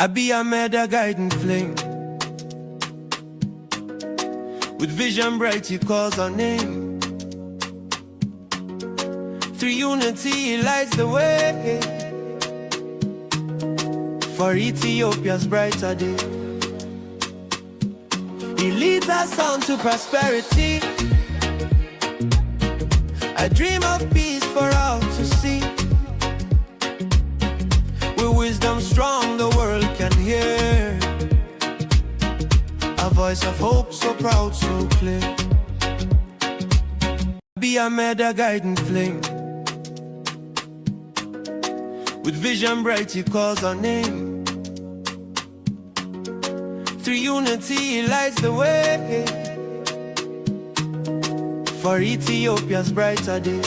I be a meta guiding flame. With vision bright, he calls our name. Through unity, he lights the way for Ethiopia's brighter day. He leads us on to prosperity, a dream of peace for all to see. With wisdom strong, the world can hear a voice of hope so proud, so clear. Be a meta guiding flame. With vision bright, he calls our name. Through unity, he lights the way for Ethiopia's brighter day.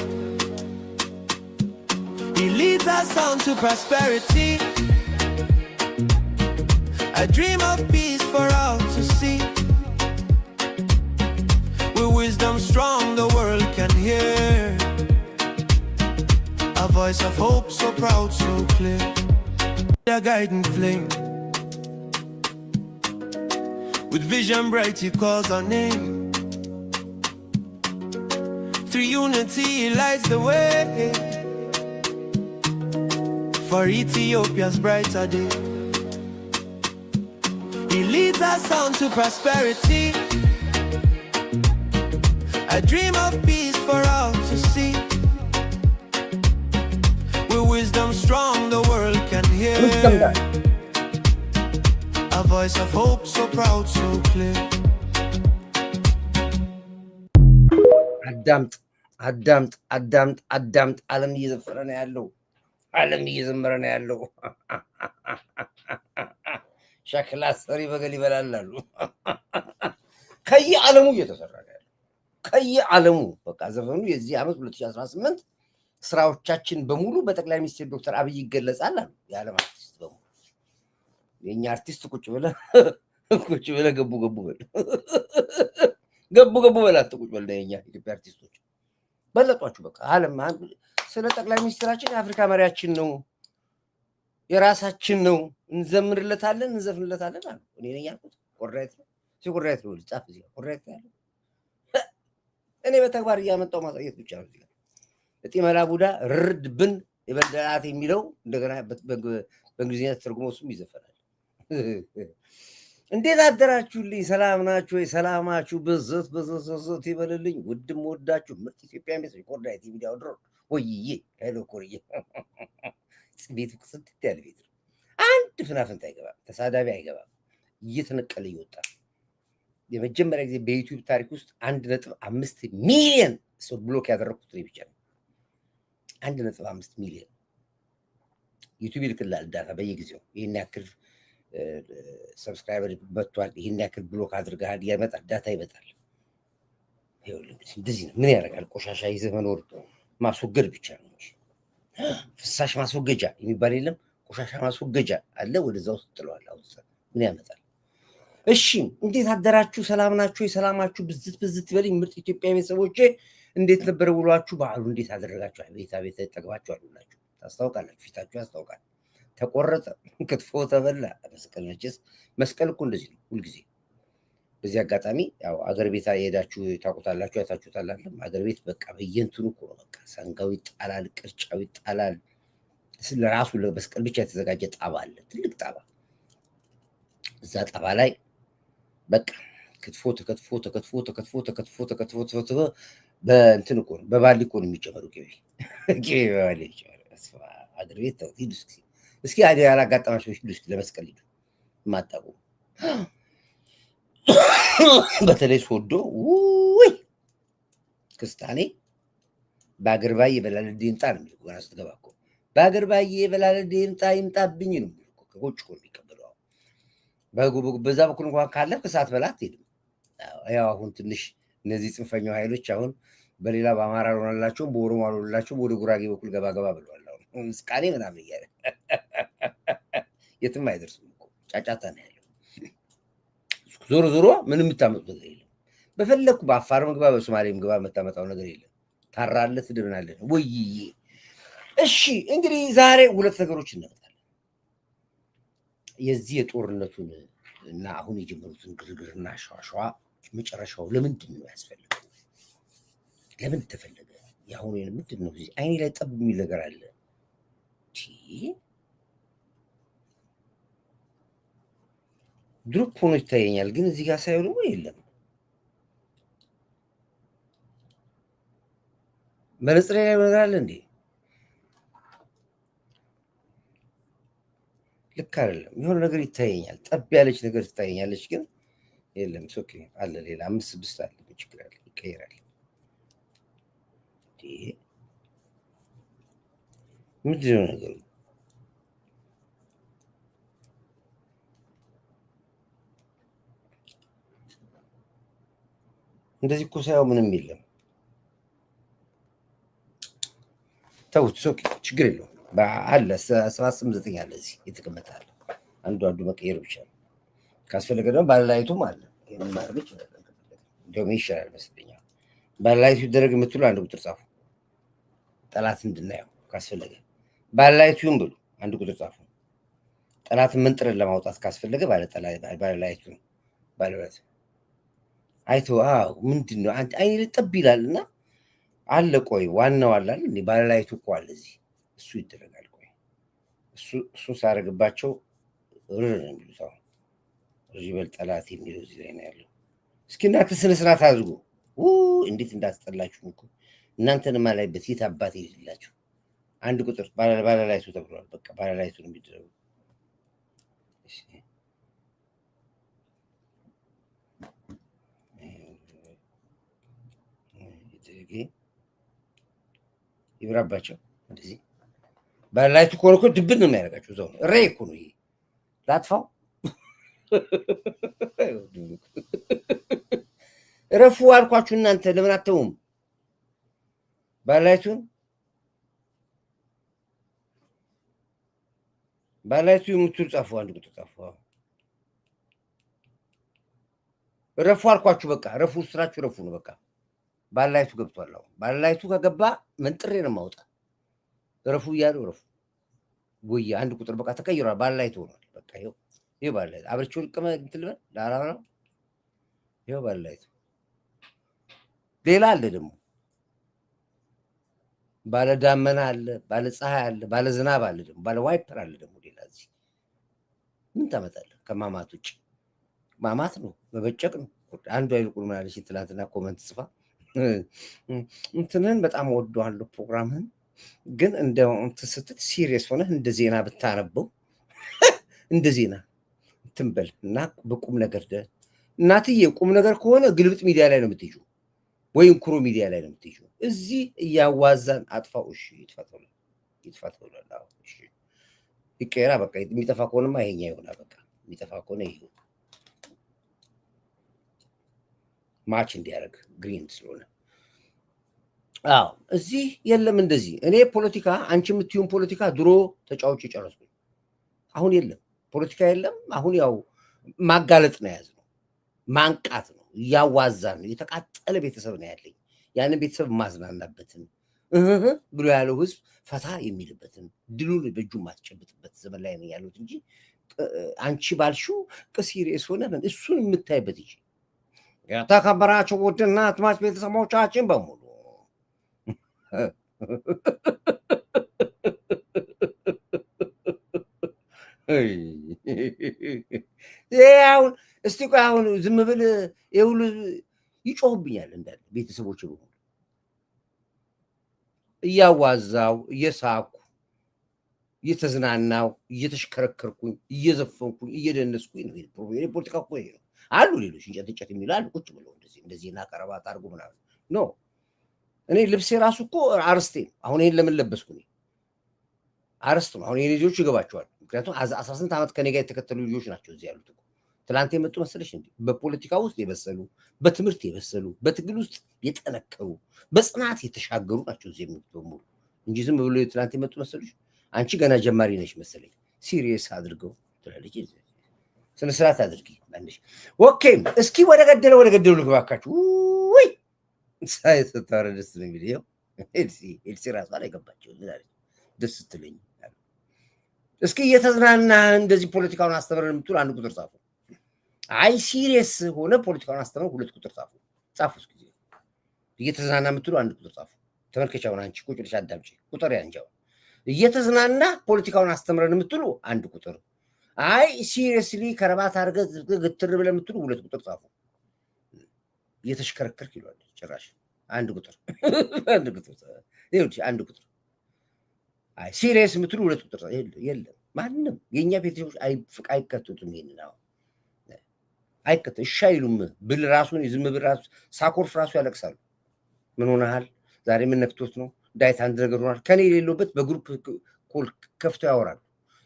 He leads us on to prosperity, a dream of peace for all to see. With wisdom strong, the world can hear a voice of hope so proud, so clear. A guiding flame. With vision bright, he calls our name. Through unity, he lights the way for Ethiopia's brighter day. He leads us on to prosperity, a dream of peace for all to see. With wisdom strong, the world can hear a voice of hope so proud, so clear. አዳምጥ ዓለም እየዘፈነ ነው ያለው። ዓለም እየዘመረ ነው ያለው። ሸክላ ሰሪ በገል ይበላላሉ። ከየዓለሙ እየተሰራ ነው ያለው። ከየዓለሙ በቃ ዘፈኑ የዚህ ዓመት 2018 ስራዎቻችን በሙሉ በጠቅላይ ሚኒስትር ዶክተር አብይ ይገለጻል አሉ የዓለም አርቲስት በሙሉ። የኛ አርቲስት ቁጭ ብለ ገቡ በላት ቁጭ ብለ የኛ ኢትዮጵያ አርቲስቶች በለጧችሁ። በቃ ዓለም ስለ ጠቅላይ ሚኒስትራችን የአፍሪካ መሪያችን ነው፣ የራሳችን ነው፣ እንዘምርለታለን፣ እንዘፍንለታለን አሉ። እኔ ነኝ ያልኩት? ኮራይት ነው ሲኮራይት ነው ጻፍ እዚህ ኮራይት ያለው እኔ በተግባር እያመጣው ማሳየት ብቻ ነው። እጢ መላቡዳ ርድብን የበደላት የሚለው እንደገና በእንግሊዝኛ ተርጉሞ እሱም ይዘፈናል። እንዴት አደራችሁልኝ? ሰላም ናችሁ? ሰላማችሁ በዘት ይበልልኝ። ውድም ወዳችሁ ምርጥ ኢትዮጵያ ቤት ኮርዳይት ቪዲዮ ድሮ ወይዬ ሄሎ ኮርዬ ቤቱ ቅስት ያለ ቤት ነው። አንድ ፍናፍንት አይገባም፣ ተሳዳቢ አይገባም። እየተነቀለ ይወጣል። የመጀመሪያ ጊዜ በዩቲዩብ ታሪክ ውስጥ 1.5 ሚሊዮን ሰው ብሎክ ያደረኩት ነው ብቻ ነው። 1.5 ሚሊዮን ዩቲዩብ ይልክላል ዳታ በየጊዜው ይሄን ያክል ሰብስክራይበር መጥቷል፣ ይሄን ያክል ብሎክ አድርገሃል፣ ያመጣል ዳታ ይመጣል። ይኸውልህ እንደዚህ ነው። ምን ያደርጋል? ቆሻሻ ይዘህ መኖር ማስወገድ ብቻ ነው እንጂ ፍሳሽ ማስወገጃ የሚባል የለም። ቆሻሻ ማስወገጃ አለ፣ ወደዛ ውስጥ ጥለዋል። ምን ያመጣል? እሺ እንዴት አደራችሁ? ሰላም ናችሁ? ሰላማችሁ ብዝት ይበልኝ። ምርጥ ኢትዮጵያ ቤተሰቦቼ እንዴት ነበር ውሏችሁ? በዓሉ እንዴት አደረጋችሁ? ቤት ተጠቅማችሁ አሉላችሁ? ታስታውቃላችሁ፣ ፊታችሁ ያስታውቃል። ተቆረጠ፣ ክትፎ ተበላ። መቼስ መስቀል እኮ እንደዚህ ነው ሁልጊዜ። በዚህ አጋጣሚ ያው አገር ቤት የሄዳችሁ ታውቁታላችሁ፣ አይታችሁታል። አገር ቤት በቃ በየእንትኑ እኮ ነው። በቃ ሰንጋው ይጣላል፣ ቅርጫው ይጣላል። ለራሱ ለመስቀል ብቻ የተዘጋጀ ጣባ አለ፣ ትልቅ ጣባ። እዛ ጣባ ላይ በቃ ክትፎ ተከትፎ በእንትን እኮ ነው፣ በባሊ እኮ ነው የሚጨመሩ ቅቤ በባሊ ይጨመሩ። አገር ቤት ተው ሂዱ እስኪ ያላጋጠማችሁ ሂዱ እስኪ ለመስቀል ሂዱ። ማጣቁ በተለይ ሶዶ ውይ ክስታኔ በአገር ባዬ የበላለ ዲምጣ ነው የሚለው። ገና ስትገባ እኮ በአገር ባዬ የበላለ ዲምጣ ይምጣብኝ ነው የሚለው። ከጎጭ እኮ የሚቀበለው በዛ በኩል እንኳን ካለፍ ከሰዓት በላ አትሄድም። ያው አሁን ትንሽ እነዚህ ጽንፈኛው ኃይሎች አሁን በሌላ በአማራ ሆነላቸውም በኦሮሞ አልሆነላቸውም ወደ ጉራጌ በኩል ገባ ብለዋል። አሁን ምስቃኔ ምናምን እያለ የትም አይደርሱም እኮ ጫጫታ ነው ያለው። ዞሮ ምንም የምታመጡት ነገር የለም። በፈለኩ በአፋር ምግባ በሶማሌ ምግባ የምታመጣው ነገር የለም። ታራለህ፣ ትድናለህ ወይዬ። እሺ እንግዲህ ዛሬ ሁለት ነገሮች እናመጣለን። የዚህ የጦርነቱን እና አሁን የጀመሩትን ግርግርና ሸዋሸዋ መጨረሻው ለምንድን ነው ያስፈልገው? ለምን ተፈለገ? የአሁኑ ምንድን ነው? እዚህ አይኔ ላይ ጠብ የሚል ነገር አለ። ድሮፕ ሆኖ ይታየኛል፣ ግን እዚህ ጋር ሳይሆን ደግሞ የለም። መነጽሬ ላይ ነገር አለ እንዴ? ልክ አይደለም። የሆነ ነገር ይታየኛል፣ ጠብ ያለች ነገር ትታየኛለች፣ ግን የለም። ኦኬ አለ፣ ሌላ 5 6 አለ። ችግር አለ፣ ይቀየራል። ምንድን ነው ነገሩ? እንደዚህ እኮ ሳይሆን ምንም የለም። ተውት፣ ኦኬ ችግር የለውም። አለ 789 አለ፣ እዚህ የተቀመጠ አለ። አንዱ መቀየር ብቻ ነው። ካስፈለገ ደግሞ ባለላይቱም አለ። ይሄን ማድረግ ይችላል። እንደውም ይሻላል መስለኛል። ባለላይቱ ይደረግ የምትሉ አንድ ቁጥር ጻፉ፣ ጠላት እንድናየው ካስፈለገ። ባለላይቱን ብሉ፣ አንድ ቁጥር ጻፉ። ጠላትን መንጥረን ለማውጣት ካስፈለገ ባለላይቱ ነው። ባለላይቱ አይቶ አዎ፣ ምንድን ነው አይኔ ጠብ ይላልና አለ። ቆይ ዋናው አለ እንዴ? ባለላይቱ እኮ አለ እዚህ፣ እሱ ይደረጋል። ቆይ እሱ ሳረግባቸው ርር ነው የሚሉት። አሁን ሪበል ጠላት የሚለው እዚህ ላይ ነው ያለው። እስኪ እናንተ ስነ ስርዓት አድርጉ። እንዴት እንዳስጠላችሁ እኮ እናንተን ማላይበት የት አባቴ ይላችሁ። አንድ ቁጥር ባለላይቱ ተብሏል። በቃ ባለላይቱ ነው የሚደረገው። ይብራባቸው እንደዚህ ባለላይቱ እኮ ነው ድብን ነው የሚያደርጋቸው። እዛው ነው ሬ እኮ ነው ይሄ። ላጥፋው ረፉ አልኳችሁ። እናንተ ለምን አተውም? ባለላይቱን ባለላይቱ የምትሉ ጻፉ፣ አንድ ቁጥር ጻፉ። ረፉ አልኳችሁ። በቃ ረፉ፣ ስራችሁ ረፉ ነው በቃ። ባለላይቱ ገብቷል። አሁን ባለላይቱ ከገባ መንጥሬ ነው የማውጣ። ረፉ እያሉ ረፉ ወይ አንድ ቁጥር በቃ ተቀይሯል። ባለላይቱ ሆኗል በቃ። ይሄ ባለላይቱ አብርቼው ልቀመ እንትን ልበል ላራ ነው። ይሄ ባለላይቱ ሌላ አለ ደግሞ፣ ባለ ዳመና አለ፣ ባለ ፀሐይ አለ፣ ባለ ዝናብ አለ፣ ደግሞ ባለ ዋይፐር አለ ደግሞ ሌላ። እዚህ ምን ታመጣለህ ከማማት ውጭ? ማማት ነው መበጨቅ ነው። አንዱ አይልቁል ምናለች ትላንትና ኮመንት ጽፋ እንትንን በጣም ወደዋለሁ ፕሮግራምህን፣ ግን እንደ እንትን ስትል ሲሪየስ ሆነህ እንደ ዜና ብታነበው እንደ ዜና ትንበል እና በቁም ነገር እናትዬ ቁም ነገር ከሆነ ግልብጥ ሚዲያ ላይ ነው የምትይዙ ወይም ኩሮ ሚዲያ ላይ ነው የምትይዙ። እዚህ እያዋዛን አጥፋው። እሺ ይጥፋት ብሏል። እሺ ይቀየራ በቃ። የሚጠፋ ከሆነማ ይሄኛ ይሆናል በቃ። የሚጠፋ ከሆነ ይሁን ማች እንዲያደርግ ግሪን ስለሆነ። አዎ እዚህ የለም እንደዚህ። እኔ ፖለቲካ አንቺ የምትዩን ፖለቲካ ድሮ ተጫዎች የጨረስኩኝ፣ አሁን የለም ፖለቲካ የለም። አሁን ያው ማጋለጥ ነው የያዝነው፣ ማንቃት ነው፣ እያዋዛን ነው። የተቃጠለ ቤተሰብ ነው ያለኝ። ያንን ቤተሰብ ማዝናናበትን ብሎ ያለው ህዝብ ፈታ የሚልበትን ድሉን በእጁ ማስጨብጥበት ዘመን ላይ ነው ያሉት እንጂ አንቺ ባልሽው ሲሪየስ ሆነ እሱን የምታይበት እንጂ የተከበራችሁ ውድና አድማጭ ቤተሰቦቻችን በሙሉ አሁን እስቲ ቆይ አሁን ዝም ብል ይሁሉ ይጮህብኛል እንዳለ ቤተሰቦች በሙሉ እያዋዛው እየሳኩ እየተዝናናው እየተሽከረከርኩኝ እየዘፈንኩኝ እየደነስኩኝ ነው። ፖለቲካ እኮ ይሄ ነው። አሉ ሌሎች እንጨት የሚሉ አሉ ቁጭ ብለው እንደዚህ እና ቀረባት አድርጎ ምናምን ኖ። እኔ ልብሴ ራሱ እኮ አርስቴ ነው። አሁን ይሄን ለምን ለበስኩ? አርስት ነው። አሁን ልጆች ይገባቸዋል። ምክንያቱም 18 ዓመት ከኔ ጋር የተከተሉ ልጆች ናቸው እዚህ ያሉት። ትላንት የመጡ መሰለሽ እንዴ? በፖለቲካ ውስጥ የበሰሉ፣ በትምህርት የበሰሉ፣ በትግል ውስጥ የጠነከሩ፣ በጽናት የተሻገሩ ናቸው እዚህ የሚመጡ በሙሉ እንጂ ዝም ብሎ ትላንት የመጡ መሰሉሽ? አንቺ ገና ጀማሪ ነሽ መሰለኝ። ሲሪየስ አድርገው ትላለች። ስነ ስርዓት አድርጊ አንዴሽ። ኦኬ እስኪ ወደ ገደለው ልግባካችሁ። ወይ ሳይ ስታወራ ደስ ነው የሚለው ኤልሲ ራሷ ላይ ገባቸው ደስ ስትለኝ እስኪ እየተዝናና እንደዚህ ፖለቲካውን አስተምረን የምትሉ አንድ ቁጥር ጻፉ። አይ ሲሪየስ ሆነ ፖለቲካውን አስተምረን ሁለት ቁጥር ጻፉ። እስኪ እየተዝናና የምትሉ አንድ ቁጥር ጻፉ። ተመልከቻውን አንቺ ቁጭ ብለሽ አዳምጪ። ቁጥር ያንጃው እየተዝናና ፖለቲካውን አስተምረን የምትሉ አንድ ቁጥር፣ አይ ሲሪየስሊ ከረባት አድርገህ ግትር ብለህ የምትሉ ሁለት ቁጥር ጻፉ። እየተሽከረከርክ ይሏል ጭራሽ አንድ ቁጥር አንድ ቁጥር። አይ ሲሪየስ የምትሉ ሁለት ቁጥር የለም። ማንም የእኛ ቤተሰቦች አይከቱትም። ይሄንን አሁን አይከቱ እሺ አይሉም ብል ራሱን ዝም ብል ራሱ ሳኮርፍ ራሱ ያለቅሳሉ። ምን ሆነሃል ዛሬ ምን ነክቶት ነው ዳይት አንድ ነገር ሆኗል ከኔ የሌለበት በግሩፕ ኮል ከፍቶ ያወራሉ።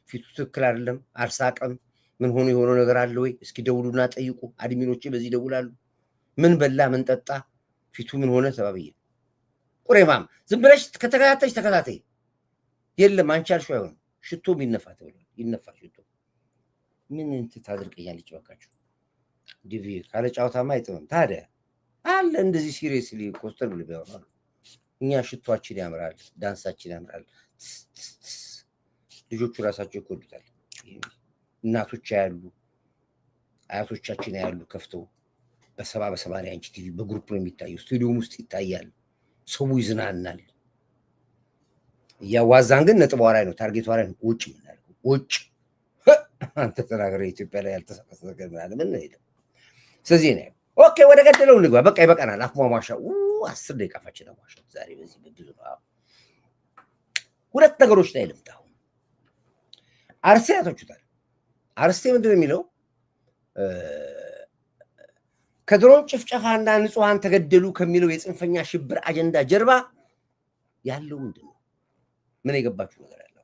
ፊቱ ትክክል አይደለም አልሳቀም ምን ሆኖ የሆነው ነገር አለ ወይ እስኪ ደውሉና ጠይቁ። አድሚኖቼ በዚህ ደውላሉ። ምን በላ ምን ጠጣ ፊቱ ምን ሆነ ተባብዬ ቁሬማም ዝም ብለሽ ከተከታተሽ ተከታተይ። የለም አንቺ አልሽው አይሆንም ሽቶ ይነፋ ተብሎ ይነፋ ሽቶ ምን እንትን ታድርቀኛለች ባካችሁ። ዲቪ ካለ ጫውታማ አይጥምም። ታዲያ አለ እንደዚህ ሲሪየስሊ ኮስተር ብሎ ቢያወራ እኛ ሽቷችን ያምራል፣ ዳንሳችን ያምራል። ልጆቹ ራሳቸው ይቆዱታል። እናቶች ያሉ አያቶቻችን ያሉ ከፍተው በ70 ኢንች ቲቪ በግሩፕ ነው የሚታየው። ስቱዲዮም ውስጥ ይታያል። ሰው ይዝናናል። ያዋዛን ግን ነጥቧ ላይ ነው ታርጌቷ ላይ ነው። ውጭ ምናልኩ ውጭ አንተ ተናገረ ኢትዮጵያ ላይ ያልተሰቀሰቀ ምናምን ምን ነው። ስለዚህ ነው ኦኬ፣ ወደ ገደለው እንግባ። በቃ ይበቃናል። አፍ ማሟሻ 10 ደቂቃ ፈች ነው ማሻ ዛሬ በዚህ ብዙ ነው። ሁለት ነገሮች ላይ ልምጣው። አርሴ ያቶቹታል። አርሴ ምንድነው የሚለው ከድሮን ጭፍጨፋና ንጹሃን ተገደሉ ከሚለው የጽንፈኛ ሽብር አጀንዳ ጀርባ ያለው ምንድነው? ምን የገባችሁ ነገር ያለው?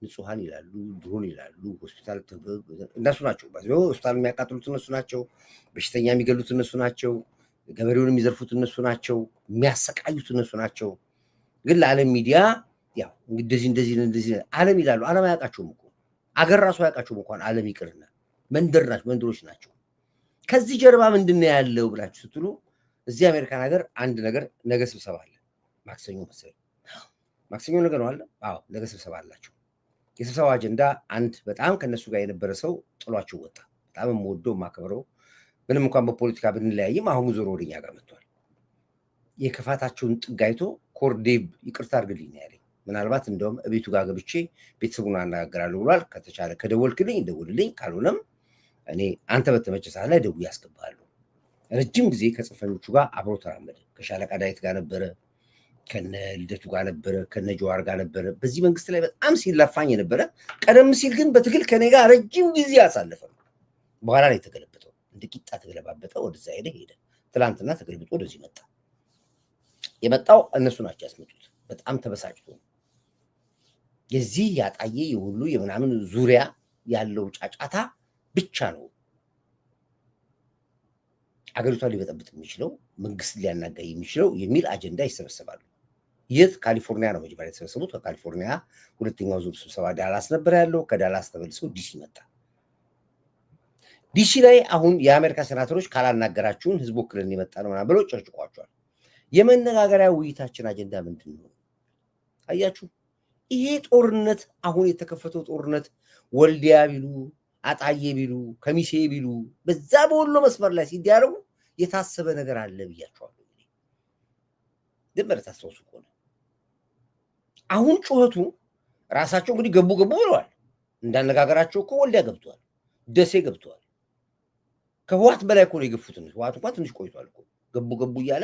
ንጹሃን ይላሉ፣ ድሮን ይላሉ፣ ሆስፒታል እነሱ ናቸው። ሆስፒታል የሚያቃጥሉት እነሱ ናቸው። በሽተኛ የሚገሉት እነሱ ናቸው። ገበሬውን የሚዘርፉት እነሱ ናቸው። የሚያሰቃዩት እነሱ ናቸው። ግን ለዓለም ሚዲያ ያው እንደዚህ ዓለም ይላሉ። ዓለም አያውቃቸውም እኮ አገር ራሱ አያውቃቸውም እንኳን ዓለም ይቅርና መንደሮች ናቸው። ከዚህ ጀርባ ምንድነው ያለው ብላችሁ ስትሉ እዚህ አሜሪካን ሀገር አንድ ነገር ነገ ስብሰባ አለ። ማክሰኞ መሰለኝ ማክሰኞ ነገር ነው አለ። አዎ ነገ ስብሰባ አላቸው። የስብሰባ አጀንዳ አንድ በጣም ከነሱ ጋር የነበረ ሰው ጥሏቸው ወጣ። በጣም የምወደው የማከብረው ምንም እንኳን በፖለቲካ ብንለያይም አሁን ዞሮ ወደኛ ጋር መጥቷል። የክፋታቸውን ጥግ አይቶ ኮርዴብ ይቅርታ አድርግልኝ ነው ያለኝ። ምናልባት እንደውም እቤቱ ጋር ገብቼ ቤተሰቡን አነጋግራለሁ ብሏል። ከተቻለ ከደወልክልኝ ደውልልኝ፣ ካልሆነም እኔ አንተ በተመቸ ሰዓት ላይ ደውዬ ያስገባሉ። ረጅም ጊዜ ከጽንፈኞቹ ጋር አብሮ ተራመደ። ከሻለቃ ዳዊት ጋር ነበረ፣ ከነ ልደቱ ጋር ነበረ፣ ከነ ጀዋር ጋር ነበረ። በዚህ መንግስት ላይ በጣም ሲለፋኝ የነበረ ቀደም ሲል ግን በትግል ከኔ ጋር ረጅም ጊዜ ያሳለፈ ነው። በኋላ ላይ የተገለበጠው እንደ ቂጣ ተገለባበጠ። ወደዛ ሄደ። ትላንትና ተገልብጦ ወደዚህ መጣ። የመጣው እነሱ ናቸው ያስመጡት። በጣም ተበሳጭቶ የዚህ ያጣየ የሁሉ የምናምን ዙሪያ ያለው ጫጫታ ብቻ ነው አገሪቷን ሊበጠብጥ የሚችለው መንግስት ሊያናጋ የሚችለው የሚል አጀንዳ ይሰበሰባሉ። የት? ካሊፎርኒያ ነው መጀመሪያ የተሰበሰቡት። ከካሊፎርኒያ ሁለተኛው ዙር ስብሰባ ዳላስ ነበር ያለው። ከዳላስ ተመልሰው ዲሲ መጣ። ዲሲ ላይ አሁን የአሜሪካ ሴናተሮች ካላናገራችሁን ህዝብ ወክለን የመጣ ነው ምናምን ብለው ጨርጭቋቸዋል። የመነጋገሪያ ውይይታችን አጀንዳ ምንድን ነው? አያችሁ፣ ይሄ ጦርነት አሁን የተከፈተው ጦርነት ወልዲያ ቢሉ አጣዬ ቢሉ ከሚሴ ቢሉ በዛ በወሎ መስመር ላይ ሲዲያረጉ የታሰበ ነገር አለ ብያቸዋለሁ። ድንበር ታስተውሱ ከሆነ አሁን ጩኸቱ ራሳቸው እንግዲህ ገቡ ብለዋል። እንዳነጋገራቸው እኮ ወልዲያ ገብተዋል፣ ደሴ ገብተዋል። ከህዋት በላይ እኮ ነው የገፉት። ህዋት እንኳን ትንሽ ቆይቷል እኮ ገቡ እያለ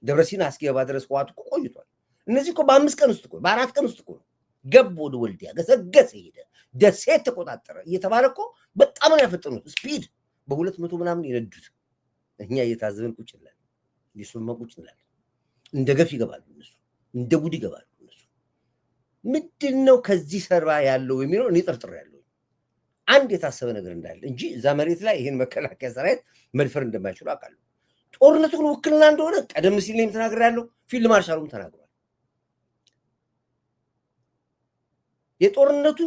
ደብረሲና አስገባ ድረስ ህዋት እኮ ቆይቷል። እነዚህ እኮ በ5 ቀን ውስጥ እኮ በ4 ቀን ውስጥ እኮ ገቡ ወደ ወልዲያ ገሰገሰ ሄደ፣ ደሴት ተቆጣጠረ እየተባለ እኮ በጣም ነው ያፈጠኑት። ስፒድ በ200 ምናምን የነዱት። እኛ እየታዘብን ቁጭ እንላለን፣ እየሰማ ቁጭ እንላለን። እንደ ገፍ ይገባሉ እነሱ፣ እንደ ጉድ ይገባሉ እነሱ። ምንድነው ከዚህ ሰርባ ያለው የሚለው እኔ ጠርጥሬያለሁ። አንድ የታሰበ ነገር እንዳለ እንጂ እዛ መሬት ላይ ይሄን መከላከያ ሰራዊት መድፈር እንደማይችሉ አውቃለሁ። ጦርነቱ ግን ውክልና እንደሆነ ቀደም ሲል እኔም ተናግሬያለሁ። ፊልድ ማርሻሉም ተናግሯል። የጦርነቱ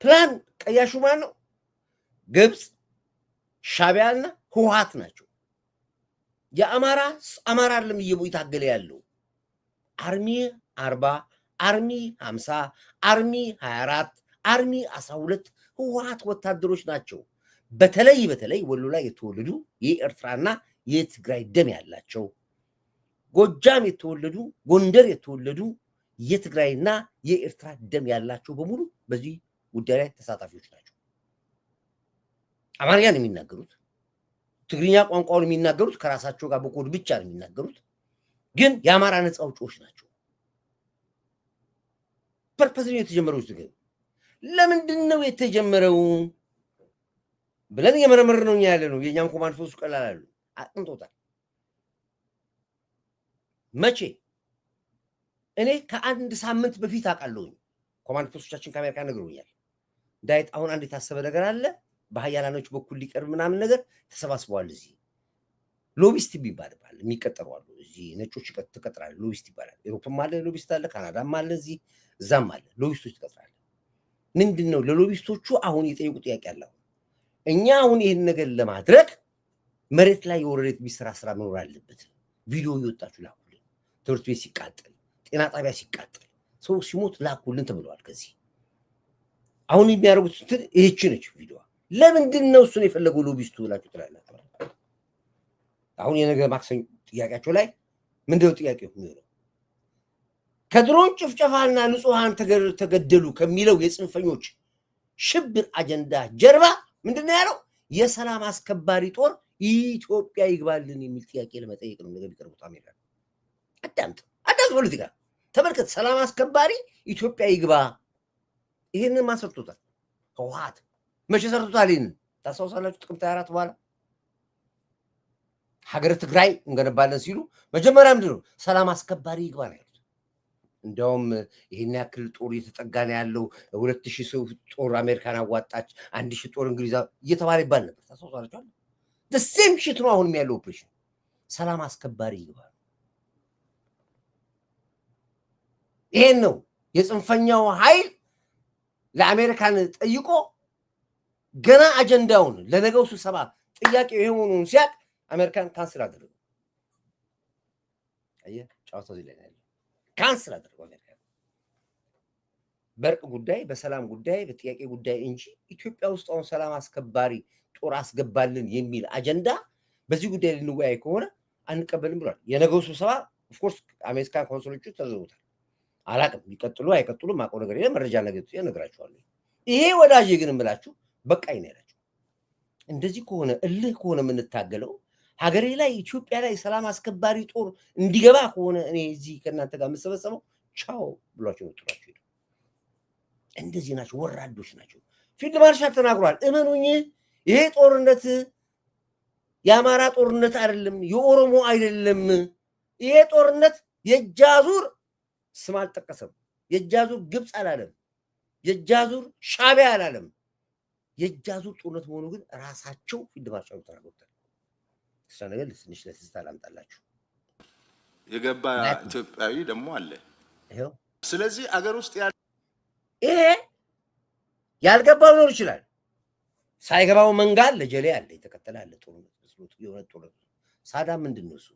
ፕላን ቀያሹ ማን ነው? ግብፅ፣ ሻቢያና ህወሓት ናቸው። የአማራ አይደለም እየታገለ ያለው አርሚ 40 አርሚ 50 አርሚ 24 አርሚ 12 ህወሓት ወታደሮች ናቸው። በተለይ ወሎ ላይ የተወለዱ የኤርትራና የትግራይ ደም ያላቸው፣ ጎጃም የተወለዱ ጎንደር የተወለዱ የትግራይና የኤርትራ ደም ያላቸው በሙሉ በዚህ ጉዳይ ላይ ተሳታፊዎች ናቸው። አማርኛ ነው የሚናገሩት፣ ትግርኛ ቋንቋውን የሚናገሩት ከራሳቸው ጋር በኮድ ብቻ ነው የሚናገሩት፣ ግን የአማራ ነፃ አውጪዎች ናቸው። ፐርፐስ ነው የተጀመረው ትግል። ለምንድን ነው የተጀመረው ብለን የመረመር ነው ያለ ነው። የኛም ኮማንድ ፖስት ቀላል አሉ አጥንቶታል። መቼ? እኔ ከአንድ ሳምንት በፊት አውቃለሁኝ። ኮማንድ ፖስቶቻችን ከአሜሪካ ነግሮኛል። ዳይት አሁን አንድ የታሰበ ነገር አለ፣ በሀያላኖች በኩል ሊቀርብ ምናምን ነገር ተሰባስበዋል። እዚህ ሎቢስት ይባላል፣ የሚቀጠሩ አሉ። እዚህ ነጮች ትቀጥራለ፣ ሎቢስት ይባላል። ኤሮፕም አለ ሎቢስት አለ፣ ካናዳም አለ፣ እዚህ እዛም አለ። ሎቢስቶች ትቀጥራለ። ምንድን ነው ለሎቢስቶቹ አሁን የጠየቁ ጥያቄ አለ። እኛ አሁን ይህን ነገር ለማድረግ መሬት ላይ የወረደት የሚሰራ ስራ መኖር አለበት። ቪዲዮ እየወጣችሁ ላኩልን። ትምህርት ቤት ሲቃጠል፣ ጤና ጣቢያ ሲቃጠል፣ ሰው ሲሞት ላኩልን ተብለዋል። ከዚህ አሁን የሚያደርጉት ይህች ነች ቪዲዮ። ለምንድን ነው እሱን የፈለገው ሎቢስቱ ብላችሁ ትላላችሁ? አሁን የነገ ማክሰኞ ጥያቄያቸው ላይ ምንድነው ጥያቄው የሚሆነው? ከድሮን ጭፍጨፋና ንጹሐን ተገደሉ ከሚለው የጽንፈኞች ሽብር አጀንዳ ጀርባ ምንድነው ያለው? የሰላም አስከባሪ ጦር ኢትዮጵያ ይግባልን የሚል ጥያቄ ለመጠየቅ ነው ነገር ቢቀርቡት። አሜሪካ አዳምጥ ፖለቲካ ተመልከት። ሰላም አስከባሪ ኢትዮጵያ ይግባ፣ ይህንን ማሰርቶታል ህወሓት። መቼ ሰርቶታል? ይህንን ታስታውሳላችሁ? ጥቅምት 24 በኋላ ሀገረ ትግራይ እንገነባለን ሲሉ መጀመሪያ ምንድን ነው ሰላም አስከባሪ ይግባ ነው ያሉት። እንዲያውም ይህን ያክል ጦር እየተጠጋ ነው ያለው፣ 2000 ሰው ጦር አሜሪካን አዋጣች፣ 1000 ጦር እንግሊዝ እየተባለ ይባል ነበር። ታስታውሳላችሁ? ሴም ሽት ነው አሁንም ያለው ኦፕሬሽን። ሰላም አስከባሪ ይግባ። ይሄን ነው የጽንፈኛው ኃይል ለአሜሪካን ጠይቆ ገና አጀንዳውን ለነገው ስብሰባ ጥያቄው ይሄ መሆኑን ሲያቅ አሜሪካን ካንስል አደረገው። አየህ ጫውታው እዚህ ላይ ያለው ካንስል አደረገው አሜሪካ በእርቅ ጉዳይ፣ በሰላም ጉዳይ፣ በጥያቄ ጉዳይ እንጂ ኢትዮጵያ ውስጥ አሁን ሰላም አስከባሪ ጦር አስገባልን የሚል አጀንዳ በዚህ ጉዳይ ልንወያይ ከሆነ አንቀበልም ብሏል። የነገው ስብሰባ ኦፍኮርስ አሜሪካን ኮንሱሎቹ ተዘውታል። አላቅም ይቀጥሉ አይቀጥሉ ማውቀው ነገር የለም። መረጃ ነገር እነግራችኋለሁ። ይሄ ወዳጄ ግን እምላችሁ በቃኝ ነው ያላችሁ። እንደዚህ ከሆነ እልህ ከሆነ የምንታገለው ሀገሬ ላይ ኢትዮጵያ ላይ ሰላም አስከባሪ ጦር እንዲገባ ከሆነ እኔ እዚህ ከእናንተ ጋር የምሰበሰበው ቻው ብሏቸው ጥሏቸው ሄዱ። እንደዚህ ናቸው፣ ወራዶች ናቸው። ፊልድ ማርሻል ተናግሯል። እመኑኝ ይሄ ጦርነት የአማራ ጦርነት አይደለም፣ የኦሮሞ አይደለም። ይሄ ጦርነት የእጃዙር ስም አልጠቀሰም። የእጃዙር ግብፅ አላለም፣ የእጃዙር ሻዕቢያ አላለም። የእጃዙር ጦርነት መሆኑ ግን ራሳቸው ፊልድ ማርሻሉ ተናግረዋል። እሷ ነገር ትንሽ ለትዝታ ላምጣላችሁ። የገባ ኢትዮጵያዊ ደግሞ አለ። ይሄው ስለዚህ አገር ውስጥ ይሄ ያልገባው ሊኖር ይችላል። ሳይገባው መንጋ አለ፣ ጀሌ አለ፣ የተከተለ አለ። ጦርነት መስሎት የሆነ ጦርነት ሳዳም ምንድን ነው እሱ?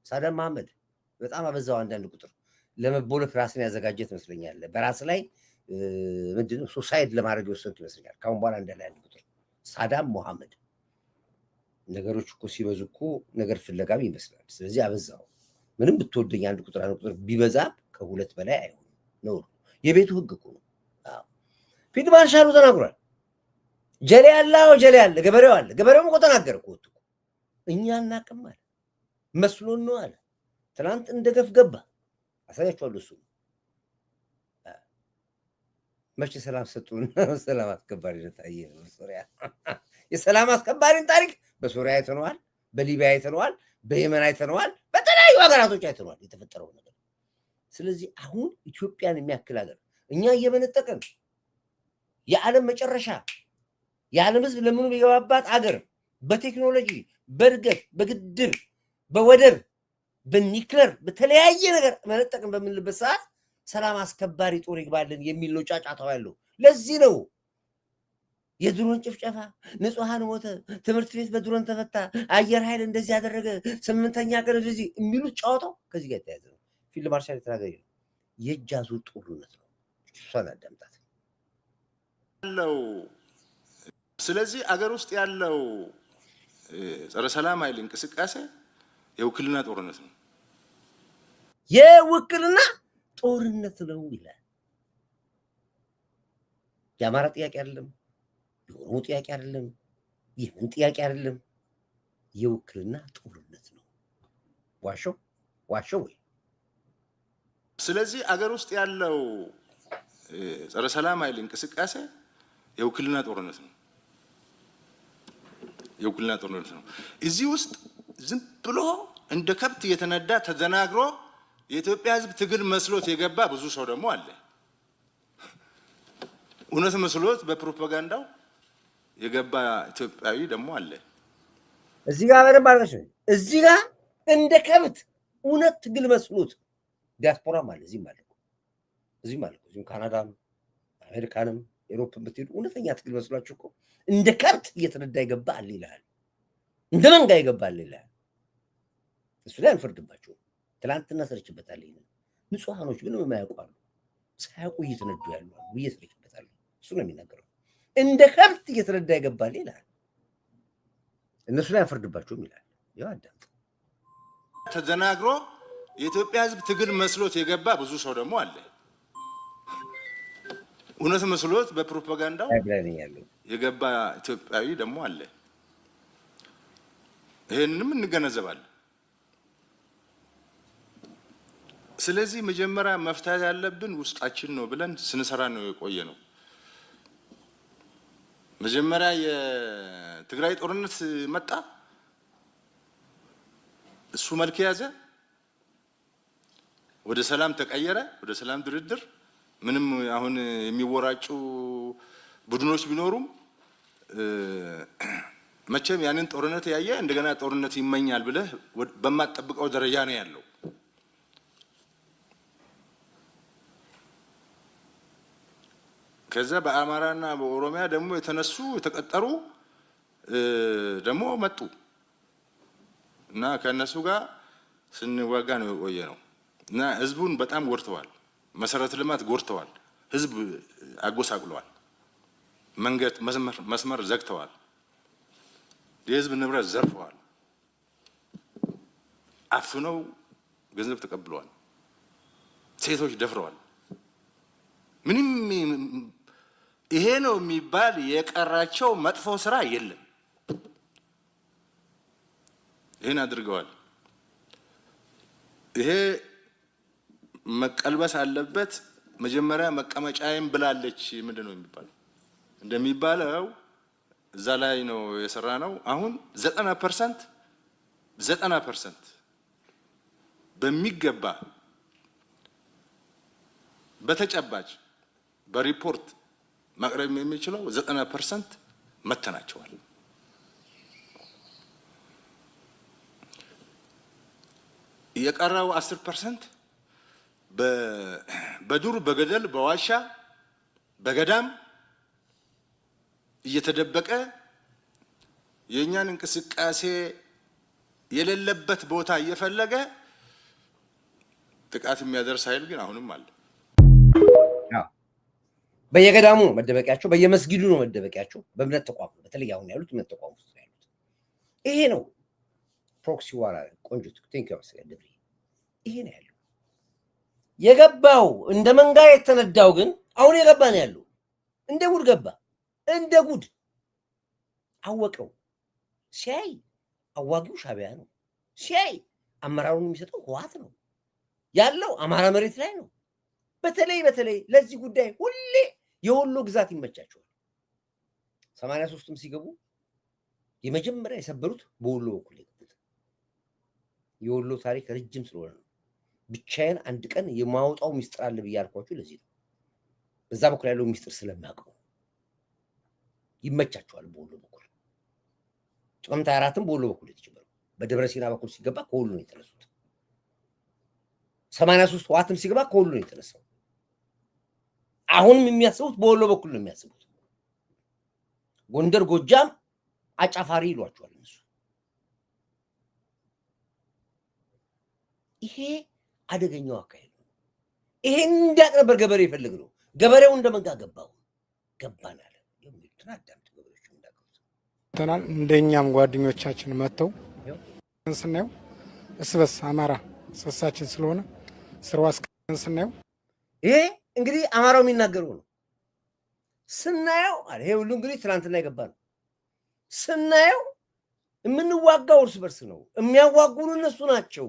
ሳዳም መሐመድ በጣም አበዛው። አንዳንድ ቁጥር ለመቦለክ ራስን ያዘጋጀ ትመስለኛል። በራስ ላይ ምንድን ነው ሱሳይድ ለማድረግ የወሰንክ ይመስለኛል። ካሁን በኋላ እንዳለ አንድ ቁጥር ሳዳም መሐመድ። ነገሮች እኮ ሲበዙ እኮ ነገር ፍለጋም ይመስላል። ስለዚህ አበዛው። ምንም ብትወደኝ አንድ ቁጥር ቢበዛም ከሁለት በላይ አይሆንም ነው የቤቱ ህግ እኮ ነው። ፊልድ ማርሻሉ ተናግሯል። ጀሌ ያለ ጀሌ ያለ፣ ገበሬው አለ። ገበሬውም እኮ ተናገረ እኮ እኛ እናቅም አለ፣ መስሎን ነው አለ። ትናንት እንደ ገፍ ገባ። አሳያችኋለሁ። እሱ መቼ ሰላም ሰጡን? ሰላም አስከባሪነት አየ ሶሪያ። የሰላም አስከባሪን ታሪክ በሶሪያ አይተነዋል፣ በሊቢያ አይተነዋል፣ በየመን አይተነዋል፣ በተለያዩ ሀገራቶች አይተነዋል የተፈጠረው ነገር። ስለዚህ አሁን ኢትዮጵያን የሚያክል ሀገር እኛ እየመነጠቅን የዓለም መጨረሻ የዓለም ህዝብ ለምኑ የገባባት ሀገር በቴክኖሎጂ በእድገት በግድብ በወደብ በኒክለር በተለያየ ነገር መነጠቅን በምንልበት ሰዓት ሰላም አስከባሪ ጦር ይግባልን የሚል ነው ጫጫታው ያለው። ለዚህ ነው የድሮን ጭፍጨፋ፣ ንጹሐን ሞተ፣ ትምህርት ቤት በድሮን ተፈታ፣ አየር ኃይል እንደዚህ ያደረገ፣ 8ኛ ቀን እንደዚህ የሚሉት ጫዋታው ከዚህ ጋር የተያዘ ነው። ፊልድ ማርሻል የተናገረ ነው። የእጅ አዙር ጦርነት ነው። እሷን አዳምጣት። ያለው ስለዚህ አገር ውስጥ ያለው ጸረ ሰላም ኃይል እንቅስቃሴ የውክልና ጦርነት ነው። የውክልና ጦርነት ነው ይላል። የአማራ ጥያቄ አይደለም፣ የኦሮሞ ጥያቄ አይደለም፣ የምን ጥያቄ አይደለም፣ የውክልና ጦርነት ነው። ዋሸው ወይ? ስለዚህ አገር ውስጥ ያለው ጸረ ሰላም ኃይል እንቅስቃሴ የውክልና ጦርነት ነው። የውክልና ጦርነት ነው። እዚህ ውስጥ ዝም ብሎ እንደ ከብት እየተነዳ ተዘናግሮ የኢትዮጵያ ሕዝብ ትግል መስሎት የገባ ብዙ ሰው ደግሞ አለ። እውነት መስሎት በፕሮፓጋንዳው የገባ ኢትዮጵያዊ ደግሞ አለ። እዚህ ጋር በደንብ አድርገሽ እዚህ ጋር እንደ ከብት እውነት ትግል መስሎት ዲያስፖራም አለ። እዚህም ካናዳም አሜሪካንም ኤሮፕን ብትሄዱ እውነተኛ ትግል መስሏችሁ እኮ እንደ ከብት እየተነዳ ይገባል ይላል። እንደ መንጋ ይገባል ይላል። እሱ ላይ አንፈርድባቸው። ትላንትና ሰርችበታል። ይሄን ንጹሃኖች ምንም የማያውቁ አሉ፣ ሳያውቁ እየተነዱ ያሉ አሉ። እየሰርችበታል። እሱ ነው የሚናገረው። እንደ ከብት እየተነዳ ይገባል ይላል። እነሱ ላይ አንፈርድባቸውም ይላል። ያው አዳምጥ። ተዘናግሮ የኢትዮጵያ ሕዝብ ትግል መስሎት የገባ ብዙ ሰው ደግሞ አለ። እውነት መስሎት በፕሮፓጋንዳው የገባ ኢትዮጵያዊ ደግሞ አለ። ይሄንንም እንገነዘባለን። ስለዚህ መጀመሪያ መፍታት ያለብን ውስጣችን ነው ብለን ስንሰራ ነው የቆየ ነው። መጀመሪያ የትግራይ ጦርነት መጣ፣ እሱ መልክ ያዘ፣ ወደ ሰላም ተቀየረ፣ ወደ ሰላም ድርድር። ምንም አሁን የሚወራጩ ቡድኖች ቢኖሩም መቼም ያንን ጦርነት ያየ እንደገና ጦርነት ይመኛል ብለህ በማትጠብቀው ደረጃ ነው ያለው። ከዛ በአማራና በኦሮሚያ ደግሞ የተቀጠሩ ደግሞ መጡ እና ከነሱ ጋር ስንዋጋ ነው የቆየ ነው እና ህዝቡን በጣም ጎድተዋል። መሰረተ ልማት ጎድተዋል። ህዝብ አጎሳቅለዋል። መንገድ መስመር ዘግተዋል። የህዝብ ንብረት ዘርፈዋል። አፍነው ገንዘብ ተቀብለዋል። ሴቶች ደፍረዋል። ምንም ይሄ ነው የሚባል የቀራቸው መጥፎ ስራ የለም። ይሄን አድርገዋል። ይሄ መቀልበስ አለበት። መጀመሪያ መቀመጫዬን ብላለች ምንድነው የሚባለው እንደሚባለው እዛ ላይ ነው የሰራ ነው። አሁን 90% በሚገባ በተጨባጭ በሪፖርት ማቅረብ የሚችለው 90% መተናቸዋል። የቀረው 10% በዱር በገደል በዋሻ በገዳም እየተደበቀ የኛን እንቅስቃሴ የሌለበት ቦታ እየፈለገ ጥቃት የሚያደርስ ኃይል ግን አሁንም አለ። በየገዳሙ ነው መደበቂያቸው፣ በየመስጊዱ ነው መደበቂያቸው። በእምነት ተቋም በተለይ አሁን ያሉት እምነት ተቋም ውስጥ ያሉት ይሄ ነው። ፕሮክሲ ዋራ ቆንጆ ቲንክ ያስፈልጋል። ይሄ ነው ያለው። የገባው እንደ መንጋ የተነዳው ግን አሁን የገባ ነው ያለው። እንደ ጉድ ገባ። እንደ ጉድ አወቀው። ሲያይ አዋጊው ሻቢያ ነው። ሲያይ አመራሩን የሚሰጠው ህወሓት ነው ያለው። አማራ መሬት ላይ ነው። በተለይ ለዚህ ጉዳይ ሁሌ የወሎ ግዛት ይመቻቸዋል። 83ም ሲገቡ የመጀመሪያ የሰበሩት በወሎ በኩል የገቡት። የወሎ ታሪክ ረጅም ስለሆነ ነው። ብቻዬን አንድ ቀን የማውጣው ሚስጥር አለ ብዬ አልኳችሁ ለዚህ ነው። በዛ በኩል ያለው ሚስጥር ስለማውቀው ይመቻቸዋል። በወሎ በኩል ጥቅምት 24ም በወሎ በኩል የተጀመረው በደብረ ሲና በኩል ሲገባ ከወሎ ነው የተነሱት። 83 ህወሓትም ሲገባ ከወሎ ነው የተነሳው። አሁንም የሚያስቡት በወሎ በኩል ነው የሚያስቡት። ጎንደር፣ ጎጃም አጫፋሪ ይሏቸዋል እነሱ። ይሄ አደገኛው አካሄድ ነው። ይሄን እንዲያውቅ ነበር ገበሬ ይፈልግ ነው። ገበሬው እንደመንጋ ገባን አለ። የሚናገሩትን አዳምጡ ገበሬዎቹ የሚናገሩት ተናል እንደኛም ጓደኞቻችን መተው ስናየው እስበስ አማራ ሰሳችን ስለሆነ ስርዋስ ስናየው ይሄ እንግዲህ አማራው የሚናገረው ነው ስናየው አለ ይሄ ሁሉ እንግዲህ ትናንትና የገባ ነው ስናየው የምንዋጋው እርስ በርስ ነው የሚያዋጉን እነሱ ናቸው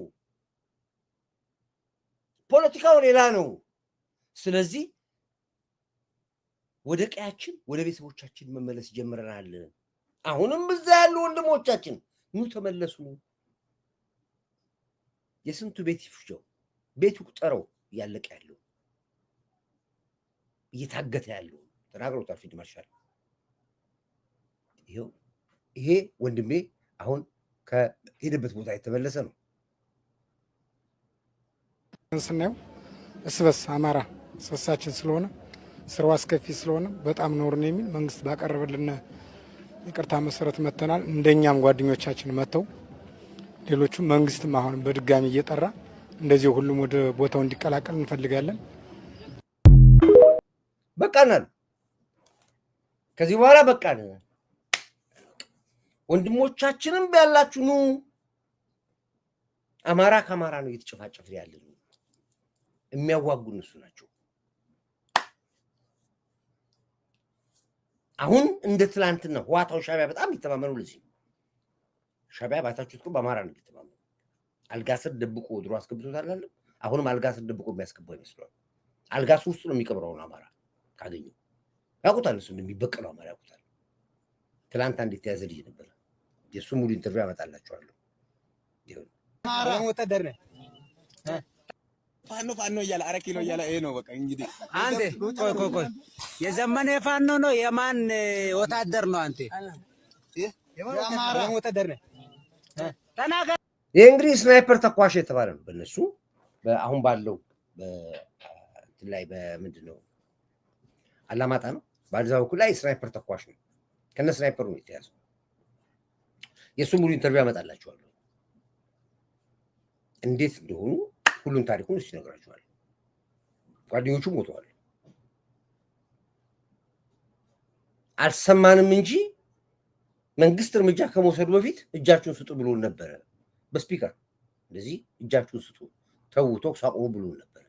ፖለቲካው ሌላ ነው ስለዚህ ወደ ቀያችን ወደ ቤተሰቦቻችን መመለስ ጀምረናል አሁንም በዛ ያሉ ወንድሞቻችን ኑ ተመለሱ የስንቱ ቤት ይፍጀው ቤቱ ቁጠረው ያለቀ ያለው እየታገተ ያለው ተናግሮታል ፊልድ ማርሻል ይሄ ወንድሜ አሁን ከሄደበት ቦታ የተመለሰ ነው ስናየው እስበስ አማራ ሰሳችን ስለሆነ ስራው አስከፊ ስለሆነ በጣም ነውር ነው የሚል መንግስት ባቀረበልን ይቅርታ መሰረት መተናል እንደኛም ጓደኞቻችን መተው ሌሎቹ መንግስትም አሁን በድጋሚ እየጠራ እንደዚህ ሁሉም ወደ ቦታው እንዲቀላቀል እንፈልጋለን በቃናል ከዚህ በኋላ በቃን ወንድሞቻችንም ያላችሁ ኑ አማራ ከአማራ ነው እየተጨፋጨፈ ያለው የሚያዋጉ እነሱ ናቸው አሁን እንደ ትላንትና ህዋታው ሻቢያ በጣም ይተማመኑ ለዚህ ሻቢያ ባታችሁት እኮ በአማራ ነው ይተማመኑ አልጋ ስር ደብቆ ድሮ አስገብቶታል አለ አሁንም አልጋ ስር ደብቆ የሚያስገባው ይመስላል አልጋ ስር ውስጥ ነው የሚቀብረው አማራ ካገኘው ያውቁታል እሱ እንደሚበቀለው አማራ ያውቁታል ትላንት እንዴት ያዘ ልጅ ነበር የሱ ሙሉ ኢንተርቪው ያመጣላችኋለሁ አማራ ወታደር ነህ ፋኖ እያለ 4 ኪሎ እያለ ይሄ ነው በቃ እንግዲህ አንተ ቆይ የዘመነ ፋኖ ነው የማን ወታደር ነው አንተ የአማራ ወታደር ነህ ተናገር የእንግሊዝ ስናይፐር ተኳሽ የተባለ ነው በእነሱ አሁን ባለው ላይ በምንድነው አላማጣ ነው ባልዛው በኩል ላይ ስናይፐር ተኳሽ ነው ከነ ስናይፐሩ ነው የተያዘው የሱ ሙሉ ኢንተርቪው ያመጣላችኋለሁ እንዴት እንደሆኑ ሁሉን ታሪኩን ይነግራችኋል ጓደኞቹ ሞተዋል አልሰማንም እንጂ መንግስት እርምጃ ከመውሰዱ በፊት እጃችሁን ስጡ ብሎ ነበር በስፒከር እንደዚህ እጃችሁን ስጡ ተው ቶክስ አቁሙ ብሎ ነበር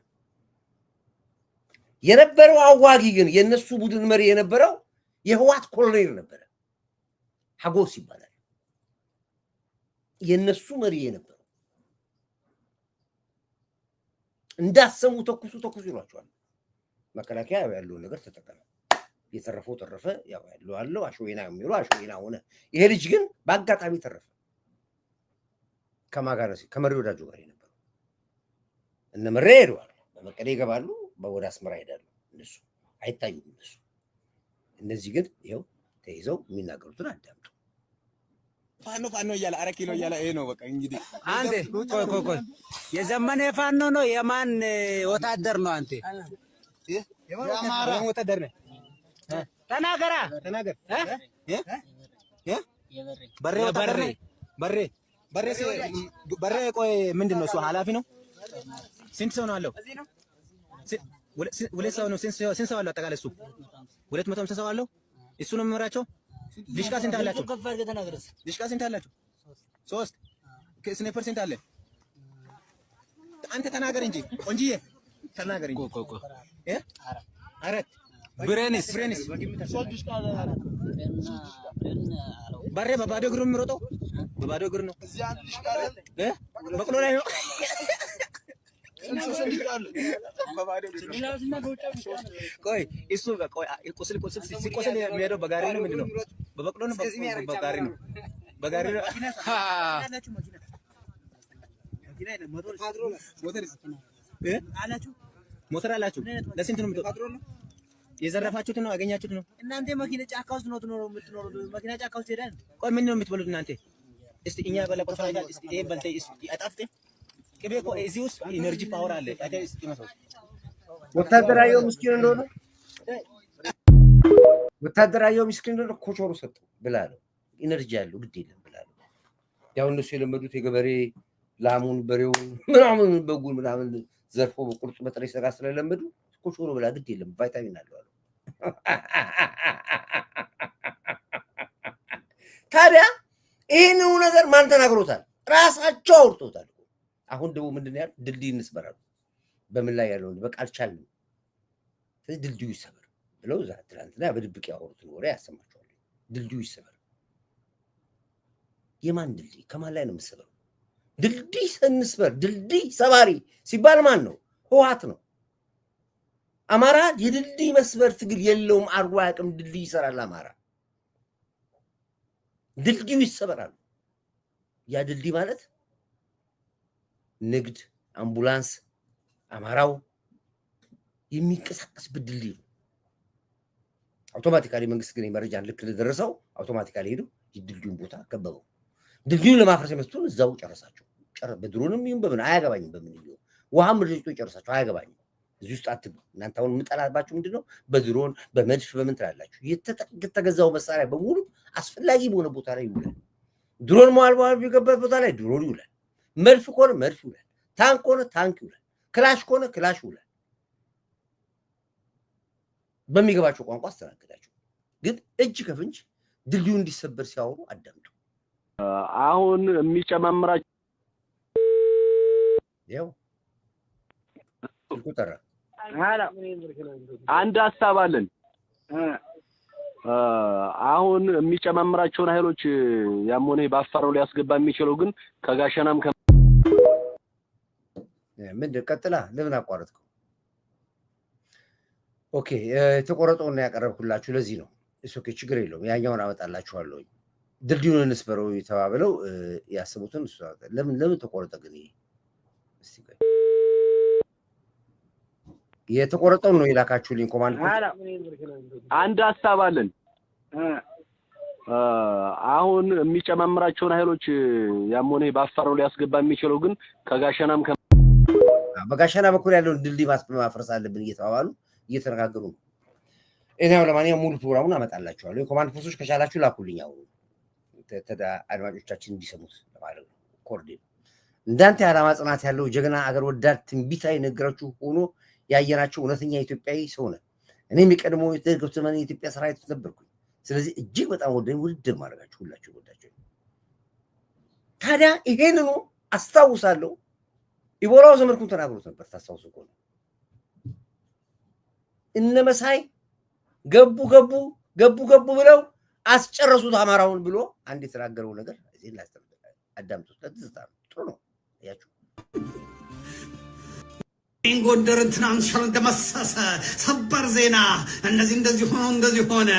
የነበረው አዋጊ ግን የነሱ ቡድን መሪ የነበረው የህዋት ኮሎኔል ነበር ሀጎስ ይባላል የነሱ መሪ የነበረው እንዳሰሙ ተኩሱ ይሏቸዋል መከላከያ ያለው ነገር ተጠቀመ የተረፈው ተረፈ ያው ያለው አለው አሽወይና የሚሉ አሽወይና ሆነ ይሄ ልጅ ግን በአጋጣሚ ተረፈ ከማጋራሲ ከመሪ ወዳጁ ጋር ነበር እነ መሪ ሄደዋል በመቀሌ ይገባሉ በወደ አስመራ ይሄዳሉ እነሱ አይታዩም እነሱ እነዚህ ግን ይሄው ተይዘው የሚናገሩትን አዳምጡ ፋኖ እያለ 4 ኪሎ እያለ ይሄ ነው በቃ እንግዲህ አንተ ቆይ የዘመነ ፋኖ ነው የማን ወታደር ነው አንተ የአማራ ወታደር ነህ ተናገር በሬ ቆይ ምንድነው እሱ ኃላፊ ነው ስንት ሰው ነው አለው ሁለት ሰው ነው ስንት ሰው አለው አጠቃላይ እሱ 250 ሰው አለው እሱ ነው የሚመራቸው ዲሽቃ ስንት አላችሁ ዲሽቃ ስንት አላችሁ 3 ስናይፐር ስንት አለ አንተ ተናገር እንጂ ቆንጂዬ ተናገር እንጂ አራት ብሬንስ በሬ በባዶ እግሩ የሚሮጠው በባዶ እግሩ ነው በቅሎ ላይ ነው ቆይ እሱ ቆይ ቁስል ሲቆስል የሚሄደው በጋሪ ነው ምንድነው በበቅሎ ነው በጋሪ ነው በጋሪ ነው ሞተር አላችሁ ለስንት ነው የምትወጣው የዘረፋችሁት ነው ያገኛችሁት ነው እናንተ መኪና ጫካ ውስጥ ነው የምትኖሩት መኪና ጫካ ውስጥ ሄዳል ቆይ ምን ነው የምትበሉት እናንተ እስቲ እኛ በለቆርፋ እስቲ ይሄ በልተይ እስቲ አጣፍጤ ቅቤ እኮ እዚህ ውስጥ ኢነርጂ ፓወር አለ ታዲያ እስቲ መስሎ ወታደራዊው ምስኪን እንደሆነ ወታደራዊው ምስኪን እንደሆነ ኮቾሮ ሰጠው ብላለው ኢነርጂ ያለው ግድ የለም ብላለው ያው እነሱ የለመዱት የገበሬ ላሙን በሬውን ምናምን በጉን ምናምን ዘርፎ በቁርጥ በጥሬ ስጋ ስለለመዱ ኮቾሮ ብላ ግድ የለም ቫይታሚን አለው ታዲያ ይህንኑ ነገር ማን ተናግሮታል? ራሳቸው አውርቶታል። አሁን ደግሞ ምንድን ነው ያሉት? ድልድይ እንስበራሉ። በምን ላይ ያለውን በቃ አልቻልንም፣ ስለዚህ ድልድዩ ይሰበር ብለው እዛ ትናንትና በድብቅ ያወሩትን ወሬ ያሰማቸዋል። ድልድዩ ይሰበር። የማን ድልድይ? ከማን ላይ ነው የምትሰበረው? ድልድይ እንስበር፣ ድልድይ ሰባሪ ሲባል ማን ነው? ህወሓት ነው። አማራ የድልድይ መስበር ትግል የለውም፣ አርጎ አያውቅም። ድልድይ ይሰራል አማራ። ድልድዩ ይሰበራል። ያ ድልድይ ማለት ንግድ፣ አምቡላንስ፣ አማራው የሚንቀሳቀስበት ድልድይ ነው። አውቶማቲካሊ መንግስት ግን መረጃን ልክ ለደረሰው አውቶማቲካሊ ሄዱ የድልድዩን ቦታ ከበበው። ድልድዩን ለማፍረስ የመጡትን እዛው ጨረሳቸው። በድሮንም ይሁን በምን አያገባኝም፣ በምን ይሁን ውሃም ልጅቶ ጨረሳቸው፣ አያገባኝም። እዚህ ውስጥ አትግቡ እናንተ። አሁን የምጠላባችሁ ምንድነው? በድሮን በመድፍ በምን ትላላችሁ? የተገዛው መሳሪያ በሙሉ አስፈላጊ በሆነ ቦታ ላይ ይውላል። ድሮን መዋል ቢገበት ቦታ ላይ ድሮን ይውላል። መድፍ ከሆነ መድፍ ይውላል። ታንክ ከሆነ ታንክ ይውላል። ክላሽ ከሆነ ክላሽ ይውላል። በሚገባቸው ቋንቋ አስተናግዳቸው። ግን እጅ ከፍንጅ ድልድዩ እንዲሰበር ሲያወሩ አዳምጡ። አሁን የሚጨማምራቸው ያው ቁጥራ አንድ ሀሳብ አለን። አሁን የሚጨማምራቸውን ኃይሎች ያም ሆነ በአፋር ሊያስገባ የሚችለው ግን ከጋሸናም ምን ቀጥላ ለምን አቋረጥከው? ኦኬ የተቆረጠውን ያቀረብኩላችሁ ለዚህ ነው። ኦኬ ችግር የለውም። ያኛውን አመጣላችኋለሁ። ድልድዩን እንስበረው የተባበለው ያስቡትን ለምን ተቆረጠ ግን? ይሄ እስቲ ቆይ የተቆረጠው ነው የላካችሁልኝ ኮማንድ። አንድ ሀሳብ አለን። አሁን የሚጨማምራቸውን ኃይሎች ያም ሆነ በአፋር ሊያስገባ የሚችለው ግን ከጋሸናም በጋሸና በኩል ያለውን ድልድይ ማፍረስ አለብን እየተባባሉ እየተነጋገሩ ነው። እኔው ለማንኛውም ሙሉ ፕሮግራሙን አመጣላችኋለሁ። የኮማንድ ፖስቶች ከቻላችሁ ላኩልኝ። አሁን አድማጮቻችን እንዲሰሙት ለማድረግ ነው። ኮርዲን እንዳንተ የዓላማ ጽናት ያለው ጀግና አገር ወዳድ ትንቢታዊ ነገራችሁ ሆኖ ያየናቸው እውነተኛ ኢትዮጵያዊ ሰው ነህ። እኔም የቀድሞ የተገበተ ዘመን የኢትዮጵያ ሰራዊት ነበርኩኝ። ስለዚህ እጅግ በጣም ወደኝ ውድድር ማድረጋችሁ ሁላችሁ ወዳችሁ። ታዲያ ይሄንኑ አስታውሳለሁ። ኢቦራው ዘመድኩን ተናግሮት ነበር። ታስታውሱ ከሆነ እነ መሳይ ገቡ ብለው አስጨረሱት አማራውን ብሎ አንድ የተናገረው ነገር እዚህ አዳምጡት። ለትዝታ ጥሩ ነው። ያያችሁ ጎንደርን ትናንት ሻል እንደመሰሰ ሰበር ዜና እንደዚህ ሆነ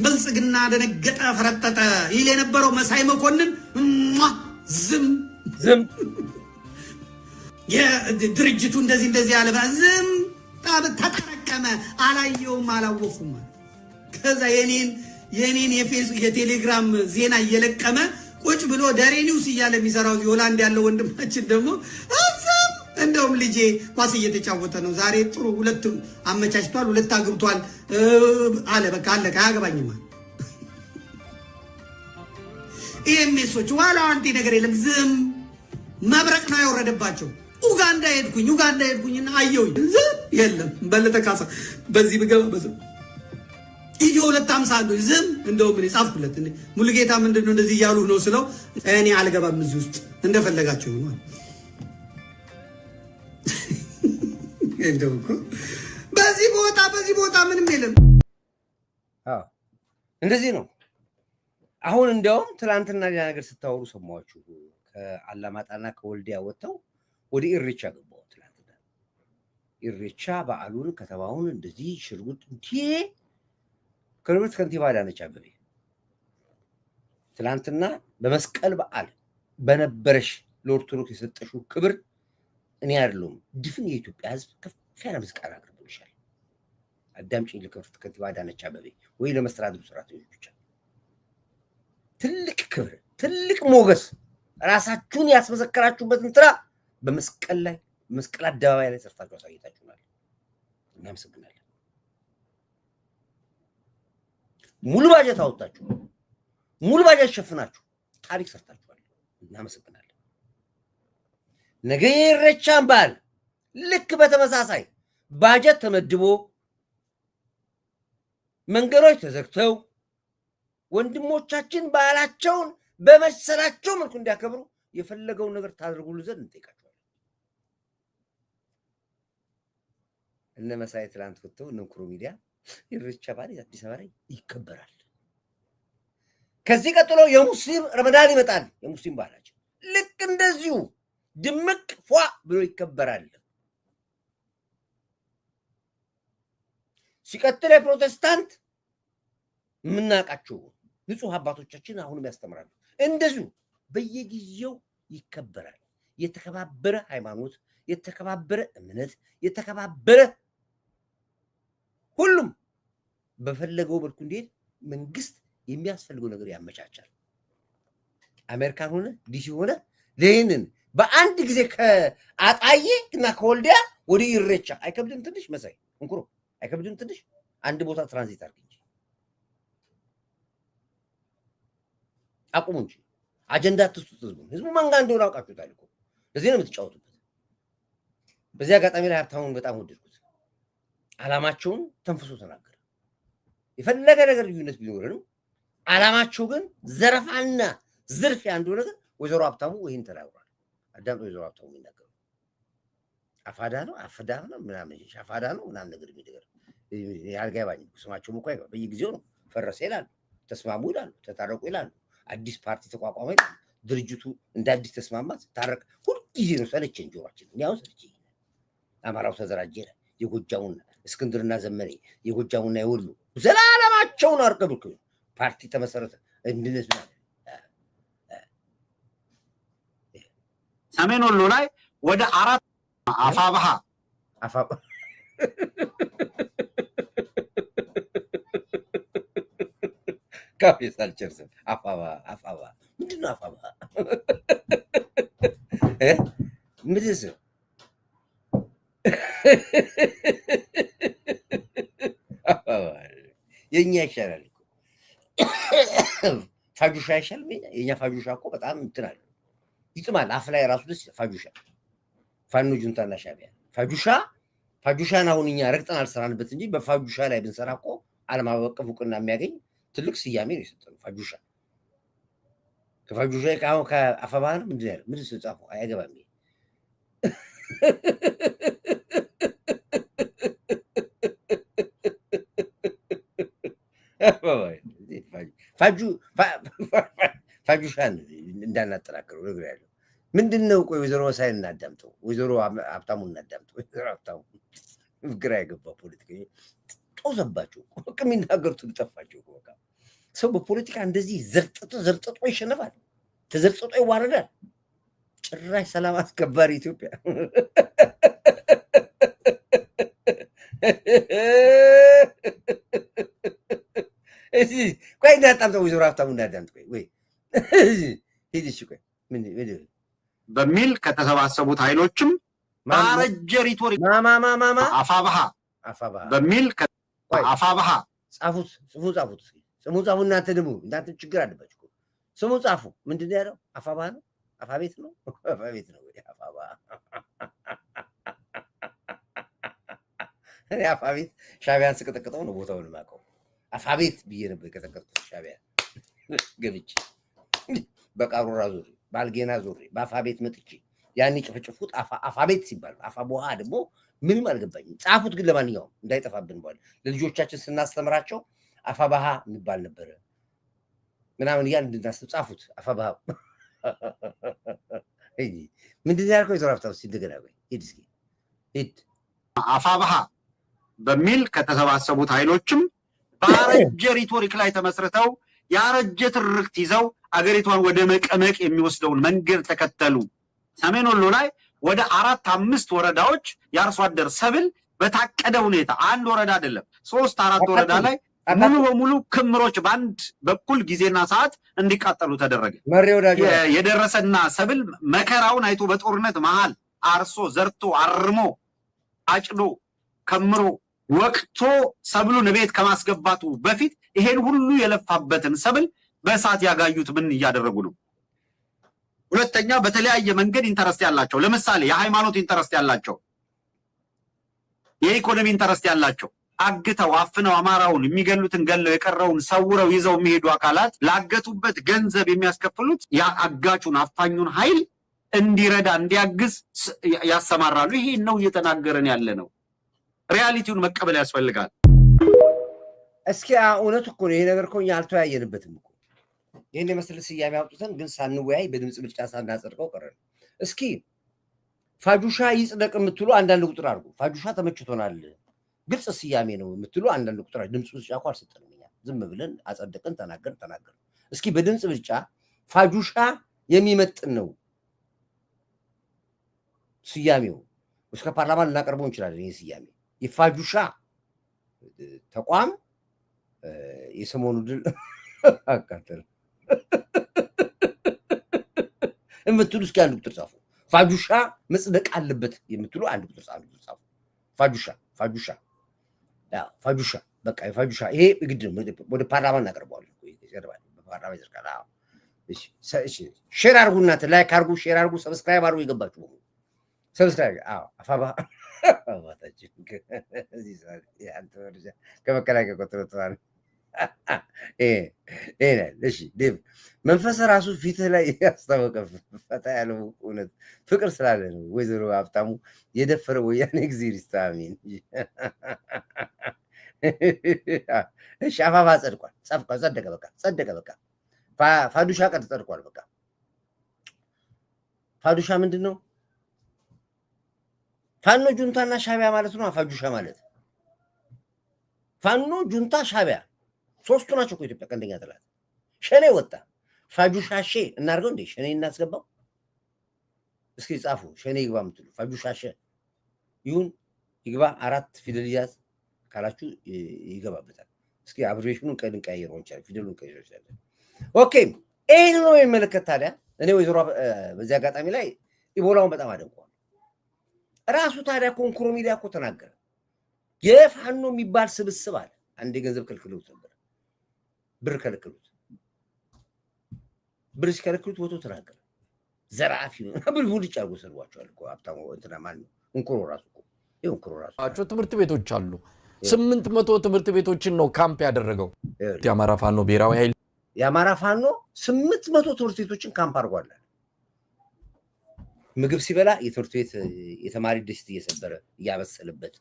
ብልጽግና ደነገጠ ፈረጠጠ ይል የነበረው መሳይ መኮንን ዝም የድርጅቱ እንደዚህ ያለ ዝም ተጠረቀመ። አላየውም አላወቁም። ከዛ የኔን የቴሌግራም ዜና እየለቀመ ቁጭ ብሎ ደሬ ኒውስ እያለ የሚሰራው ሆላንድ ያለው ወንድማችን ደግሞ እንደውም ልጄ ኳስ እየተጫወተ ነው ዛሬ ጥሩ ሁለት አመቻችቷል፣ ሁለት አግብቷል አለ። በቃ አለቀ፣ አያገባኝም። ኢኤምኤሶች ዋላ አንተ ነገር የለም። ዝም መብረቅ ነው ያወረደባቸው። ኡጋንዳ ሄድኩኝና አየሁኝ። ዝም የለም። በለጠ ካሳ በዚህ ብገባ በዝም ኢትዮ 250 ዝም። እንደውም እኔ ጻፍኩለት እንዴ ሙሉጌታ ምንድነው እንደዚህ እያሉ ነው ስለው እኔ አልገባም እዚህ ውስጥ እንደፈለጋቸው ይሆናል። እንደውኮ በዚህ ቦታ ምንም የለም። እንደዚህ ነው። አሁን እንደውም ትላንትና ሌላ ነገር ስታወሩ ሰማችሁ። ከአላማጣና ከወልዲያ ወጥተው ወደ ኢሬቻ ገባው። ትላንትና ኢሬቻ በዓሉን ከተማውን እንደዚህ ሽርጉጥ እንዴ ከርብት ከንቲባ አዳነች አቤቤ ትላንትና በመስቀል በዓል በነበረሽ ለኦርቶዶክስ የሰጠሽው ክብር እኔ አይደለም ድፍን የኢትዮጵያ ሕዝብ ከፍ ያለ ምስጋና አቅርቦልሻል። አዳምጪኝ። ለክብርት ከንቲባ አዳነች አቤቤ ወይ ለመስተዳድሩ ሰራተኞች ብቻ ትልቅ ክብር፣ ትልቅ ሞገስ ራሳችሁን ያስመሰከራችሁበትን ስራ በመስቀል ላይ መስቀል አደባባይ ላይ ሰርታችሁ አሳይታችሁናል። እናመሰግናለን። ሙሉ ባጀት አወጣችሁ፣ ሙሉ ባጀት ሸፍናችሁ ታሪክ ሰርታችኋል። እናመሰግናለን። ነገ የኢሬቻን በዓል ልክ በተመሳሳይ ባጀት ተመድቦ መንገዶች ተዘግተው ወንድሞቻችን ባህላቸውን በመሰላቸው መልኩ እንዲያከብሩ የፈለገውን ነገር ታድርጉልን ዘንድ እንጠይቃቸዋለን። እነ መሳይ ትላንት ወጥተው እነ ኩሩ ሚዲያ ኢሬቻ በዓል አዲስ አበባ ላይ ይከበራል። ከዚህ ቀጥሎ የሙስሊም ረመዳን ይመጣል። የሙስሊም ባህላችን ልክ እንደዚሁ ድምቅ ፏ ብሎ ይከበራል። ሲቀጥል የፕሮቴስታንት የምናውቃቸው ንጹህ አባቶቻችን አሁንም ያስተምራሉ። እንደዚሁ በየጊዜው ይከበራል። የተከባበረ ሃይማኖት፣ የተከባበረ እምነት፣ የተከባበረ ሁሉም በፈለገው መልኩ እንዲሄድ መንግስት የሚያስፈልገው ነገር ያመቻቻል። አሜሪካን ሆነ ዲሲ ሆነ ለይንን በአንድ ጊዜ ከአጣዬ እና ከወልዲያ ወደ ኢሬቻ አይከብድም? ትንሽ መሳይ እንኩሮ አይከብድም? ትንሽ አንድ ቦታ ትራንዚት አድርግ እንጂ አቁሙ እንጂ አጀንዳ አትስጡት። ህዝቡ ማንጋ እንደሆነ አውቃችሁታል እኮ ለዚህ ነው የምትጫወቱበት። በዚህ አጋጣሚ ላይ ሀብታሙን በጣም ወደድኩት። ዓላማቸውን ተንፍሶ ተናገረ። የፈለገ ነገር ልዩነት ቢኖርንም ዓላማቸው ግን ዘረፋና ዝርፊያ እንደሆነ ነገር ወይዘሮ ሀብታሙ ይህን ተናግሯል። አዳምጦ ወይዘሮ ሀብታሙ የሚናገሩ አፋዳ ነው አፍዳ ነው ምናምን ሻፋዳ ነው ምናምን ነገር የሚደገር ያልገባኝ ስማቸውም እኮ አይገባ። በየጊዜው ነው ፈረሰ ይላሉ፣ ተስማሙ ይላሉ፣ ተታረቁ ይላሉ፣ አዲስ ፓርቲ ተቋቋመ ይላሉ፣ ድርጅቱ እንደ አዲስ ተስማማት ታረቅ። ሁልጊዜ ነው ሰለቸኝ ጆሯችን። ያው ሰለቸኝ። አማራው ተዘራጀ ይላል፣ የጎጃሙና እስክንድርና ዘመኔ የጎጃሙና የወሎ ዘላለማቸውን አርቀብኩ ፓርቲ ተመሰረተ። እንድነስ ሰሜን ወሎ ላይ ወደ 4 አፋብሃ ካፌስ አልጨርስም። አፋባ ምንድን ነው? አፋባ ምድስ የኛ ይሻላል እኮ ፋጁሻ ይሻል። የኛ ፋጁሻ እኮ በጣም እንትን አለ፣ ይጥማል። አፍ ላይ ራሱ ደስ ፋጁሻ ፋኖ ጁንታና ሻቢያ ፋጁሻን አሁን እኛ ረግጠን አልሰራንበት እንጂ በፋጁሻ ላይ ብንሰራ እኮ ዓለም አቀፍ እውቅና የሚያገኝ ትልቅ ስያሜ ነው የሰጠነው። ፋጁሻ ከፋጁሻ ከአሁን ከአፈባህ ነው ምንድን ያለው ምንድን ስጻፉ አያገባም። ፋጁሻን እንዳናጠናክረው ነገር ያለው ምንድን ነው? ቆይ ወይዘሮ መሳይን እናዳምጠው፣ ወይዘሮ ሀብታሙን እናዳምጠው። ወይዘሮ ሀብታሙ ግራ የገባ ፖለቲከኛ ጦዘባቸው፣ የሚናገሩት ጠፋቸው። በቃ ሰው በፖለቲካ እንደዚህ ዘርጥጦ ይሸነፋል፣ ተዘርጥጦ ይዋረዳል። ጭራሽ ሰላም አስከባሪ ኢትዮጵያ ቆይ እንዳዳምጠው፣ ወይዘሮ ሀብታሙ እናዳምጥ። ቆይ ሂድ እሺ። ቆይ ምን በሚል ከተሰባሰቡት ኃይሎችም ባረጀ ሪቶሪክ አፋብሃ በሚል አፋብሃ ጻፉት። ስሙ ጻፉ። እናንተ ደግሞ እናንተ ችግር አለባችሁ። ስሙ ጻፉ። ምንድን ነው ያለው? አፋብሃ ነው? አፋቤት ነው? አፋቤት ነው። አፋብሃ እኔ አፋቤት ሻቢያን ስቀጠቅጠው ነው ቦታውን የማውቀው። አፋቤት ብዬ ነበር የቀጠቀጥኩት ሻቢያ ገብቼ በቃሩራ ዙሪ ባልጌና ዙሪ በአፋቤት መጥቼ ያን ጭፍጭፉት። አፋቤት ሲባል አፋብሃ ደግሞ ምንም አልገባኝም። ጻፉት ግን ለማንኛውም እንዳይጠፋብን በኋላ ለልጆቻችን ስናስተምራቸው አፋብሃ የሚባል ነበረ ምናምን እያልን እንድናስብ ጻፉት። አፋብሃ ምንድን ነው ያልከው? የዘራፍታው እንደገና ሂድ እስኪ ሂድ። አፋብሃ በሚል ከተሰባሰቡት ኃይሎችም ባረጀ ሪቶሪክ ላይ ተመስርተው ያረጀ ትርክት ይዘው አገሪቷን ወደ መቀመቅ የሚወስደውን መንገድ ተከተሉ። ሰሜን ወሎ ላይ ወደ 4-5 ወረዳዎች የአርሶ አደር ሰብል በታቀደ ሁኔታ አንድ ወረዳ አይደለም 3-4 ወረዳ ላይ ሙሉ በሙሉ ክምሮች በአንድ በኩል ጊዜና ሰዓት እንዲቃጠሉ ተደረገ። የደረሰና ሰብል መከራውን አይቶ በጦርነት መሃል አርሶ ዘርቶ አርሞ አጭዶ ከምሮ ወቅቶ ሰብሉን ቤት ከማስገባቱ በፊት ይሄን ሁሉ የለፋበትን ሰብል በእሳት ያጋዩት ምን እያደረጉ ነው? ሁለተኛ በተለያየ መንገድ ኢንተረስት ያላቸው፣ ለምሳሌ የሃይማኖት ኢንተረስት ያላቸው፣ የኢኮኖሚ ኢንተረስት ያላቸው አግተው አፍነው አማራውን የሚገሉትን ገለው የቀረውን ሰውረው ይዘው የሚሄዱ አካላት ላገቱበት ገንዘብ የሚያስከፍሉት ያ አጋቹን አፋኙን ኃይል እንዲረዳ እንዲያግዝ ያሰማራሉ። ይሄ ነው እየተናገረን ያለ ነው። ሪያሊቲውን መቀበል ያስፈልጋል። እስኪ እውነት እኮ ነው ይሄ ነገር እኮ እኛ አልተወያየንበትም እኮ ይሄን የመሰለ ስያሜ አውጥተን ግን ሳንወያይ በድምጽ ብልጫ ሳናጸድቀው ቀረን። እስኪ ፋጁሻ ይጽደቅ የምትሉ አንዳንድ ቁጥር አድርጉ። ፋጁሻ ተመችቶናል፣ ግልጽ ስያሜ ነው የምትሉ አንዳንድ ቁጥር ድምጽ ብልጫ እኮ አልሰጠንም እኛ ዝም ብለን አጸደቅን፣ ተናገርን። እስኪ በድምጽ ብልጫ ፋጁሻ የሚመጥን ነው ስያሜው፣ እስከ ፓርላማ ልናቀርበው እንችላለን። ይሄ ስያሜ የፋጁሻ ተቋም የሰሞኑ ድል አቃተል የምትሉ እስኪ አንድ ቁጥር ጻፉ። ፋጁሻ መጽደቅ አለበት የምትሉ አንድ ቁጥር ጻፉ። ፋጁሻ በቃ የፋጁሻ ይሄ ግድ ነው። ወደ ፓርላማ እናቀርበዋለን። ፓርላማ ይዘርቃል። እሺ ሼር አድርጉ፣ እናንተ ላይክ አድርጉ፣ ሼር አድርጉ፣ ሰብስክራይብ አድርጉ። የገባችሁ ሰብስክራይብ አፋባ አባታችን ከመከላከያ ቆጥሮታል። እሺ ዴቭ መንፈስ ራሱ ፊትህ ላይ ያስታወቀ ፈታ ያለው እውነት ፍቅር ስላለ ነው። ወይዘሮ ሀብታሙ የደፈረ ወያኔ እግዚአብሔር ይስታሚን። እሺ አፋፋ ጸድቋል፣ ጸደቀ። በቃ ፋዱሻ ቀጥ ጸድቋል። በቃ ፋዱሻ ምንድን ነው? ፋኖ ጁንታና ሻቢያ ማለት ነው። ፋጁሻ ማለት ፋኖ ጁንታ ሻቢያ ሶስቱ ናቸው እኮ ኢትዮጵያ ቀንደኛ ጠላት። ሸኔ ወጣ። ፋጁሻሼ እናድርገው እንዴ? ሸኔ እናስገባው? እስኪ ጻፉ። ሸኔ ይግባ የምትሉ ፋጁሻሼ ይሁን ይግባ። 4 ፊደል ያዝ ካላችሁ ይገባበታል። እስኪ አብሬሽኑን ቀይረው እንችላለን፣ ፊደሉን ቀይረው እንችላለን። ኦኬ ይሄን ነው የሚመለከት። ታዲያ እኔ ወይዘሮ በዚህ አጋጣሚ ላይ ኢቦላውን በጣም አደንቀዋል። ራሱ ታዲያ ኮንኩሮ ሚዲያ እኮ ተናገረ። የፋኖ የሚባል ስብስብ አለ። አንድ ገንዘብ ከልክሉት ነበር፣ ብር ከልክሉት። ብር ሲከለክሉት ወቶ ተናገረ። ዘራፊ ነው ብር ሁሉ ጫጉ ሰልዋቸዋል እኮ ሀብታሙ እንትና ማን ነው እንኩሮ ራሱ እኮ ይሁን እንኩሮ ራሱ ትምህርት ቤቶች አሉ። 800 ትምህርት ቤቶችን ነው ካምፕ ያደረገው የአማራ ፋኖ ብሔራዊ ኃይል። የአማራ ፋኖ 800 ትምህርት ቤቶችን ካምፕ አድርጓል። ምግብ ሲበላ የትምህርት ቤት የተማሪ ድስት እየሰበረ እያበሰለበት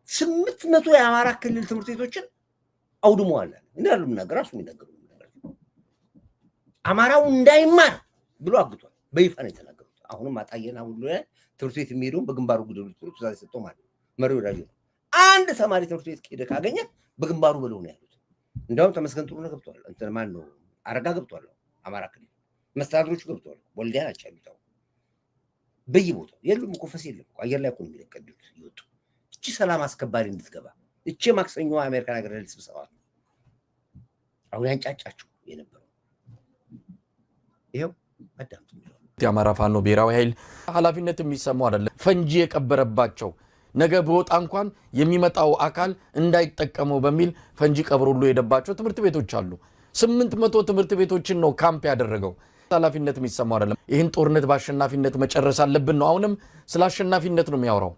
800 የአማራ ክልል ትምህርት ቤቶችን አውድመዋል። እንዳሉ ነገር ራሱ የሚነገሩ አማራው እንዳይማር ብሎ አግቷል። በይፋ ነው የተናገሩት። አሁንም አጣየና ሁሉ ትምህርት ቤት የሚሄደውን በግንባሩ ጉደሉት ብሎ ትእዛዝ ሰጥተው ማለት መሪ ወዳጅ ነው። አንድ ተማሪ ትምህርት ቤት ሄደ ካገኘ በግንባሩ በለው ነው ያሉት። እንደውም ተመስገን ጥሩነህ ገብቷል። እንትን ማን ነው አረጋ ገብቷል። አማራ ክልል መስተዳድሮቹ ገብቷል። ወልዲያ ናቸው ያሉት። በየቦታው የሉም እኮ ፈስ የለም እኮ አየር ላይ እኮ ነው የሚለቀዱት ይወጡ። እቺ ሰላም አስከባሪ እንድትገባ እቺ ማክሰኞ አሜሪካን ሀገር ላይ ስብሰባ አሁን ያንጫጫቸው የነበረው ይሄው አዳምጡ። የአማራ ፋኖ ብሔራዊ ኃይል ኃላፊነት የሚሰማው አይደለም። ፈንጂ የቀበረባቸው ነገ በወጣ እንኳን የሚመጣው አካል እንዳይጠቀመው በሚል ፈንጂ ቀብሮ ሁሉ የሄደባቸው ትምህርት ቤቶች አሉ። 800 ትምህርት ቤቶችን ነው ካምፕ ያደረገው። ኃላፊነት የሚሰማው አይደለም። ይህን ጦርነት በአሸናፊነት መጨረስ አለብን ነው። አሁንም ስለ አሸናፊነት ነው የሚያወራው።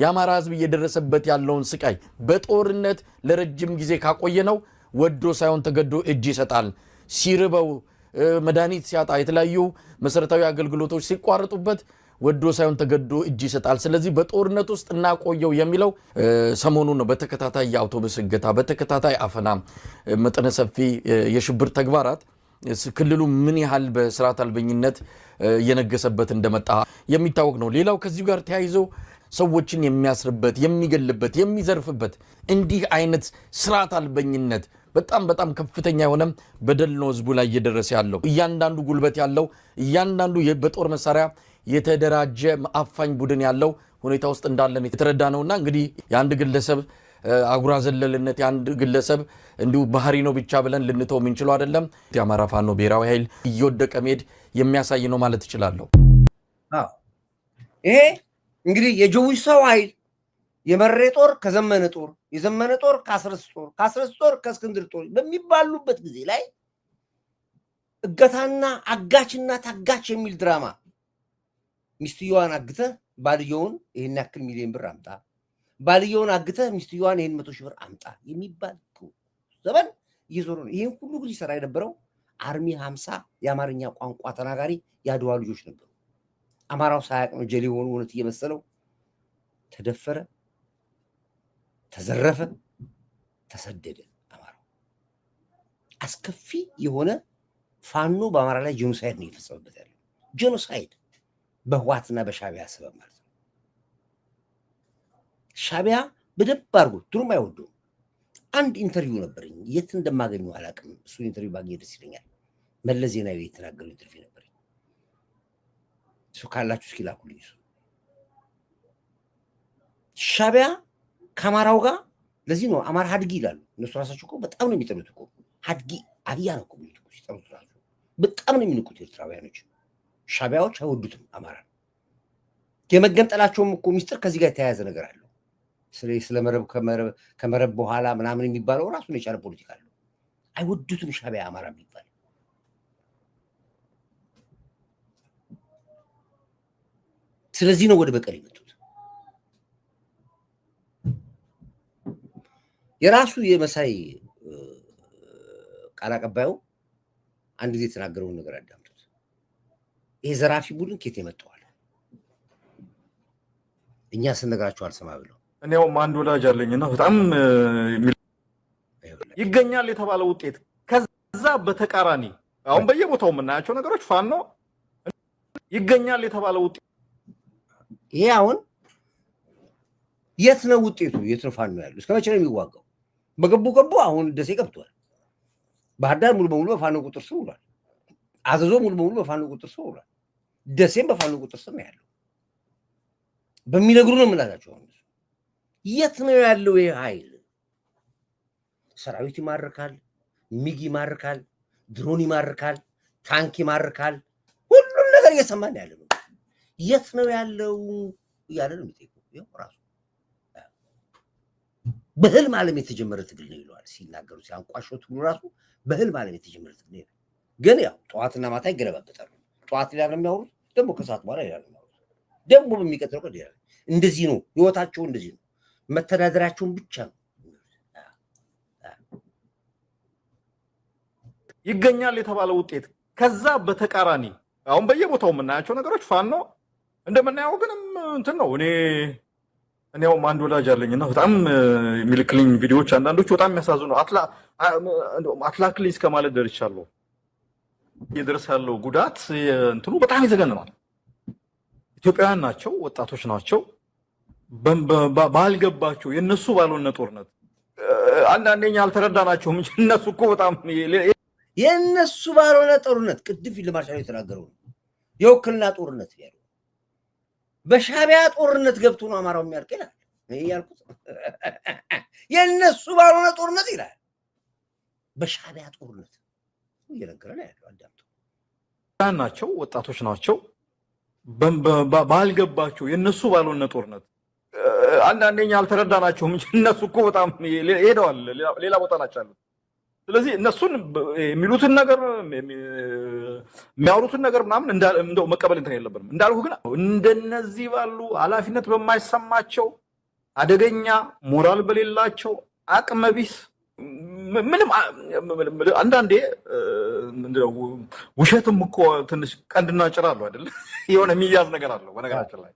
የአማራ ሕዝብ እየደረሰበት ያለውን ስቃይ በጦርነት ለረጅም ጊዜ ካቆየነው ወዶ ሳይሆን ተገዶ እጅ ይሰጣል። ሲርበው መድኃኒት ሲያጣ የተለያዩ መሰረታዊ አገልግሎቶች ሲቋረጡበት ወዶ ሳይሆን ተገዶ እጅ ይሰጣል። ስለዚህ በጦርነት ውስጥ እናቆየው የሚለው ሰሞኑን ነው። በተከታታይ የአውቶቡስ እገታ፣ በተከታታይ አፈና፣ መጠነ ሰፊ የሽብር ተግባራት ክልሉ ምን ያህል በስርዓት አልበኝነት እየነገሰበት እንደመጣ የሚታወቅ ነው። ሌላው ከዚህ ጋር ተያይዞ ሰዎችን የሚያስርበት፣ የሚገልበት፣ የሚዘርፍበት እንዲህ አይነት ስርዓት አልበኝነት በጣም ከፍተኛ የሆነ በደል ነው ህዝቡ ላይ እየደረሰ ያለው። እያንዳንዱ ጉልበት ያለው እያንዳንዱ በጦር መሳሪያ የተደራጀ አፋኝ ቡድን ያለው ሁኔታ ውስጥ እንዳለን የተረዳ ነውና እንግዲህ የአንድ ግለሰብ አጉራ ዘለልነት የአንድ ግለሰብ እንዲሁ ባህሪ ነው ብቻ ብለን ልንተው የምንችለው አይደለም። የአማራ ፋኖ ብሔራዊ ኃይል እየወደቀ መሄድ የሚያሳይ ነው ማለት እችላለሁ። ይሄ እንግዲህ የጀዊሳው ኃይል የመሬ ጦር ከዘመነ ጦር፣ የዘመነ ጦር ከአስረስ ጦር፣ ከአስረስ ጦር ከእስክንድር ጦር በሚባሉበት ጊዜ ላይ እገታና አጋችና ታጋች የሚል ድራማ ሚስትየዋን አግተህ ባልየውን ይሄን ያክል ሚሊዮን ብር አምጣ፣ ባልየውን አግተህ ሚስትየዋን ይሄን 100 ሺህ ብር አምጣ የሚባል ዘመን እየዞረ ነው። ይሄን ሁሉ ግን ይሰራ የነበረው አርሚ 50 የአማርኛ ቋንቋ ተናጋሪ ያድዋ ልጆች ነበሩ። አማራው ሳያቅ ነው ጀሌ ሆኖ እውነት እየመሰለው ተደፈረ፣ ተዘረፈ፣ ተሰደደ። አማራው አስከፊ የሆነ ፋኖ በአማራ ላይ ጄኖሳይድ ነው እየፈጸመበት ያለው። ጄኖሳይድ በህዋትና በሻቢያ ሰበብ ማለት ነው። ሻቢያ በደንብ አድርጎ ድሮም አይወደውም። አንድ ኢንተርቪው ነበረኝ፣ የት እንደማገኘው አላውቅም። እሱ ኢንተርቪው ባገኘ ደስ ይለኛል። መለስ ዜናዊ የተናገረው ኢንተርቪው ነበረኝ። እሱ ካላችሁ እስኪ ላኩልኝ። እሱ ሻቢያ ከአማራው ጋር ለዚህ ነው አማራ ሀድጊ ይላሉ እነሱ ራሳቸው እኮ በጣም ነው የሚጠሉት እኮ ሀድጊ አህያ ነው እኮ የሚሉት እኮ ሲጠሩት ራሱ በጣም ነው የሚንቁት ኤርትራውያኖች። ሻቢያዎች አይወዱትም አማራ። የመገንጠላቸውም እኮ ሚስጥር ከዚህ ጋር የተያያዘ ነገር አለው። ስለ መረብ ከመረብ በኋላ ምናምን የሚባለው ራሱን የቻለ ፖለቲካ አለው። አይወዱትም ሻቢያ አማራ የሚባል። ስለዚህ ነው ወደ በቀል የመጡት። የራሱ የመሳይ ቃል አቀባዩ አንድ ጊዜ የተናገረውን ነገር አዳምጡት። ይሄ ዘራፊ ቡድን ከየት የመጣዋል? እኛ ስንነግራቸው አልሰማ ብለው እኔውም አንድ ወዳጅ አለኝና በጣም ይገኛል የተባለ ውጤት ከዛ በተቃራኒ አሁን በየቦታው የምናያቸው ነገሮች ፋኖ ይገኛል የተባለ ውጤት ይሄ አሁን የት ነው ውጤቱ? የት ነው ፋኖ ያለው? እስከ መቼ ነው የሚዋጋው? በገቡ አሁን ደሴ ገብቷል። ባህር ዳር ሙሉ በሙሉ በፋኖ ቁጥር ስር ውሏል። አዘዞ ሙሉ በሙሉ በፋኖ ቁጥር ስር ውሏል። ደሴም በፋኖ ቁጥር ስር ነው ያለው። በሚነግሩ ነው የምላቸው። የት ነው ያለው ይሄ ኃይል? ሰራዊት ይማርካል፣ ሚግ ይማርካል፣ ድሮን ይማርካል፣ ታንክ ይማርካል። ሁሉም ነገር እየሰማን ያለ ነው። የት ነው ያለው እያለ ነው የሚጠይቀው። ይኸው ራሱ በህልም ዓለም የተጀመረ ትግል ነው ይለዋል ሲናገሩ ሲያንቋሾት ሁሉ ራሱ በህልም ዓለም የተጀመረ ትግል ነው። ግን ያው ጠዋትና ማታ ይገለባበጣሉ። ጠዋት ላይ ነው የሚያወሩት፣ ደግሞ ከሰዓት በኋላ ይላሉ የሚያወሩት፣ ደግሞ በሚቀጥለው ቀን ይላሉ። እንደዚህ ነው ህይወታቸው፣ እንደዚህ ነው መተዳደራቸውን ብቻ ነው። ይገኛል የተባለ ውጤት ከዛ በተቃራኒ አሁን በየቦታው የምናያቸው ነገሮች ፋኖ እንደምናየው ግንም እንትን ነው። እኔውም አንድ ወዳጅ አለኝና በጣም የሚልክልኝ ቪዲዮዎች አንዳንዶቹ በጣም የሚያሳዝኑ አትላክልኝ እስከ ማለት ደርቻለሁ። እየደረሰ ያለው ጉዳት እንትኑ በጣም ይዘገንናል። ኢትዮጵያውያን ናቸው፣ ወጣቶች ናቸው። ባልገባቸው የነሱ ባልሆነ ጦርነት አንዳንደኛ አልተረዳናቸውም እንጂ እነሱ እኮ በጣም የነሱ ባልሆነ ጦርነት ቅድም ፊልድ ማርሻል የተናገረው የውክልና ጦርነት ያለው በሻቢያ ጦርነት ገብቶ ነው አማራው የሚያልቅ ይላል። ያልኩት የነሱ ባልሆነ ጦርነት ይላል። በሻቢያ ጦርነት እየነገረን ያለው አዳምጡ። ናቸው፣ ወጣቶች ናቸው። ባልገባቸው የነሱ ባልሆነ ጦርነት አንዳንደኛ አልተረዳናቸውም እንጂ እነሱ እኮ በጣም ሄደዋል፣ ሌላ ቦታ ናቸው ያሉት። ስለዚህ እነሱን የሚሉትን ነገር የሚያወሩትን ነገር ምናምን እንደው መቀበል እንትን የለብንም። እንዳልኩ ግን እንደነዚህ ባሉ ኃላፊነት በማይሰማቸው አደገኛ ሞራል በሌላቸው አቅመቢስ ምንም አንዳንዴ ውሸትም እኮ ትንሽ ቀንድና ጭራ አለው አይደል? የሆነ የሚያዝ ነገር አለው። በነገራችን ላይ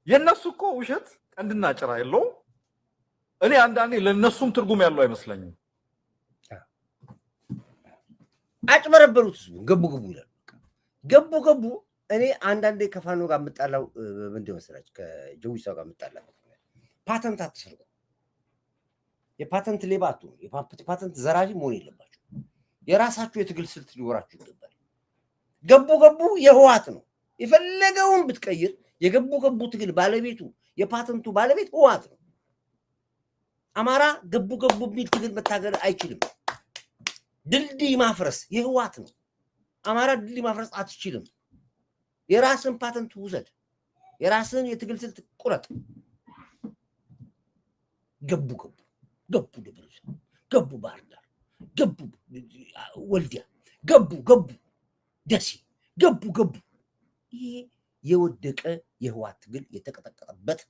የነሱ እኮ ውሸት ቀንድና ጭራ የለውም። እኔ አንዳንዴ ለነሱም ትርጉም ያለው አይመስለኝም። አጭበረበሩት፣ ገቡ ይላል። ገቡ እኔ አንዳንዴ ከፋኖ ጋር የምጣላው ምንድን መሰላችሁ? ከጀዊሳው ጋር የምጣላው ፓተንት አትስርቁ። የፓተንት ሌባ አትሁኑ። የፓተንት ዘራፊ መሆን የለባችሁ። የራሳችሁ የትግል ስልት ሊኖራችሁ ይገባል። ገቡ የህዋት ነው። የፈለገውን ብትቀይር የገቡ ትግል ባለቤቱ የፓተንቱ ባለቤት ህዋት ነው። አማራ ገቡ የሚል ትግል መታገል አይችልም። ድልድይ ማፍረስ የህዋት ነው። አማራ ድልድይ ማፍረስ አትችልም። የራስን ፓተንት ውሰድ፣ የራስን የትግል ስልት ቁረጥ። ገቡ ደብረ ገቡ ባህር ዳር፣ ገቡ ወልዲያ፣ ገቡ ደሴ፣ ገቡ ይሄ የወደቀ የህዋት ትግል የተቀጠቀጠበት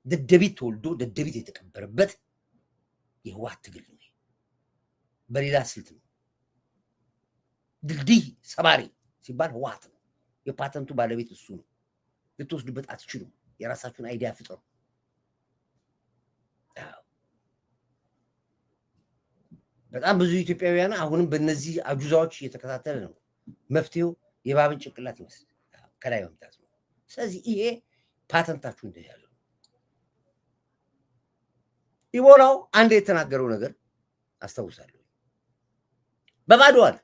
ደደቢት ተወልዶ ደደቢት የተቀበረበት የህወሓት ትግል ነው። በሌላ ስልት ነው። ድልድይ ሰባሪ ሲባል ህወሓት ነው። የፓተንቱ ባለቤት እሱ ነው። ልትወስዱበት አትችሉም። የራሳችሁን አይዲያ ፍጠሩ። በጣም ብዙ ኢትዮጵያውያን አሁንም በእነዚህ አጁዛዎች እየተከታተለ ነው። መፍትሄው የባብን ጭንቅላት ይመስል ከላይ መምጣት ነው። ስለዚህ ይሄ ፓተንታችሁ እንደያዘ ነው። ኢቦላው አንድ የተናገረው ነገር አስታውሳለሁ። በባዶ አለ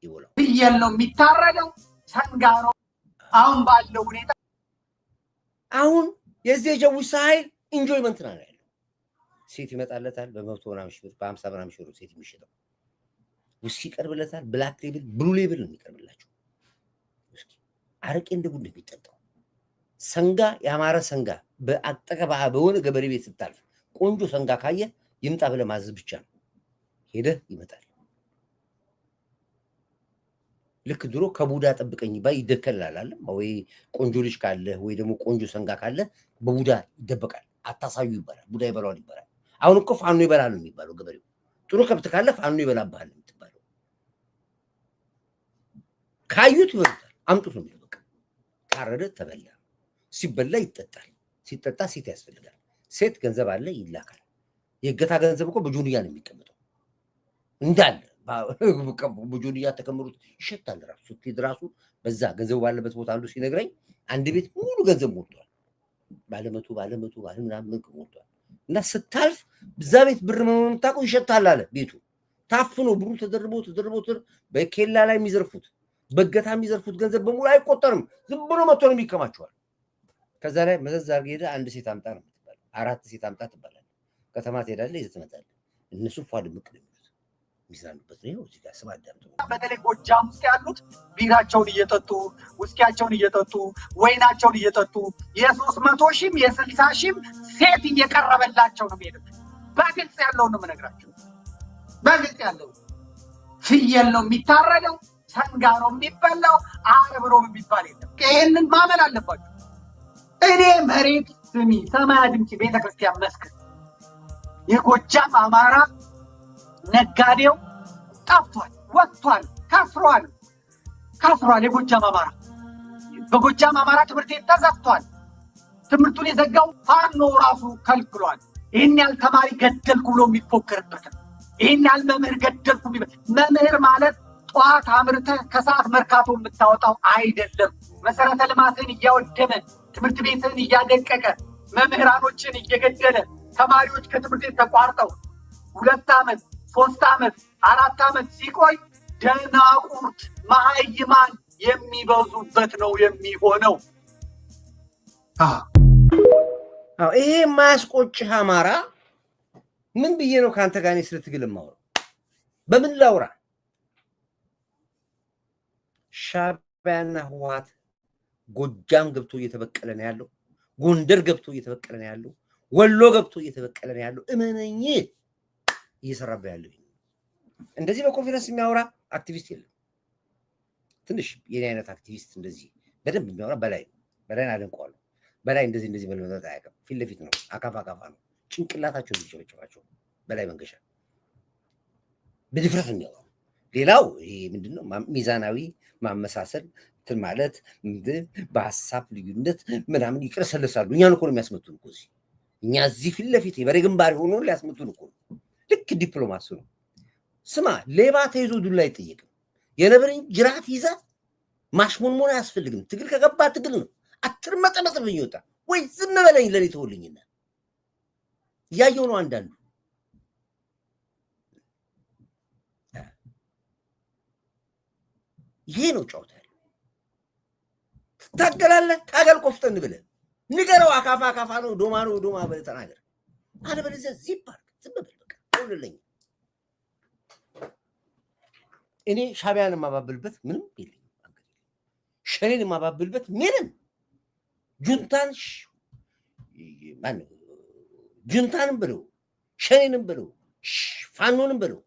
ኢቦላው ፍየል ነው የሚታረደው፣ ሰንጋ ነው አሁን ባለው ሁኔታ። አሁን የዚህ የጀውሳ ኃይል ኢንጆይመንት ነው ያለው። ሴት ይመጣለታል በ100 ምናምን ሺህ ብር በ50 ምናምን ሺህ ብር ሴት የሚሸጠው ውስኪ ይቀርብለታል። ብላክ ሌብል ብሉ ሌብል ነው የሚቀርብላቸው። ውስኪ አረቄ እንደ ጉድ ነው የሚጠጣው። ሰንጋ ያማረ ሰንጋ በአጠገባ በሆነ ገበሬ ቤት ስታልፍ ቆንጆ ሰንጋ ካየ ይምጣ ብለህ ማዘዝ ብቻ ነው። ሄደህ ይመጣል። ልክ ድሮ ከቡዳ ጠብቀኝ ባይ ይደከላል አለ ወይ ቆንጆ ልጅ ካለ ወይ ደግሞ ቆንጆ ሰንጋ ካለ በቡዳ ይደበቃል። አታሳዩ ይባላል። ቡዳ ይበላዋል ይባላል። አሁን እኮ ፋኖ ይበላል ነው የሚባለው። ገበሬው ጥሩ ከብት ካለ ፋኖ ይበላብሃል ነው የምትባለው። ካዩት ይበሉታል። አምጡት ነው የሚለው። በቃ ታረደ ተበላ። ሲበላ ይጠጣል። ሲጠጣ ሴት ያስፈልጋል። ሴት ገንዘብ አለ ይላካል። የእገታ ገንዘብ እኮ በጆንያ ነው የሚቀመጠው እንዳለ በጆንያ ተከምሩት ይሸታል። ራሱ ስትሄድ ራሱ በዛ ገንዘቡ ባለበት ቦታ አንዱ ሲነግረኝ አንድ ቤት ሙሉ ገንዘብ ሞልቷል። ባለመቶ ምናምን ሞልቷል። እና ስታልፍ በዛ ቤት ብር መሆኑን ታውቀው ይሸታል አለ። ቤቱ ታፍኖ ብሩ ተደርቦ በኬላ ላይ የሚዘርፉት በእገታ የሚዘርፉት ገንዘብ በሙሉ አይቆጠርም። ዝም ብሎ መጥቶ ነው የሚከማቸዋል። ከዛ ላይ መዘዝ አድርገህ ሄደህ አንድ ሴት አምጣ ነው የምትባለው። 4 ሴት አምጣ ትባላለህ። ከተማ ትሄዳለህ፣ ይዘህ ትመጣለህ። እነሱ ፏ ድምቅ ነው የሚሉት የሚዝናኑበት ነው። እዚህ ጋር ስም አዳምጡ። በተለይ ጎጃም ውስጥ ያሉት ቢራቸውን እየጠጡ ውስኪያቸውን እየጠጡ ወይናቸውን እየጠጡ የ300 ሺህም የ60 ሺህም ሴት እየቀረበላቸው ነው የሚሄዱት። በግልጽ ያለውን ነው የምነግራቸው። በግልጽ ያለው ፍየል ነው የሚታረደው፣ ሰንጋ ነው የሚበላው፣ አረብ ነው የሚባል የለም። ይሄንን ማመን አለባቸው። እኔ መሬት ስሚ ሰማያ ድምፅ ቤተክርስቲያን መስክር የጎጃም አማራ ነጋዴው ጠፍቷል፣ ወጥቷል፣ ከስሯል። የጎጃም አማራ በጎጃም አማራ ትምህርት ቤት ተዘግቷል። ትምህርቱን የዘጋው ፋኖ ራሱ ከልክሏል። ይህን ያህል ተማሪ ገደልኩ ብሎ የሚፎክርበት ይህን ያህል መምህር ገደልኩ። መምህር ማለት ጠዋት አምርተህ ከሰዓት መርካቶ የምታወጣው አይደለም። መሰረተ ልማትን እያወደመ ትምህርት ቤትን እያደቀቀ መምህራኖችን እየገደለ ተማሪዎች ከትምህርት ቤት ተቋርጠው 2 ዓመት 3 ዓመት 4 ዓመት ሲቆይ ደናቁርት መሃይማን የሚበዙበት ነው የሚሆነው። ይሄ የማያስቆጭህ አማራ ምን ብዬ ነው ከአንተ ጋር እኔ ስለ ትግል የማወራው? በምን ላውራ? ሻዕቢያና ህወሓት ጎጃም ገብቶ እየተበቀለ ነው ያለው። ጎንደር ገብቶ እየተበቀለ ነው ያለው። ወሎ ገብቶ እየተበቀለ ነው ያለው። እመነኝ እየሰራበ ያለው እንደዚህ በኮንፊደንስ የሚያወራ አክቲቪስት የለም። ትንሽ የኔ አይነት አክቲቪስት እንደዚህ በደንብ የሚያወራ በላይን አደንቀዋለሁ። በላይ እንደዚህ በለመጣ አያውቅም። ፊት ለፊት ነው፣ አካፋ ነው። ጭንቅላታቸው የሚጨበጨባቸው በላይ መንገሻ በድፍረት የሚያወራ። ሌላው ይሄ ምንድነው ሚዛናዊ ማመሳሰል ማለት በሀሳብ ልዩነት ምናምን ይቅረሰለሳሉ። እኛን እኮ ነው የሚያስመቱን እኮ እኛ እዚህ ፊት ለፊት የበሬ ግንባር ሆኖ ሊያስመቱን እኮ ነው። ልክ ዲፕሎማሲ ነው። ስማ ሌባ ተይዞ ዱላ አይጠየቅም። የነብርን ጅራት ይዛ ማሽሞንሞን አያስፈልግም። ትግል ከገባ ትግል ነው። አትርመጠመጥ ብኝ ወጣ ወይ ዝም በለኝ ለኔ ተወልኝና እያየው ነው። አንዳንዱ ይሄ ነው ጨዋታ ያለው። ትታገላለህ፣ ታገል ቆፍጠን ብለህ ንገረው። አካፋ ነው፣ ዶማ ብለህ ተናገር። አለበለዚያ ዚፕ አድርግ፣ ዝም በል በቃ ሁሉልኝ። እኔ ሻዕቢያን የማባብልበት ምንም የለኝም። ሸኔን የማባብልበት ምንም ጁንታንም ብለው ሸኔንም ብለው ፋኖንም ብለው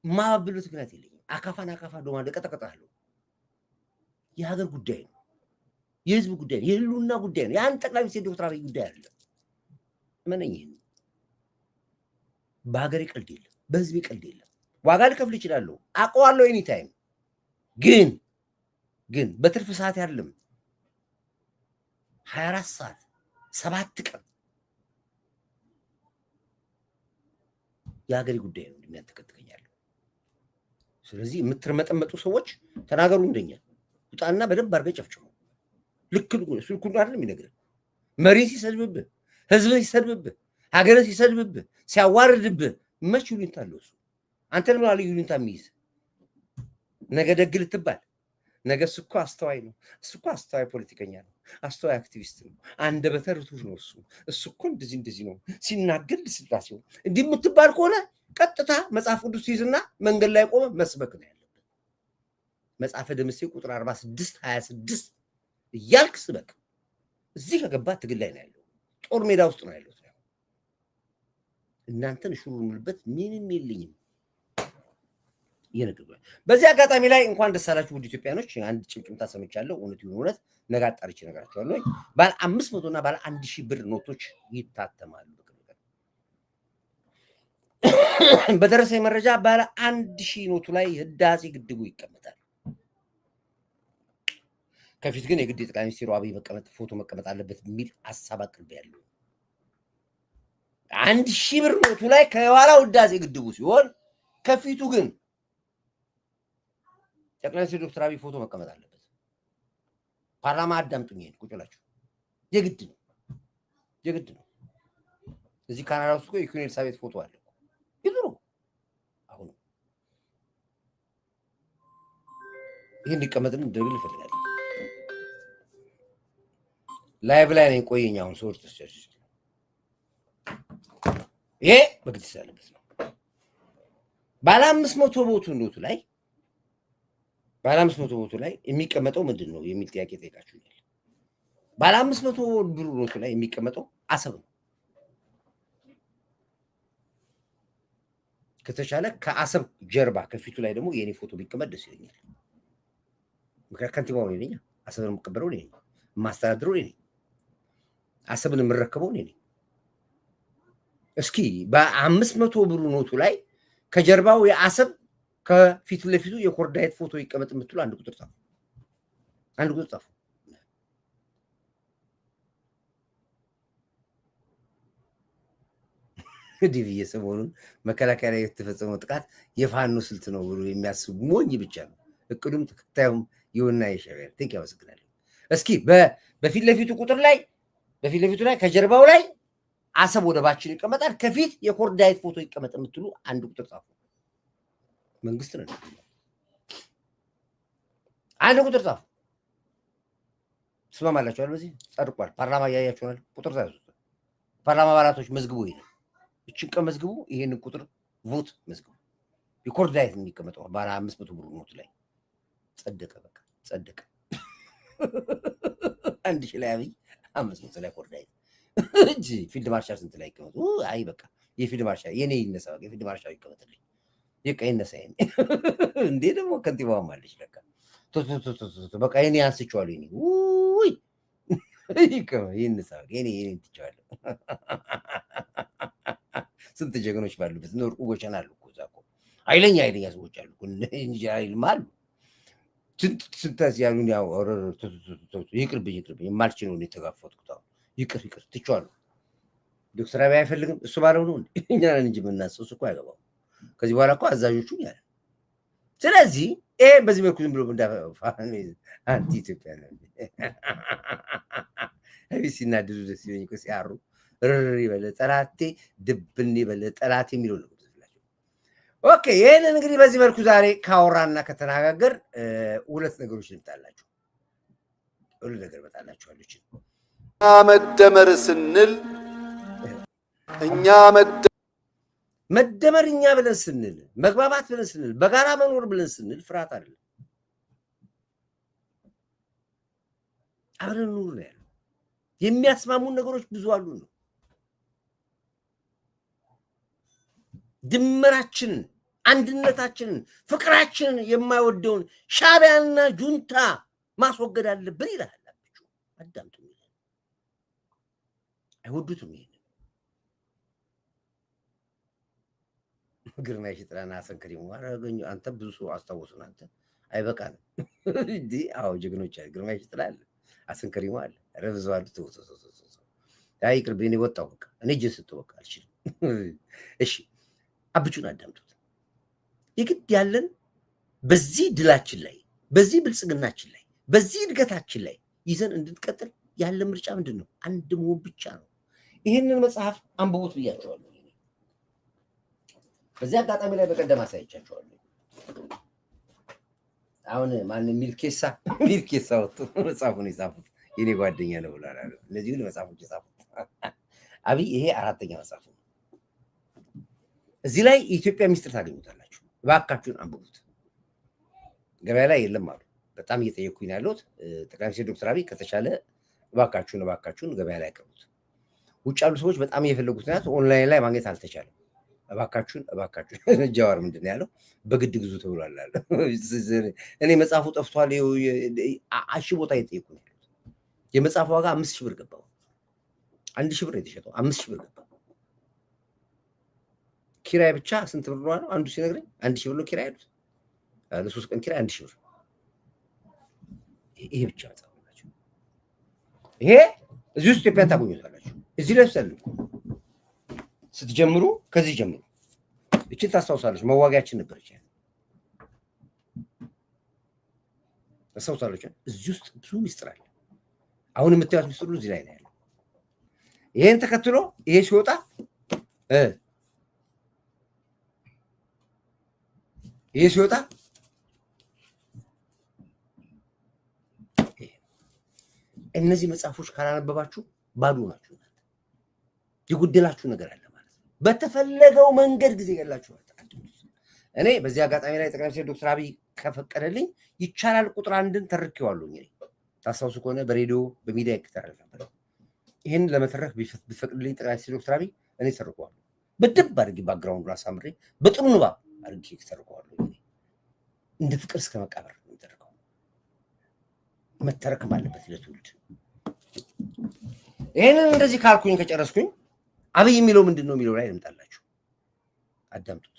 የማባብልበት ምክንያት የለኝም። አካፋ ዶማ ቀጠቀጣለሁ። የሀገር ጉዳይ ነው። የህዝብ ጉዳይ የህልውና ጉዳይ ነው። ያን ጠቅላይ ሚኒስትር ዶክተር አብይ ጉዳይ አይደለም። ምንኝ በሀገሬ ቀልድ የለም፣ በህዝቤ ቀልድ የለም። ዋጋ ልከፍል እችላለሁ፣ አውቀዋለሁ። ኤኒ ታይም ግን በትርፍ ሰዓት ያለም 24 ሰዓት 7 ቀን የሀገሬ ጉዳይ ነው የሚያንተከትከኛለሁ። ስለዚህ የምትርመጠመጡ ሰዎች ተናገሩ፣ እንደኛ ውጣና በደንብ አድርገህ ጨፍጭሙ። ልክ ስልኩን አይደለም የሚነግርህ። መሪ ሲሰድብብህ፣ ህዝብን ሲሰድብብህ፣ ሀገርን ሲሰድብብህ፣ ሲያዋርድብህ መች ዩኒታ አለው እሱ? አንተ ለምን አለ ዩኒታ የሚይዝ? ነገ ደግ ልትባል፣ ነገ እሱ እኮ አስተዋይ ነው፣ እሱ እኮ አስተዋይ ፖለቲከኛ ነው፣ አስተዋይ አክቲቪስት ነው፣ አንደበተ ርቱዕ ነው እሱ እኮ እንደዚህ ነው ሲናገር ልስላሴው እንዲህ የምትባል ከሆነ ቀጥታ መጽሐፍ ቅዱስ ይዝና መንገድ ላይ ቆመ መስበክ ነው ያለበት። መጽሐፈ ደምሴ ቁጥር 46 26 እያልክ ስበክ። እዚህ ከገባ ትግል ላይ ነው ያለው፣ ጦር ሜዳ ውስጥ ነው ያለው። እናንተን ሹሩ ምልበት ምንም የለኝም። ይነግሩኝ። በዚህ አጋጣሚ ላይ እንኳን ደስ አላችሁ ውድ ኢትዮጵያኖች። አንድ ጭምጭምታ ሰምቻለሁ። እውነት ይሁን እውነት ነገ አጣርቼ እነግራችኋለሁ። ባለ 500 እና ባለ 1000 ብር ኖቶች ይታተማሉ። በደረሰኝ መረጃ ባለ 1000 ኖቱ ላይ ህዳሴ ግድቡ ይቀመጣል። ከፊት ግን የግድ ጠቅላይ ሚኒስትሩ አብይ ፎቶ መቀመጥ አለበት የሚል ሐሳብ አቅርቤያለሁ። 1000 ብር ኖቱ ላይ ከኋላው ህዳሴ ግድቡ ሲሆን ከፊቱ ግን ጠቅላይ ሚኒስትር ዶክተር አብይ ፎቶ መቀመጥ አለበት። ፓርላማ አዳምጡኝ፣ ቁጭ ብላችሁ የግድ ነው። እዚህ ካናዳ ውስጥ የኩዊን ኤልሳቤት ፎቶ አለ። ይዙሩ አሁን ይሄ እንዲቀመጥልን እንደግል ይፈልጋል። ላይቭ ላይ ነኝ። ቆየኝ አሁን ሶርት ይሄ በግድ ያለበት ነው። ባለ 500 ቦቱ ኖቱ ላይ ባለ 500 ቦቱ ላይ የሚቀመጠው ምንድን ነው የሚል ጥያቄ ጠይቃችሁኛል። ባለ 500 ብር ኖቱ ላይ የሚቀመጠው አሰብ ነው። ከተቻለ ከአሰብ ጀርባ ከፊቱ ላይ ደግሞ የኔ ፎቶ ቢቀመጥ ደስ ይለኛል። ምክንያቱም ከንቲባው ነው ነኝ፣ አሰብን የምቀበለው ነኝ፣ የማስተዳድረው ነኝ፣ አሰብን የምረከበው ነኝ። እስኪ በ500 ብር ኖቱ ላይ ከጀርባው የአሰብ ከፊቱ ለፊቱ የኮርዳይት ፎቶ ይቀመጥ የምትሉ አንድ ቁጥር ጻፉ። እንግዲህ የሰሞኑን መከላከያ ላይ የተፈጸመው ጥቃት የፋኖ ስልት ነው ብሎ የሚያስቡ ሞኝ ብቻ ነው። እቅዱም ተከታዩም ይሁንና ይሻላል። ቴንክ ያመሰግናለሁ። እስኪ በፊት ለፊቱ ቁጥር ላይ በፊት ለፊቱ ላይ ከጀርባው ላይ አሰብ ወደባችን ይቀመጣል፣ ከፊት የኮርዳይት ፎቶ ይቀመጥ የምትሉ አንድ ቁጥር ጻፉ። መንግስት ነው አንድ ቁጥር ጻፉ። ስማማላችኋል። በዚህ ጸድቋል። ፓርላማ ያያችኋል። ቁጥር ሳይዙት ፓርላማ አባላቶች መዝግቡ። ይሄን እቺን ቀን መዝግቡ። ይሄንን ቁጥር ቮት መዝግቡ። የኮርዳይት የሚቀመጠው ባለ 500 ብር ኖት ላይ ጸደቀ። በቃ ጸደቀ። አንድ ሺህ ላይ አብይ 500 ላይ ኮርዳይት እንጂ ፊልድ ማርሻል ስንት ላይ ይቀመጡ? አይ በቃ የፊልድ ማርሻል የኔ ይነሳ። በቃ የፊልድ ማርሻል ይቀመጥልኝ። ይቀ ይነሳ ይሄን እንዴ ደግሞ ከንቲባውም አለች ለካ በቃ የኔ አንስቼዋለሁ። የኔ ውይ ይነሳ የኔ ትቼዋለሁ። ስንት ጀግኖች ባሉበት ነው። ወርቁ ጎቸና አሉ እኮ እዛ እኮ ኃይለኛ ሰዎች አሉ እንጂ አይልም አሉ። ስንት ያሉን ያው ይቅርብኝ የማልችለውን የተጋፈጥኩት ይቅር ትቼዋለሁ። ዶክተር አብይ አይፈልግም እሱ ባለው ነው እኛ ነን እንጂ የምናስበው እሱ እኮ አይገባው። ከዚህ በኋላ እኮ አዛዦቹ ያለ። ስለዚህ ይሄ በዚህ መልኩ ዝም ብሎ አንቲ ኢትዮጵያ ነው አብይ ሲናደዱ ደስ ይለኝ እኮ ሲያሩ ይበለ ጠላቴ ድብን ይበለ ጠላቴ የሚለው ነው። ኦኬ ይሄንን እንግዲህ በዚህ መልኩ ዛሬ ካወራና ከተነጋገር ሁለት ነገሮች ልምጣላችሁ። ሁለት ነገር መጣላችኋለች። መደመር ስንል መደመር እኛ ብለን ስንል መግባባት ብለን ስንል በጋራ መኖር ብለን ስንል ፍርሃት አይደለም። አብረን ኑር ነው ያለው። የሚያስማሙን ነገሮች ብዙ አሉ ነው። ድምራችንን፣ አንድነታችንን፣ ፍቅራችንን የማይወደውን ሻዕቢያና ጁንታ ማስወገድ አለብን ይላል። አዳምጡ። አይወዱትም። ይሄን ግርማ ሽጥራና ሰንከሪሙ አረጋኝ አንተ ብዙ ሰው አስታውሱን አንተ አይበቃንም እንዴ? አዎ ጀግኖች አለ ግርማ ሽጥራል አሰንከሪሙ አለ ረብዘዋል ያይቅር ቢኔ ወጣው በቃ እኔ ጀስቶ በቃ አልችልም። እሺ አብቹን አዳምጡት። የግድ ያለን በዚህ ድላችን ላይ በዚህ ብልጽግናችን ላይ በዚህ እድገታችን ላይ ይዘን እንድንቀጥል ያለ ምርጫ ምንድነው? አንድ መሆን ብቻ ነው። ይሄንን መጽሐፍ አንብቡት ብያቸዋለሁ። በዚህ አጋጣሚ ላይ በቀደም አሳይቻቸዋለሁ። አሁን ማን ሚልኬሳ ወጥቶ መጽሐፉን የጻፉት የኔ ጓደኛ ነው ብሏል። እነዚህ ሁሉ መጽሐፎች የጻፉት አብይ ይሄ አራተኛ መጽሐፉ ነው። እዚህ ላይ የኢትዮጵያ ሚስጥር ታገኙታላችሁ። እባካችሁን አንብቡት። ገበያ ላይ የለም አሉ። በጣም እየጠየኩኝ ያለሁት ጠቅላይ ሚኒስትር ዶክተር አብይ ከተቻለ እባካችሁን ገበያ ላይ አቅርቡት። ውጭ ያሉ ሰዎች በጣም እየፈለጉት ናት። ኦንላይን ላይ ማግኘት አልተቻለም። እባካችሁን ጃዋር ምንድን ነው ያለው? በግድ ግዙ ተብሏል አለ። እኔ መጽሐፉ ጠፍቷል። አሺ ቦታ እየጠየኩ ነው ያሉት። የመጽሐፉ ዋጋ 5000 ብር ገባው። 1000 ብር የተሸጠው 5000 ብር ገባ። ኪራይ ብቻ ስንት ብር ነው አለው አንዱ ሲነግረኝ። 1000 ብር ነው ኪራይ ያሉት። ለሶስት ቀን ኪራይ 1000 ብር። ይሄ ብቻ መጽሐፍ ናቸው። ይሄ እዚህ ውስጥ ኢትዮጵያን ታገኙታላችሁ። እዚህ ላይ ስትጀምሩ ከዚህ ጀምሩ። እቺን ታስታውሳለች። መዋጋያችን ነበረች። ታስታውሳለች። እዚህ ውስጥ ብዙ ሚስጥር አለ። አሁን የምታዩት ሚስጥሩ እዚህ ላይ ነው ያለው። ይሄን ተከትሎ ይሄ ሲወጣ እነዚህ መጽሐፎች ካላነበባችሁ ባዶ ናችሁ። የጎደላችሁ ነገር አለ ማለት ነው። በተፈለገው መንገድ ጊዜ ያላችሁ እኔ በዚህ አጋጣሚ ላይ ጠቅላይ ሚኒስትር ዶክተር አብይ ከፈቀደልኝ ይቻላል ቁጥር 1ን ተርኬዋለሁ። እኔ ታስታውሱ ከሆነ በሬዲዮ በሚዲያ ይከታተል ነበር። ይሄን ለመተረክ ቢፈቅድልኝ ጠቅላይ ሚኒስትር ዶክተር አብይ እኔ ተርኬዋለሁ። በደንብ አድርጌ ባክግራውንዱን አሳምሬ በጥሩ ንባብ አድርጌ ተርኬዋለሁ። እንደ ፍቅር እስከ መቃብር ነው የሚደረገው። መተረክም አለበት ለትውልድ። ይሄንን እንደዚህ ካልኩኝ ከጨረስኩኝ አብይ የሚለው ምንድነው የሚለው ላይ ልምጣላችሁ። አዳምጡት።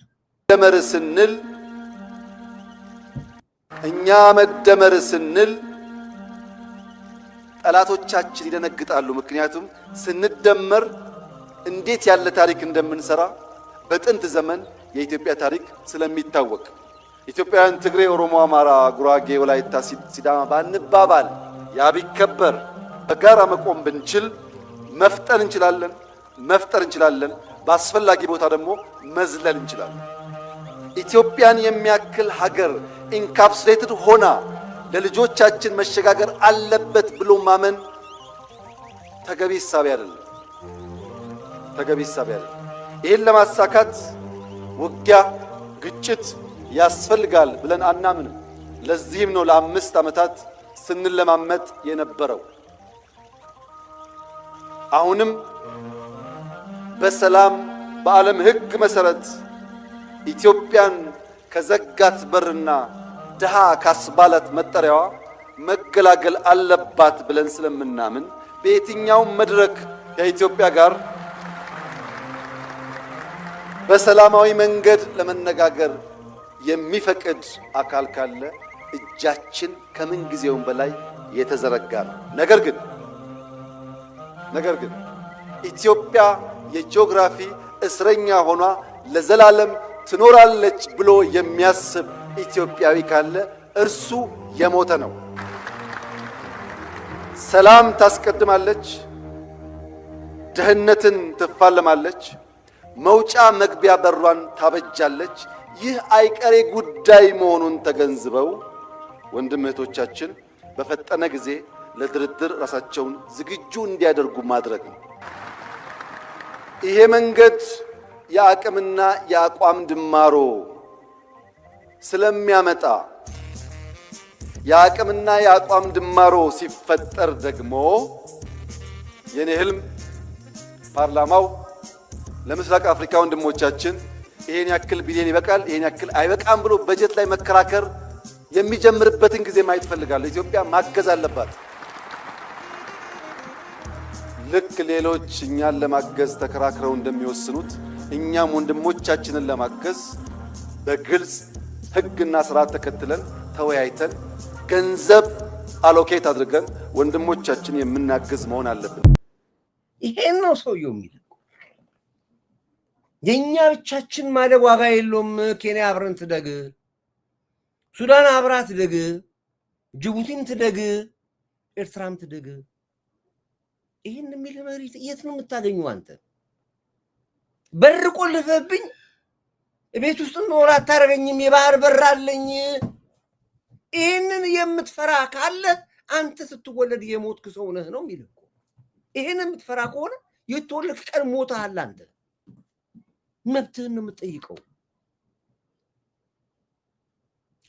መደመር ስንል እኛ መደመር ስንል ጠላቶቻችን ይደነግጣሉ። ምክንያቱም ስንደመር እንዴት ያለ ታሪክ እንደምንሰራ በጥንት ዘመን የኢትዮጵያ ታሪክ ስለሚታወቅ ኢትዮጵያውያን ትግሬ፣ ኦሮሞ፣ አማራ፣ ጉራጌ፣ ወላይታ፣ ሲዳማ ባንባባል ያ ቢከበር በጋራ መቆም ብንችል መፍጠር እንችላለን። በአስፈላጊ ቦታ ደግሞ መዝለል እንችላለን። ኢትዮጵያን የሚያክል ሀገር ኢንካፕሱሌትድ ሆና ለልጆቻችን መሸጋገር አለበት ብሎ ማመን ተገቢ ሐሳብ አይደለም። ይህን ለማሳካት ውጊያ፣ ግጭት ያስፈልጋል ብለን አናምንም። ለዚህም ነው ለ5 ዓመታት ስንለማመጥ የነበረው። አሁንም በሰላም በዓለም ሕግ መሰረት ኢትዮጵያን ከዘጋት በርና ድሃ ካስባላት መጠሪያዋ መገላገል አለባት ብለን ስለምናምን በየትኛውም መድረክ ከኢትዮጵያ ጋር በሰላማዊ መንገድ ለመነጋገር የሚፈቅድ አካል ካለ እጃችን ከምን ጊዜውም በላይ የተዘረጋ ነው። ነገር ግን ኢትዮጵያ የጂኦግራፊ እስረኛ ሆኗ ለዘላለም ትኖራለች ብሎ የሚያስብ ኢትዮጵያዊ ካለ እርሱ የሞተ ነው። ሰላም ታስቀድማለች፣ ድህነትን ትፋለማለች፣ መውጫ መግቢያ በሯን ታበጃለች። ይህ አይቀሬ ጉዳይ መሆኑን ተገንዝበው ወንድም እህቶቻችን በፈጠነ ጊዜ ለድርድር ራሳቸውን ዝግጁ እንዲያደርጉ ማድረግ ነው። ይሄ መንገድ የአቅምና የአቋም ድማሮ ስለሚያመጣ የአቅምና የአቋም ድማሮ ሲፈጠር ደግሞ የኔ ህልም ፓርላማው ለምስራቅ አፍሪካ ወንድሞቻችን ይሄን ያክል ቢሊዮን ይበቃል፣ ይሄን ያክል አይበቃም ብሎ በጀት ላይ መከራከር የሚጀምርበትን ጊዜ ማየት ፈልጋለሁ። ኢትዮጵያ ማገዝ አለባት። ልክ ሌሎች እኛን ለማገዝ ተከራክረው እንደሚወስኑት እኛም ወንድሞቻችንን ለማገዝ በግልጽ ሕግና ስርዓት ተከትለን ተወያይተን ገንዘብ አሎኬት አድርገን ወንድሞቻችን የምናገዝ መሆን አለብን። ይሄን ነው ሰውየው የሚለው። የኛ ብቻችን ማደግ ዋጋ የለውም። ኬንያ አብረን ትደግ፣ ሱዳን አብራ ትደግ፣ ጅቡቲም ትደግ፣ ኤርትራም ትደግ። ይሄን የሚል መሪ የት ነው የምታገኘው አንተ? በር ቆልፈብኝ ቤት ውስጥ ኖር አታረገኝም፣ የባህር በር አለኝ። ይሄንን የምትፈራ ካለ አንተ ስትወለድ የሞትክ ሰው ነህ ነው የሚለው። ይሄንን የምትፈራ ከሆነ የተወለድክ ቀን ሞተሃል አንተ። መብትህን ነው የምትጠይቀው።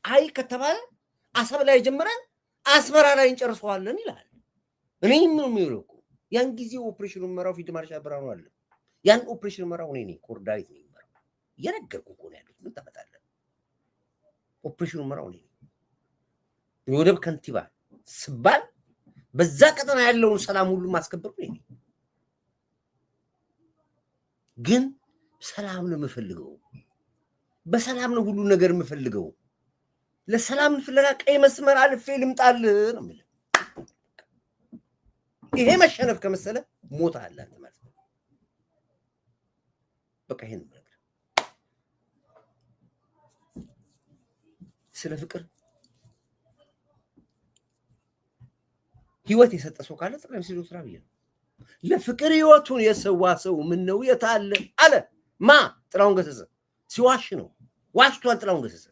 አይ ከተባለ አሰብ ላይ ጀምረን አስመራ ላይ እንጨርሰዋለን ይላል። እኔ ምን የሚለው ያን ጊዜ ኦፕሬሽኑን መራው ፊልድ ማርሻል ብርሃኑ አለ። ያን ኦፕሬሽን መራው እኔ ነኝ፣ ኮርዳዊት ነኝ መራው። እየነገርኩ እኮ ነው ያሉት። ምን ታመጣለህ? ኦፕሬሽኑን መራው እኔ ነኝ። የወደብ ከንቲባ ስባል በዛ ቀጠና ያለውን ሰላም ሁሉ ማስከበር ነው። ግን ሰላም ነው የምፈልገው፣ በሰላም ነው ሁሉ ነገር የምፈልገው። ለሰላም ፍለጋ ቀይ መስመር አልፌ ልምጣልህ ነው የምልህ። ይሄ መሸነፍ ከመሰለ ሞት አለ አንተ ማለት ነው። በቃ ይሄን ነገር ስለ ፍቅር ህይወት የሰጠ ሰው ካለ ጠቅላይ ሚኒስትር ዶክተር አብይ ነው። ለፍቅር ህይወቱን የሰዋ ሰው ምን ነው የታለ አለ ማ ጥላሁን ገሰሰ። ሲዋሽ ነው ዋሽቷል ጥላሁን ገሰሰ።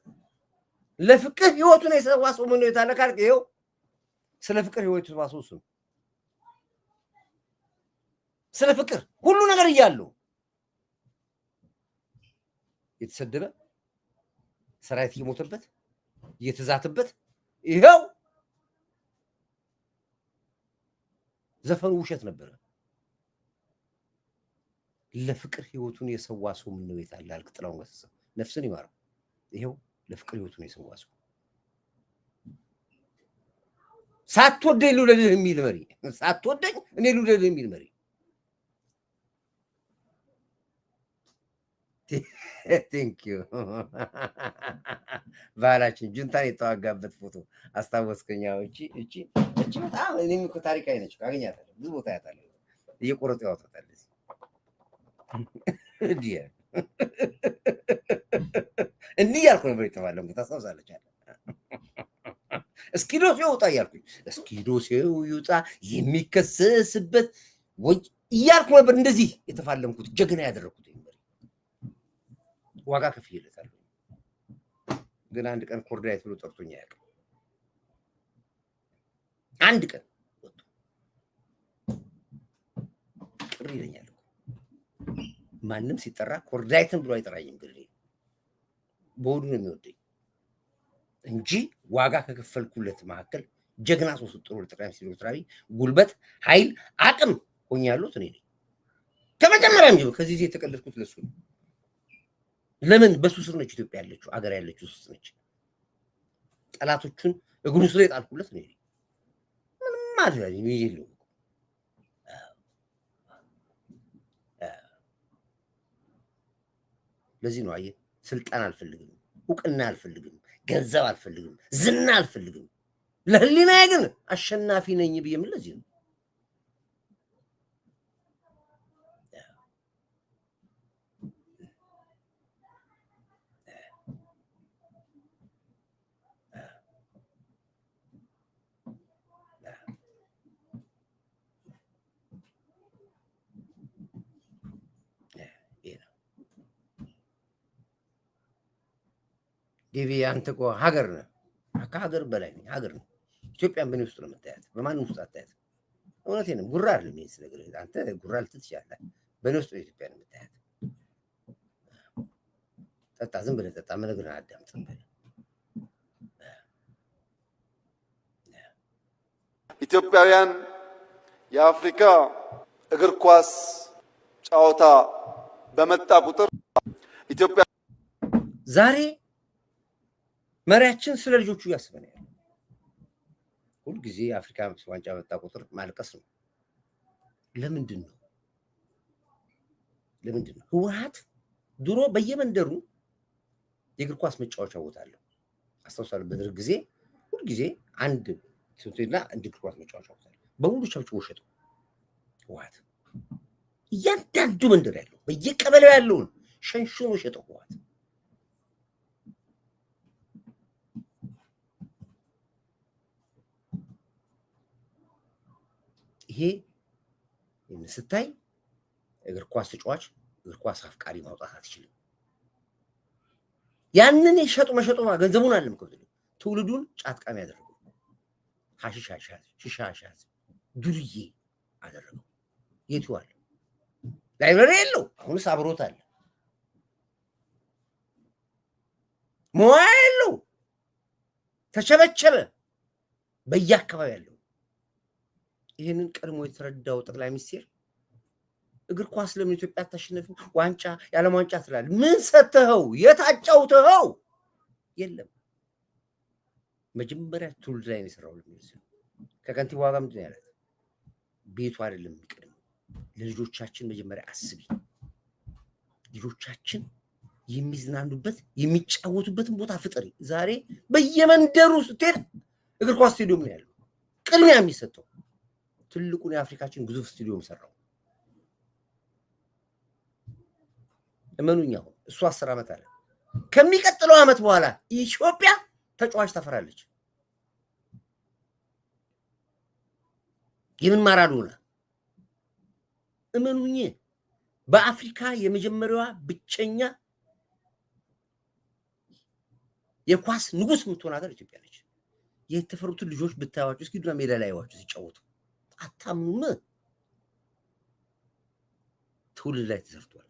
ለፍቅር ህይወቱን የሰዋ ሰው ምን ነው የታለ ካልክ ይኸው ስለ ፍቅር ህይወቱ ባሰው ነው። ስለ ፍቅር ሁሉ ነገር እያለው የተሰደበ ሰራዊት እየሞተበት እየተዛተበት ይኸው ዘፈኑ ውሸት ነበረ። ለፍቅር ህይወቱን የሰዋ ሰው ምን ነው የታለ አልክ ጥላሁን ገሰሰ። ነፍስን ይማረው። ይኸው ለፍቅር ህይወቱን የሰዋ ሰው ሳትወደኝ ልውደድህ የሚል መሪ፣ ሳትወደኝ እኔ ልውደድህ የሚል መሪ። ቴንክ ዩ ባህላችን ጁንታን የተዋጋበት ፎቶ አስታወስከኝ። እቺ በጣም እኔም እኮ ታሪካዊ ነች። አገኛታለሁ፣ ብዙ ቦታ ያታለሁ፣ እየቆረጡ ያወጣታል። እንዲህ ያልኩ ነበር የተባለው። ታስታውሳለች አለ እስኪ ዶሴው ይውጣ እያልኩኝ እስኪ ዶሴው ይውጣ የሚከሰስበት ወይ እያልኩ ነበር። እንደዚህ የተፋለምኩት ጀግና ያደረኩት ዋጋ ከፍዬለታለሁ። ግን አንድ ቀን ኮርዳይት ብሎ ጠርቶኝ አያውቅም። አንድ ቀን ወጥቶ ቅር ይለኛል። ማንም ሲጠራ ኮርዳይትን ብሎ አይጠራኝም። ግን በሆዱ ነው የሚወደኝ እንጂ ዋጋ ከከፈልኩለት መካከል ጀግና ሰው ስጥሩ ለጠቅላይ ሚኒስትር ዶክተር አብይ ጉልበት፣ ኃይል፣ አቅም ሆኛለሁት እኔ ነኝ። ከመጀመሪያም ጀምሮ ከዚህ ጊዜ የተቀለድኩት ለሱ ነው። ለምን በሱ ስር ነች ኢትዮጵያ ያለችው፣ አገር ያለችው እሱ ነች። ጠላቶቹን እግሩ ስር የጣልኩለት ነው። ምንም ማለት ነው ይሄው። ለዚህ ነው አየህ፣ ስልጣን አልፈልግም፣ እውቅና አልፈልግም፣ ገንዘብ አልፈልግም፣ ዝና አልፈልግም። ለህሊናዬ ግን አሸናፊ ነኝ ብዬ ምን ለዚህ ነው። ዲቪ አንተ እኮ ሀገር ነህ፣ ከሀገር በላይ ነኝ። ሀገር ነው። ኢትዮጵያን በእኔ ውስጥ ነው የምታያት፣ በማንም ውስጥ አታያት። እውነቴን ነው። ጉራ አይደለም ይሄ ነገር። አንተ ጉራ ልትል ትችላለህ። በእኔ ውስጥ ነው ኢትዮጵያን የምታያት። ጠጣ፣ ዝም ብለህ ጠጣ። መነግርህን አዳምጥ። ዝም ብለህ ኢትዮጵያውያን የአፍሪካ እግር ኳስ ጨዋታ በመጣ ቁጥር ኢትዮጵያ ዛሬ መሪያችን ስለ ልጆቹ ያስበናል። ሁልጊዜ የአፍሪካ ዋንጫ በመጣ ቁጥር ማልቀስ ነው። ለምንድን ነው ህወሓት ድሮ በየመንደሩ የእግር ኳስ መጫወቻ ቦታ አለው። አስተውሳለሁ። በደርግ ጊዜ ሁሉ ጊዜ አንድ ትምህርትና አንድ እግር ኳስ መጫወቻ ቦታ አለው። በሙሉ ቸብችቦ ሸጠው ህወሓት። እያንዳንዱ መንደር ያለው በየቀበሌው ያለውን ሸንሽኖ ሸጠው ህወሓት። ይሄ ስታይ እግር ኳስ ተጫዋች እግር ኳስ አፍቃሪ ማውጣት አትችልም። ያንን የሸጡ መሸጡ ገንዘቡን አለም ትውልዱን ጫት ቃሚ ያደረገው ሐሺሽ ዱርዬ አደረገው። የት ይዋል? ላይብረሪ የለው። አሁንስ አብሮት አለ። መዋያ የለው። ተቸበቸበ በየአካባቢ ያለው። ይህንን ቀድሞ የተረዳው ጠቅላይ ሚኒስትር እግር ኳስ ለምን ኢትዮጵያ አታሸንፍም? ዋንጫ የዓለም ዋንጫ ትላለህ። ምን ሰተኸው? የታጫውተኸው? የለም። መጀመሪያ ትውልድ ላይ ነው የሰራው። ከከንቲባዋ ጋር ምንድን ነው ያላት? ቤቱ አይደለም የሚቀድመው፣ ለልጆቻችን መጀመሪያ አስቢ። ልጆቻችን የሚዝናኑበት የሚጫወቱበትን ቦታ ፍጠሪ። ዛሬ በየመንደሩ ስትሄድ እግር ኳስ ስቴዲየም ነው ያለው። ቅድሚያ የሚሰጠው ትልቁን የአፍሪካችን ግዙፍ ስቴዲየም ሰራው። እመኑኝ፣ አሁን እሱ 10 ዓመት አለ። ከሚቀጥለው ዓመት በኋላ ኢትዮጵያ ተጫዋች ታፈራለች። የምን ማራዶና? እመኑኝ፣ በአፍሪካ የመጀመሪያዋ ብቸኛ የኳስ ንጉስ የምትሆን ሀገር ኢትዮጵያ ነች። የተፈሩትን ልጆች ብታዩዋቸው እስኪ ዱና ሜዳ ላይ ያዩዋቸው ሲጫወቱ አታምኑም። ትውልድ ላይ ተሰርቷል።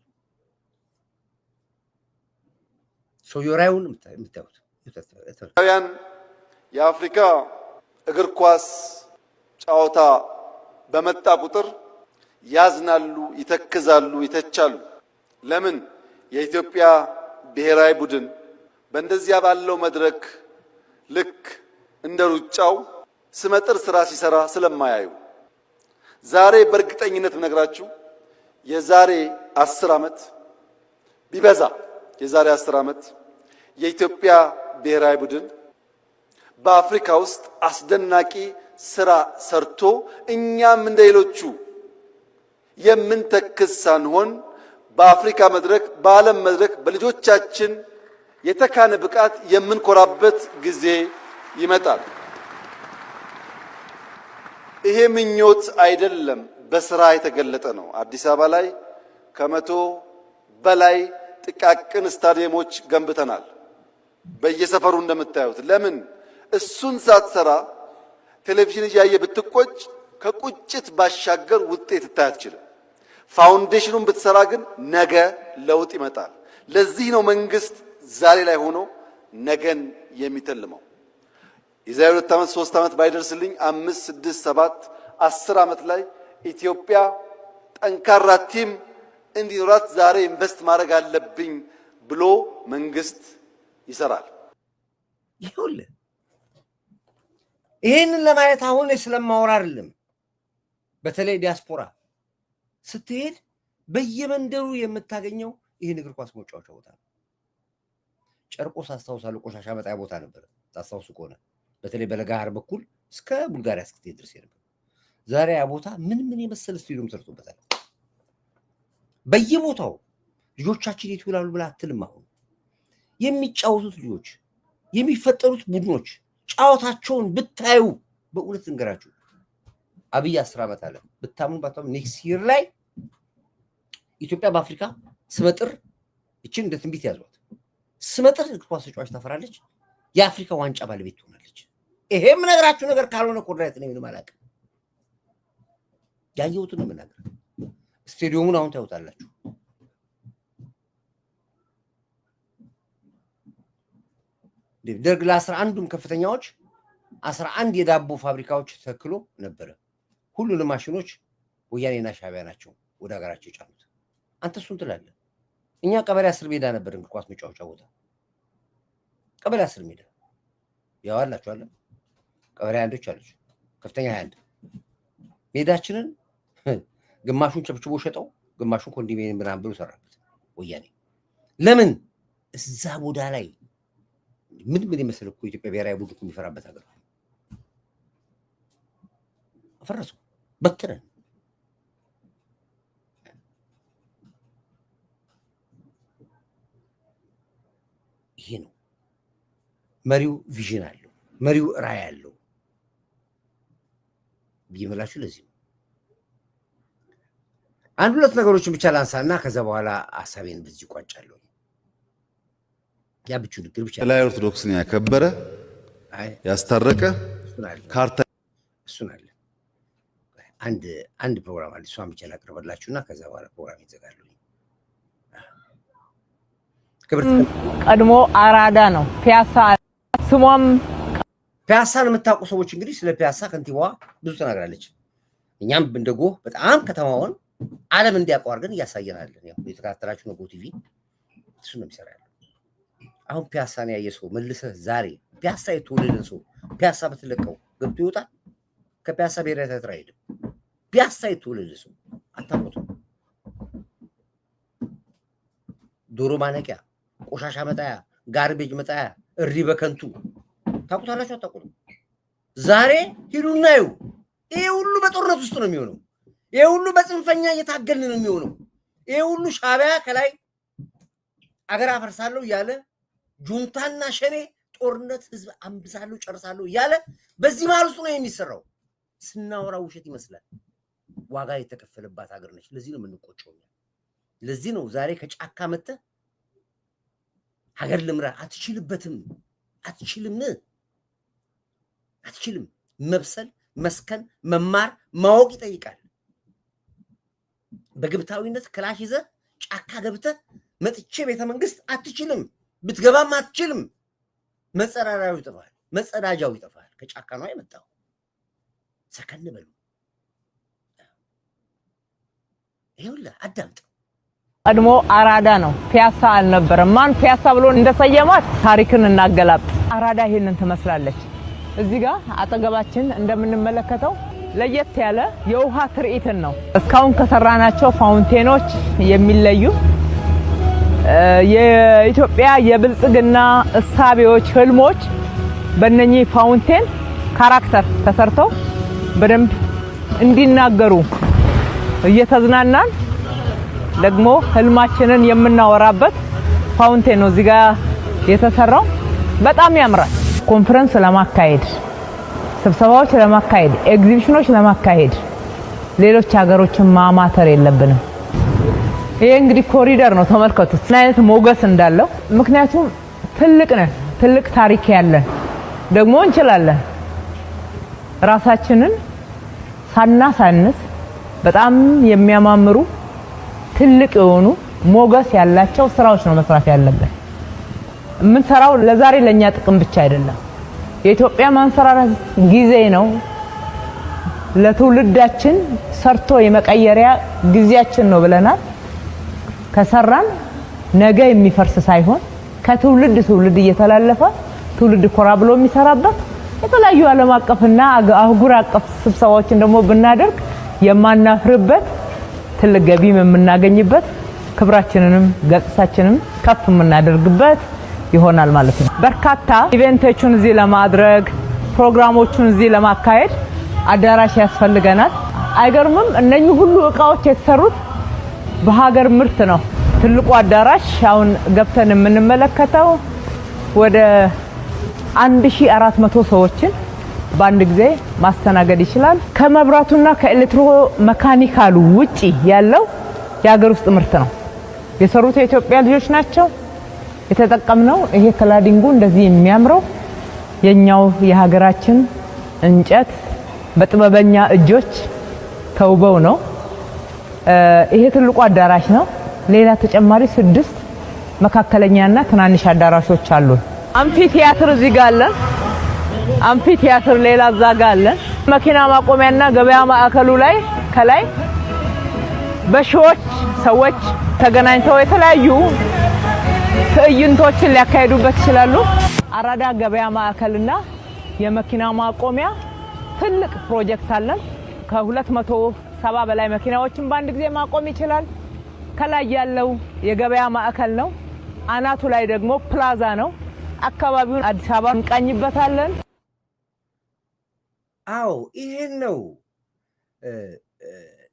ሶዮራዩን የምታዩት ኢትዮጵያውያን የአፍሪካ እግር ኳስ ጨዋታ በመጣ ቁጥር ያዝናሉ፣ ይተክዛሉ፣ ይተቻሉ። ለምን? የኢትዮጵያ ብሔራዊ ቡድን በእንደዚያ ባለው መድረክ ልክ እንደ ሩጫው ስመጥር ስራ ሲሰራ ስለማያዩ። ዛሬ በእርግጠኝነት ነግራችሁ የዛሬ 10 ዓመት ቢበዛ የዛሬ 10 ዓመት የኢትዮጵያ ብሔራዊ ቡድን በአፍሪካ ውስጥ አስደናቂ ስራ ሰርቶ እኛም እንደሌሎቹ የምንተክዝ ሳንሆን በአፍሪካ መድረክ በዓለም መድረክ በልጆቻችን የተካነ ብቃት የምንኮራበት ጊዜ ይመጣል። ይሄ ምኞት አይደለም፣ በስራ የተገለጠ ነው። አዲስ አበባ ላይ ከ100 በላይ ጥቃቅን ስታዲየሞች ገንብተናል። በየሰፈሩ እንደምታዩት። ለምን? እሱን ሳትሰራ ቴሌቪዥን እያየ ብትቆጭ ከቁጭት ባሻገር ውጤት ልታይ አትችልም። ፋውንዴሽኑን ብትሰራ ግን ነገ ለውጥ ይመጣል። ለዚህ ነው መንግስት ዛሬ ላይ ሆኖ ነገን የሚተልመው። የዛሬ 2 ዓመት 3 ዓመት ባይደርስልኝ 5 6 7 10 ዓመት ላይ ኢትዮጵያ ጠንካራ ቲም እንዲኖራት ዛሬ ኢንቨስት ማድረግ አለብኝ ብሎ መንግስት ይሰራል። ይሄንን ለማየት አሁን ስለማወራ አይደለም። በተለይ ዲያስፖራ ስትሄድ በየመንደሩ የምታገኘው ይሄን እግር ኳስ መጫወቻ ቦታ ነው። ጨርቆስ አስታውሳለሁ፣ ቆሻሻ መጣያ ቦታ ነበር። ታስታውሱ ከሆነ በተለይ በለጋሃር በኩል እስከ ቡልጋሪያ እስክትሄድ ድረስ ነበር። ዛሬ ያ ቦታ ምን የመሰለ ስቴዲየም ሰርቶበታል። በየቦታው ልጆቻችን የት ይውላሉ ብላ አትልም። አሁን የሚጫወቱት ልጆች የሚፈጠሩት ቡድኖች ጫወታቸውን ብታዩ በእውነት እንገራችሁ። አብይ 10 ዓመት አለ ብታምኑ ባታምኑ ኔክስት ይር ላይ ኢትዮጵያ በአፍሪካ ስመጥር እቺን እንደ ትንቢት ያዟት ስመጥር እግር ኳስ ተጫዋች ታፈራለች። የአፍሪካ ዋንጫ ባለቤት ትሆናለች። ይሄም ነገራችሁ ነገር ካልሆነ ኮድራይት ነው ምንም አላውቅም። ያየሁትን ነው የምናገር። ስቴዲየሙን አሁን ታዩታላችሁ። ደርግ ለ11ዱም ከፍተኛዎች 11 የዳቦ ፋብሪካዎች ተክሎ ነበረ። ሁሉንም ማሽኖች ወያኔና ሻዕቢያ ናቸው ወደ ሀገራቸው የጫኑት። አንተ እሱን ትላለህ። እኛ ቀበሌ 10 ሜዳ ነበር እግር ኳስ መጫወቻ ቦታ። ቀበሌ 10 ሜዳ ያው አላችሁ አለ። ቀበሌ 21ዶች አለች። ከፍተኛ 21 ሜዳችንን ግማሹን ጨብጭቦ ሸጠው፣ ግማሹን ኮንዶሚኒየም ምናምን ብሎ ሰራበት ወያኔ። ለምን እዛ ቦዳ ላይ ምን የመሰለ እኮ ኢትዮጵያ ብሔራዊ ቡድን የሚፈራበት ሀገር አፈረሱ፣ በትረን። ይሄ ነው መሪው ቪዥን አለው፣ መሪው ራዕይ አለው ቢመላችሁ። ለዚህ ነው አንድ ሁለት ነገሮችን ብቻ ላንሳና ከዛ በኋላ ሐሳቤን በዚህ ቋጫለሁ። ያ ብቻ ንግግር ብቻ ላይ ኦርቶዶክስን ያከበረ ያስታረቀ ካርታ እሱን አለ። አንድ ፕሮግራም አለ፣ እሷን ብቻ ላቅርበላችሁና ከዛ በኋላ ፕሮግራም ይዘጋሉ። ቀድሞ አራዳ ነው ፒያሳ፣ ስሟም ፒያሳን የምታውቁ ሰዎች እንግዲህ ስለ ፒያሳ ከንቲባዋ ብዙ ተናግራለች። እኛም እንደጎ በጣም ከተማውን ዓለም እንዲያውቀው አድርገን እያሳየናለን። ያው የተከታተላችሁ ነው ጎቲቪ እሱ ነው የሚሰራ ያለው። አሁን ፒያሳን ያየ ሰው መልሰህ ዛሬ ፒያሳ የተወለደን ሰው ፒያሳ በተለቀው ገብቶ ይወጣል? ከፒያሳ ብሔራዊ ቲያትር አይሄድም። ፒያሳ የተወለደ ሰው አታውቁትም። ዶሮ ማነቂያ፣ ቆሻሻ መጣያ፣ ጋርቤጅ መጣያ፣ እሪ በከንቱ ታውቁታላችሁ? አታውቁትም? ዛሬ ሂዱና ይዩ። ይሄ ሁሉ በጦርነት ውስጥ ነው የሚሆነው። ይሄ ሁሉ በጽንፈኛ እየታገልን ነው የሚሆነው። ይሄ ሁሉ ሻዕቢያ ከላይ አገር አፈርሳለሁ እያለ ጁንታና ሸኔ ጦርነት ህዝብ አንብሳለሁ ጨርሳለሁ እያለ በዚህ መሀል ውስጥ ነው የሚሰራው። ስናወራ ውሸት ይመስላል። ዋጋ የተከፈለባት ሀገር ነች። ለዚህ ነው የምንቆጨው። ለዚህ ነው ዛሬ ከጫካ መጥተህ ሀገር ልምራ አትችልበትም፣ አትችልም። መብሰል፣ መስከን፣ መማር፣ ማወቅ ይጠይቃል። በግብታዊነት ክላሽ ይዘህ ጫካ ገብተህ መጥቼ ቤተ መንግስት አትችልም፣ ብትገባም አትችልም። መጸዳጃው ይጠፋል፣ መጸዳጃው ይጠፋል። ከጫካ ነው የመጣው። ሰከን በሉ። ይኸውልህ አዳምጥ። ቀድሞ አራዳ ነው ፒያሳ አልነበረም። ማን ፒያሳ ብሎ እንደሰየማት ታሪክን እናገላጥ። አራዳ ይሄንን ትመስላለች። እዚህ ጋር አጠገባችን እንደምንመለከተው ለየት ያለ የውሃ ትርኢትን ነው። እስካሁን ከሰራናቸው ፋውንቴኖች የሚለዩ የኢትዮጵያ የብልጽግና እሳቤዎች፣ ህልሞች በእነኚህ ፋውንቴን ካራክተር ተሰርተው በደንብ እንዲናገሩ እየተዝናናን ደግሞ ህልማችንን የምናወራበት ፋውንቴን ነው እዚህ ጋር የተሰራው። በጣም ያምራል። ኮንፈረንስ ለማካሄድ፣ ስብሰባዎች ለማካሄድ፣ ኤግዚቢሽኖች ለማካሄድ ሌሎች ሀገሮችን ማማተር የለብንም። ይሄ እንግዲህ ኮሪደር ነው። ተመልከቱት ምን አይነት ሞገስ እንዳለው። ምክንያቱም ትልቅ ነን፣ ትልቅ ታሪክ ያለን ደግሞ እንችላለን። ራሳችንን ሳናሳንስ በጣም የሚያማምሩ ትልቅ የሆኑ ሞገስ ያላቸው ስራዎች ነው መስራት ያለብን። የምንሰራው ለዛሬ ለኛ ጥቅም ብቻ አይደለም። የኢትዮጵያ ማንሰራራት ጊዜ ነው። ለትውልዳችን ሰርቶ የመቀየሪያ ጊዜያችን ነው ብለናል። ከሰራን ነገ የሚፈርስ ሳይሆን ከትውልድ ትውልድ እየተላለፈ ትውልድ ኮራ ብሎ የሚሰራበት የተለያዩ ዓለም አቀፍና አህጉር አቀፍ ስብሰባዎችን ደግሞ ብናደርግ የማናፍርበት ትልቅ ገቢም የምናገኝበት ክብራችንንም ገጽታችንም ከፍ የምናደርግበት ይሆናል ማለት ነው። በርካታ ኢቨንቶችን እዚህ ለማድረግ ፕሮግራሞችን እዚህ ለማካሄድ አዳራሽ ያስፈልገናል። አይገርምም? እነኚህ ሁሉ እቃዎች የተሰሩት በሀገር ምርት ነው። ትልቁ አዳራሽ አሁን ገብተን የምንመለከተው ወደ 1400 ሰዎችን በአንድ ጊዜ ማስተናገድ ይችላል። ከመብራቱና ከኤሌክትሮ መካኒካሉ ውጪ ያለው የሀገር ውስጥ ምርት ነው። የሰሩት የኢትዮጵያ ልጆች ናቸው። የተጠቀምነው ይሄ ክላዲንጉ እንደዚህ የሚያምረው የኛው የሀገራችን እንጨት በጥበበኛ እጆች ተውበው ነው። ይሄ ትልቁ አዳራሽ ነው። ሌላ ተጨማሪ 6 መካከለኛና ትናንሽ አዳራሾች አሉ። አምፊ ቲያትር እዚህ ጋር አለ። አምፊ ቲያትር ሌላ እዛ ጋር አለ። መኪና ማቆሚያና ገበያ ማዕከሉ ላይ ከላይ በሺዎች ሰዎች ተገናኝተው የተለያዩ ትዕይንቶችን ሊያካሂዱበት ይችላሉ። አራዳ ገበያ ማዕከልና የመኪና ማቆሚያ ትልቅ ፕሮጀክት አለን። ከ200 70 በላይ መኪናዎችን በአንድ ጊዜ ማቆም ይችላል። ከላይ ያለው የገበያ ማዕከል ነው። አናቱ ላይ ደግሞ ፕላዛ ነው። አካባቢውን አዲስ አበባ እንቃኝበታለን። አዎ ይሄን ነው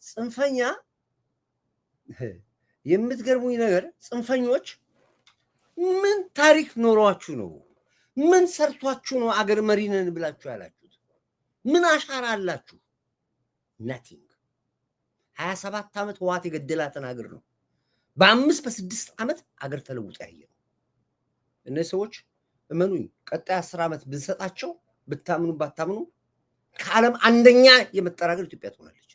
ጽንፈኛ። የምትገርሙኝ ነገር ጽንፈኞች ምን ታሪክ ኖሯችሁ ነው? ምን ሰርቷችሁ ነው አገር መሪ ነን ብላችሁ ያላችሁት? ምን አሻራ አላችሁ? ናቲንግ። 27 ዓመት ህወሓት የገደላትን አገር ነው በ5 በ6 ዓመት አገር ተለውጦ ያየው። እነዚህ ሰዎች እመኑኝ ቀጣይ 10 ዓመት ብንሰጣቸው ብታምኑ ባታምኑ ከዓለም አንደኛ የመጠራ ሀገር ኢትዮጵያ ትሆናለች።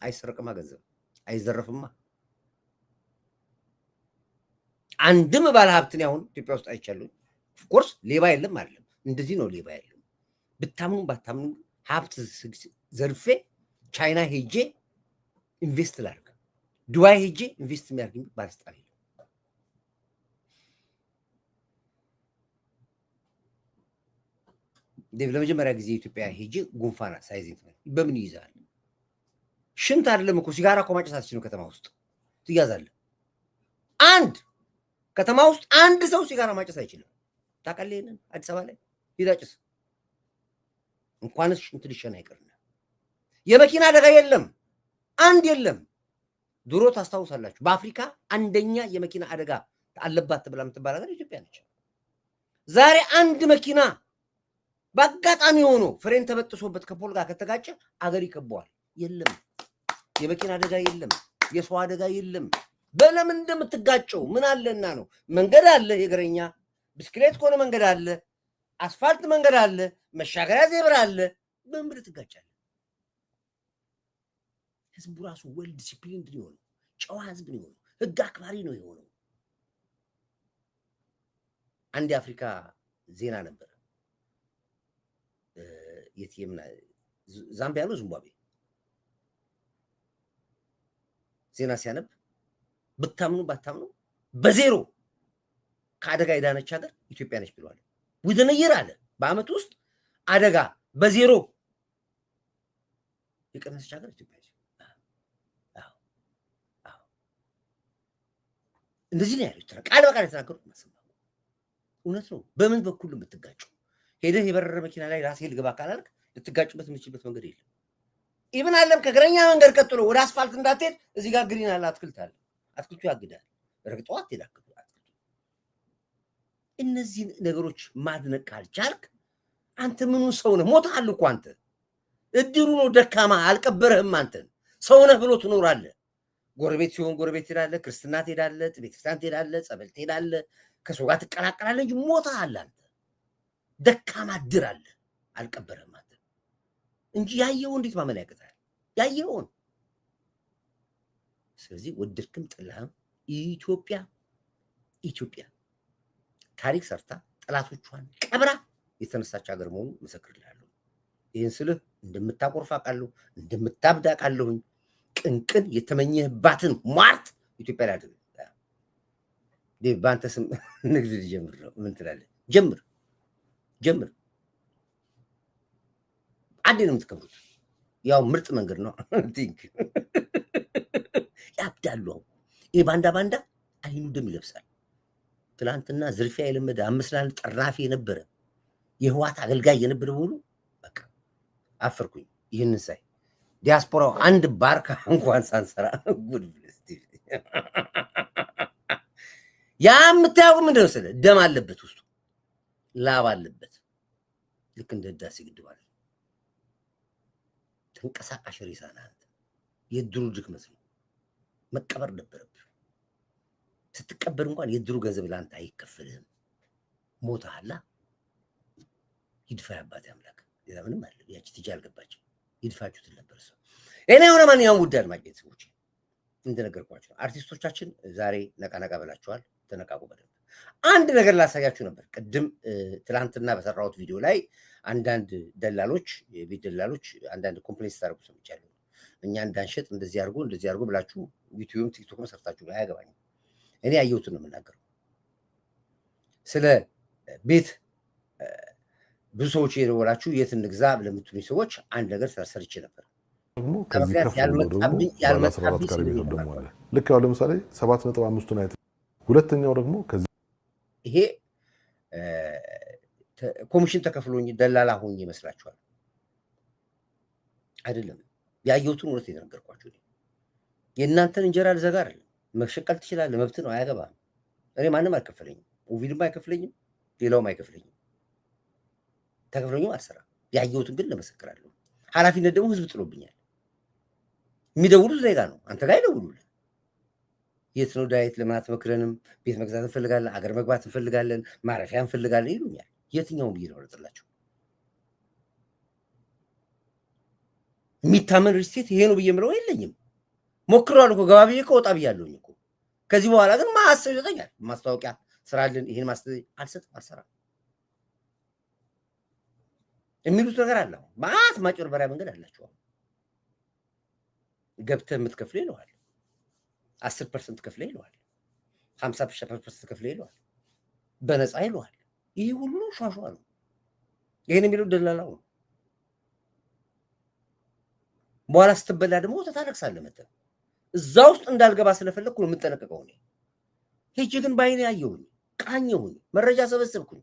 አይሰረቅማ ገንዘብ አይዘረፍማ። አንድም ባለ ሀብትን ያሁን ኢትዮጵያ ውስጥ አይቻለሁ። ኦፍኮርስ ሌባ የለም አይደለም፣ እንደዚህ ነው ሌባ የለም። ብታምኑ ባታምኑ ሀብት ዘርፌ ቻይና ሄጄ ኢንቨስት ላድርግ፣ ዱባይ ሄጄ ኢንቨስት የሚያደርግ ባለስልጣን የለም። ለመጀመሪያ ጊዜ ኢትዮጵያ ሄጄ ጉንፋና ሳይዘኝ በምን ይይዛል? ሽንት አይደለም እኮ ሲጋራ እኮ ማጨስ አትችልም። ከተማ ውስጥ ትያዛለህ። አንድ ከተማ ውስጥ አንድ ሰው ሲጋራ ማጨስ አይችልም። ታውቃለህ? ይሄንን አዲስ አበባ ላይ ሂዳጭስ እንኳንስ ሽንት ልሸና አይቀርና የመኪና አደጋ የለም፣ አንድ የለም። ድሮ ታስታውሳላችሁ በአፍሪካ አንደኛ የመኪና አደጋ አለባት ተብላ የምትባል ሀገር ኢትዮጵያ ነች። ዛሬ አንድ መኪና በአጋጣሚ ሆኖ ፍሬን ተበጥሶበት ከፖል ጋር ከተጋጨ አገር ይከበዋል። የለም የመኪና አደጋ የለም፣ የሰው አደጋ የለም። በለምን እንደምትጋጨው ምን አለና ነው? መንገድ አለ፣ የእግረኛ ብስክሌት ከሆነ መንገድ አለ፣ አስፋልት መንገድ አለ፣ መሻገሪያ ዜብራ አለ። በምን ትጋጫለህ? ህዝቡ ራሱ ዌል ዲሲፕሊንድ ነው የሆነው፣ ጨዋ ህዝብ ነው የሆነው፣ ህግ አክባሪ ነው የሆነው። አንድ የአፍሪካ ዜና ነበር። የትየምና ዛምቢያ ነው ዚምባብዌ ዜና ሲያነብ ብታምኑ ባታምኑ በዜሮ ከአደጋ የዳነች ሀገር ኢትዮጵያ ነች ብሏል። ውድነየር አለ በአመት ውስጥ አደጋ በዜሮ የቀነሰች ሀገር ኢትዮጵያ ነች። እንደዚህ ነው ያሉት። ቃል በቃል የተናገሩት ማሰማ እውነት ነው። በምን በኩል የምትጋጨው? ሄደህ የበረረ መኪና ላይ ራስህ ልገባ ካላልክ ልትጋጭበት የምችልበት መንገድ የለም። ኢብን አለም ከእግረኛ መንገድ ቀጥሎ ወደ አስፋልት እንዳትሄድ እዚህ ጋር ግሪን አለ፣ አትክልት አለ። አትክልቱ ያግዳል። ረግጠው አትሄድ አትክልቱ። እነዚህ ነገሮች ማድነቅ ካልቻልክ አንተ ምኑ ሰው ነህ? ሞተሃል እኮ አንተ። እድሩ ነው ደካማ፣ አልቀበረህም። አንተን ሰው ነህ ብሎ ትኖራለህ። ጎረቤት ሲሆን ጎረቤት ትሄዳለህ፣ ክርስትና ትሄዳለህ፣ ቤተክርስቲያን ትሄዳለህ፣ ጸበል ትሄዳለህ፣ ከሰው ጋር ትቀላቀላለህ እንጂ ሞተሃል አንተ። ደካማ እድር አለ፣ አልቀበረህም አንተ እንጂ ያየው እንዴት ማመን ያቅታል? ያየውን። ስለዚህ ወደድክም ጥላህም ኢትዮጵያ ታሪክ ሰርታ ጠላቶቿን ቀብራ የተነሳች ሀገር መሆኑ መሰክርልሃለሁ። ይህን ስልህ እንደምታቆርፍ አውቃለሁ፣ እንደምታብድ አውቃለሁኝ። ቅንቅን የተመኘህባትን ሟርት ኢትዮጵያ ላይ አድርግ። በአንተ ስም ንግድ ልጀምር ነው። ምን ትላለህ? ጀምር። አንዴ ነው የምትከብሩት። ያው ምርጥ መንገድ ነው። ቲንክ ያብዳሉ። ይሄ ባንዳ አይኑ ደም ይለብሳል። ትላንትና ዝርፊያ የለመደ 5 ለአንድ ጠራፊ የነበረ የህዋት አገልጋይ የነበረ ሁሉ በቃ አፈርኩኝ። ይህንን ሳይ ዲያስፖራው አንድ ባርካ እንኳን ሳንሰራ ጉድ ብለስ ያ የምታየው ምንድን ነው? ስለ ደም አለበት፣ ውስጡ ላብ አለበት። ልክ እንደ ህዳሴ ግድብ አለ። ተንቀሳቃሽ ሬሳ ነህ አንተ። የድሩ ድክመት ነው። መቀበር ነበረብህ። ስትቀበር እንኳን የድሩ ገንዘብ ለአንተ አይከፈልህም። ሞተሃላ። ይድፋ አባቴ አምላክ። ሌላ ምንም አለ። ያቺ ትጃ አልገባችም። ይድፋችሁትን ነበር ሰው። እኔ የሆነ ማንኛውም ውድ አድማጭ ቤተሰቦች እንደነገርኳቸው አርቲስቶቻችን ዛሬ ነቃ ብላችኋል። ተነቃቁ በደንብ። አንድ ነገር ላሳያችሁ ነበር ቅድም ትላንትና በሰራሁት ቪዲዮ ላይ አንዳንድ ደላሎች፣ የቤት ደላሎች አንዳንድ ኮምፕሌንስ ታደርጉ ሰምቻለሁ። እኛ እንዳንሸጥ እንደዚህ አድርጎ ብላችሁ ዩቲዩብም ቲክቶክም ሰርታችሁ ላይ አያገባኝም። እኔ ያየሁትን ነው የምናገረው። ስለ ቤት ብዙ ሰዎች የደወላችሁ የት እንግዛ ለምትሉኝ ሰዎች አንድ ነገር ሰርቼ ነበር። ደግሞ ከዚህ ከፍ ብሎ ደግሞ ባለ 14 ካሬ ሜትር ደግሞ አለ። ልክ ያው ለምሳሌ 7.5ቱን አይተ ሁለተኛው ደግሞ ከዚህ ይሄ ኮሚሽን ተከፍሎኝ ደላላ ሆኜ ይመስላችኋል? አይደለም። ያየሁትን እውነት የተነገርኳችሁ። የእናንተን እንጀራ ልዘጋ አይደለም። መሸቀል ትችላለህ፣ መብት ነው፣ አያገባም። እኔ ማንም አይከፈለኝም፣ ኦቪድም አይከፍለኝም፣ ሌላውም አይከፍለኝም። ተከፍሎኝም አልሰራም። ያየሁትን ግን ለመሰክራለሁ። ኃላፊነት ደግሞ ህዝብ ጥሎብኛል። የሚደውሉት ዜጋ ነው፣ አንተ ጋር ይደውሉልህ። የት ነው ዳዊት? ለምን አትመክረንም? ቤት መግዛት እንፈልጋለን፣ አገር መግባት እንፈልጋለን፣ ማረፊያ እንፈልጋለን ይሉኛል። የትኛውን ብዬ ልመርጥላቸው? የሚታመን ሪስቴት ይሄ ነው ብዬ የምለው የለኝም። ሞክረዋል እኮ ገባ ብዬ ከወጣ ብያለሁኝ እኮ። ከዚህ በኋላ ግን ማሰብ ይሰጠኛል። ማስታወቂያ ስራልን፣ ይሄን አልሰጥም፣ አልሰራም የሚሉት ነገር አለ። ማት ማጭበርበሪያ መንገድ አላቸው። ገብተህ የምትከፍለው ይለዋል፣ 10% ከፍለ ይለዋል፣ 50% ከፍለ ይለዋል፣ በነፃ ይለዋል። ይሄ ሁሉ ሿሿ ነው። ይሄን የሚለው ደላላው ነው። በኋላ ስትበላ ደግሞ ተታለቅሳለህ። መተህ እዛ ውስጥ እንዳልገባ ስለፈለግኩ ነው የምጠነቀቀው። እኔ ሄጄ ግን ባይኔ ያየሁኝ፣ ቃኘሁኝ፣ መረጃ ሰበሰብኩኝ።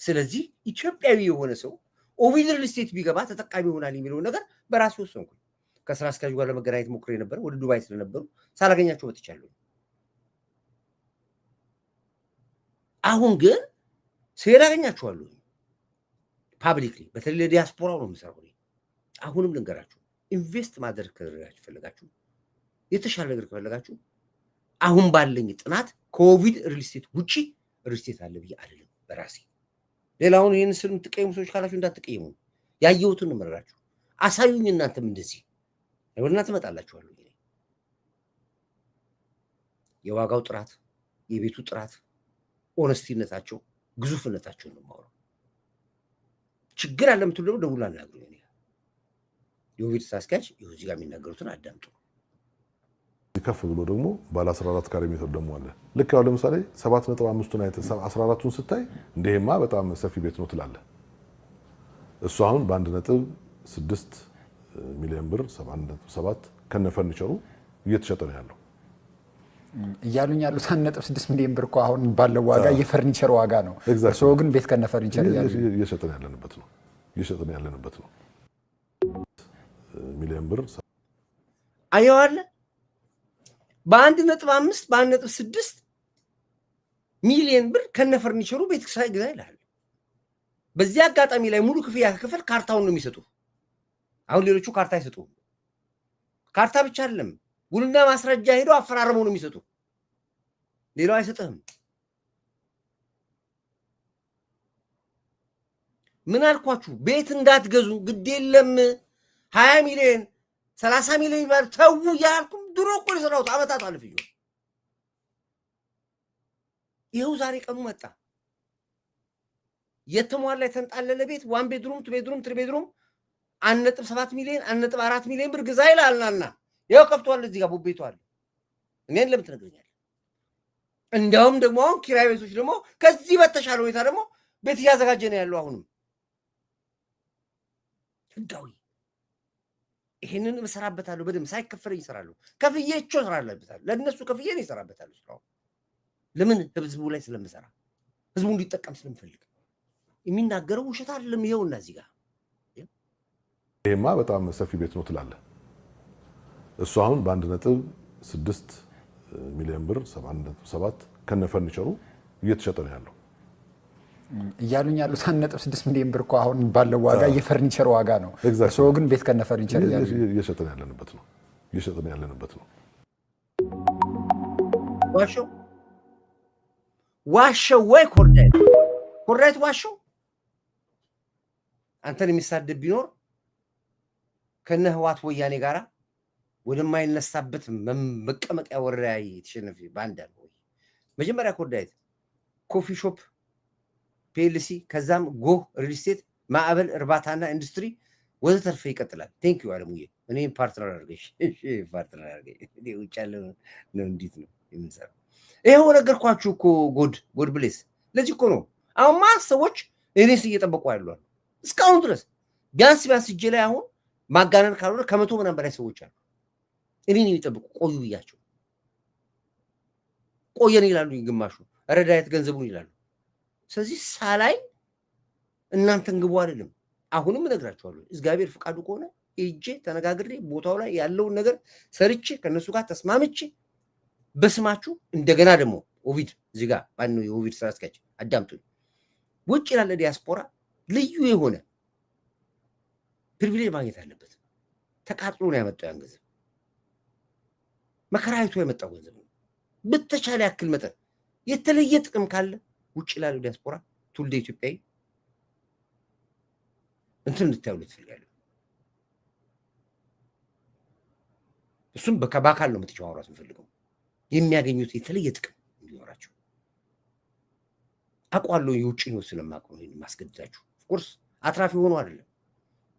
ስለዚህ ኢትዮጵያዊ የሆነ ሰው ኦቪድ ሪል ስቴት ቢገባ ተጠቃሚ ይሆናል የሚለው ነገር በራሴ ወሰንኩኝ። ከስራ አስኪያጁ ጋር ለመገናኘት ሞክሬ ነበር። ወደ ዱባይ ስለነበሩ ሳላገኛቸው ወጥቻለሁ። አሁን ግን ስሄድ አገኛቸዋለሁ ፓብሊክሊ። በተለይ ለዲያስፖራው ነው የምሰራው። አሁንም ልንገራችሁ፣ ኢንቨስት ማድረግ ከፈለጋችሁ፣ የተሻለ ነገር ከፈለጋችሁ አሁን ባለኝ ጥናት ከኦቪድ ሪል ስቴት ውጪ ሪል ስቴት አለ ብዬ አይደለም በራሴ። ሌላውን ይህን ስል የምትቀይሙ ሰዎች ካላችሁ እንዳትቀይሙ። ያየሁትን ነው የምነግራችሁ። አሳዩኝ። እናንተም እንደዚህ ወደና ትመጣላችኋለሁ። የዋጋው ጥራት፣ የቤቱ ጥራት፣ ኦነስቲነታቸው፣ ግዙፍነታቸው ነው የማወራው። ችግር አለ የምትሉ ደግሞ ደውላ አናግሩኝ። የኦቪድ ስራ አስኪያጅ እዚህ ጋር የሚናገሩትን አዳምጡ። ከፍ ብሎ ደግሞ ባለ 14 ካሬ ሜትር ደግሞ አለ። ልክ ያው ለምሳሌ 7.5ቱን አይተ 14ቱን ስታይ እንደሄማ በጣም ሰፊ ቤት ነው ትላለህ። እሱ አሁን በ1.6 ሚሊዮን ብር 7.7 ከነ ፈርኒቸሩ እየተሸጠ ነው ያለው። እያሉኝ ያሉት 1.6 ሚሊዮን ብር እኮ አሁን ባለው ዋጋ የፈርኒቸር ዋጋ ነው። እሱ ግን ቤት ከነ ፈርኒቸር እየሸጠን ያለንበት ነው። ሚሊዮን ብር አየዋለ በ1.5 በ1.6 ሚሊዮን ብር ከነ ፈርኒቸሩ ቤት ሳይገዛ ይላል። በዚህ አጋጣሚ ላይ ሙሉ ክፍያ ከከፈል ካርታውን ነው የሚሰጡ። አሁን ሌሎቹ ካርታ አይሰጡ። ካርታ ብቻ አይደለም ውልና ማስረጃ ሄዶ አፈራረመው ነው የሚሰጡ። ሌላው አይሰጥህም። ምን አልኳችሁ? ቤት እንዳትገዙ ግድ የለም 20 ሚሊዮን 30 ሚሊዮን ይባል ተው ያልኩም ድሮ እኮ የሰራሁት አመታት አልፍዩ። ይኸው ዛሬ ቀኑ መጣ። የተሟላ የተንጣለለ ቤት 1 ቤድሩም 2 ቤድሩም 3 ቤድሩም 1.7 ሚሊዮን 1.4 ሚሊዮን ብር ግዛ ይላልና ይኸው ከፍቷል። እዚህ ጋር ቤቱ አለ። እኔን ለምን ትነግረኛለህ? እንዲያውም ደግሞ አሁን ኪራይ ቤቶች ደግሞ ከዚህ በተሻለ ሁኔታ ደግሞ ቤት እያዘጋጀ ነው ያለው። አሁንም ህጋዊ ይሄንን እሰራበታለሁ። በደምብ ሳይከፈለኝ እሰራለሁ። ከፍዬቸው እሰራለበታለሁ። ለእነሱ ከፍዬ ነው እሰራበታለሁ። ስራው ለምን? ህዝቡ ላይ ስለምሰራ ህዝቡ እንዲጠቀም ስለምፈልግ። የሚናገረው ውሸት አይደለም። ይኸውና እዚህ ጋር ይሄማ በጣም ሰፊ ቤት ነው ትላለህ። እሱ አሁን በ1.6 ሚሊዮን ብር 7.7 ከነ ፈርኒቸሩ እየተሸጠ ነው ያለው። እያሉኝ ያሉት 1.6 ሚሊዮን ብር እኮ አሁን ባለው ዋጋ የፈርኒቸር ዋጋ ነው። እሱ ግን ቤት ከነ ፈርኒቸር እየሸጠን ያለንበት ነው። ዋሸው ወይ ኮርዳይት ዋሸው። አንተን የሚሳደብ ቢኖር ከነ ህዋት ወያኔ ጋራ ወደማይነሳበት መቀመቂያ ወረዳ የተሸነፈ ባንዳ ነው። መጀመሪያ ኮርዳይት ኮፊ ሾፕ ፒኤልሲ፣ ከዛም ጎ ሪል ስቴት፣ ማዕበል እርባታና ኢንዱስትሪ ወዘተርፈ ይቀጥላል። ቴንክ ዩ አለሙዬ፣ እኔ ፓርትነር አድርገሽ ፓርትነር አድርገሽ ውጭ ያለ ነው። እንዴት ነው የምንሰራው? ይሄው ነገርኳችሁ እኮ ጎድ ብሌስ። ለዚህ እኮ ነው አሁን ማስ ሰዎች እኔስ እየጠበቁ ያሏል እስካሁን ድረስ ቢያንስ እጄ ላይ አሁን ማጋነን ካልሆነ ከመቶ ምናምን በላይ ሰዎች አሉ እኔን የሚጠብቁ ቆዩ ብያቸው ቆየን ይላሉ ግማሹ ረዳየት ገንዘቡን ይላሉ ስለዚህ ሳላይ እናንተን ግቡ አይደለም አሁንም እነግራችኋለሁ እግዚአብሔር ፍቃዱ ከሆነ እጄ ተነጋግሬ ቦታው ላይ ያለውን ነገር ሰርቼ ከነሱ ጋር ተስማምቼ በስማችሁ እንደገና ደግሞ ኦቪድ እዚህ ጋር ባንኑ የኦቪድ ስራ አስኪያጅ አዳምጡኝ ውጭ ያለ ዲያስፖራ ልዩ የሆነ ፕሪቪሌጅ ማግኘት አለበት ተቃጥሎ ነው ያመጣው ያን ገንዘብ መከራይቱ ያመጣው ገንዘብ ነው በተቻለ ያክል መጠን የተለየ ጥቅም ካለ ውጭ ላለው ዲያስፖራ ትውልደ ኢትዮጵያዊ እንትን እንድታዩለት ፈልጋለሁ እሱም በአካል ነው የምትጨዋወራት የምፈልገው የሚያገኙት የተለየ ጥቅም እንዲኖራቸው አቋለው የውጭ ነው ስለማውቀው ነው ማስገድዳችሁ ኦፍኮርስ አትራፊ ሆኖ አይደለም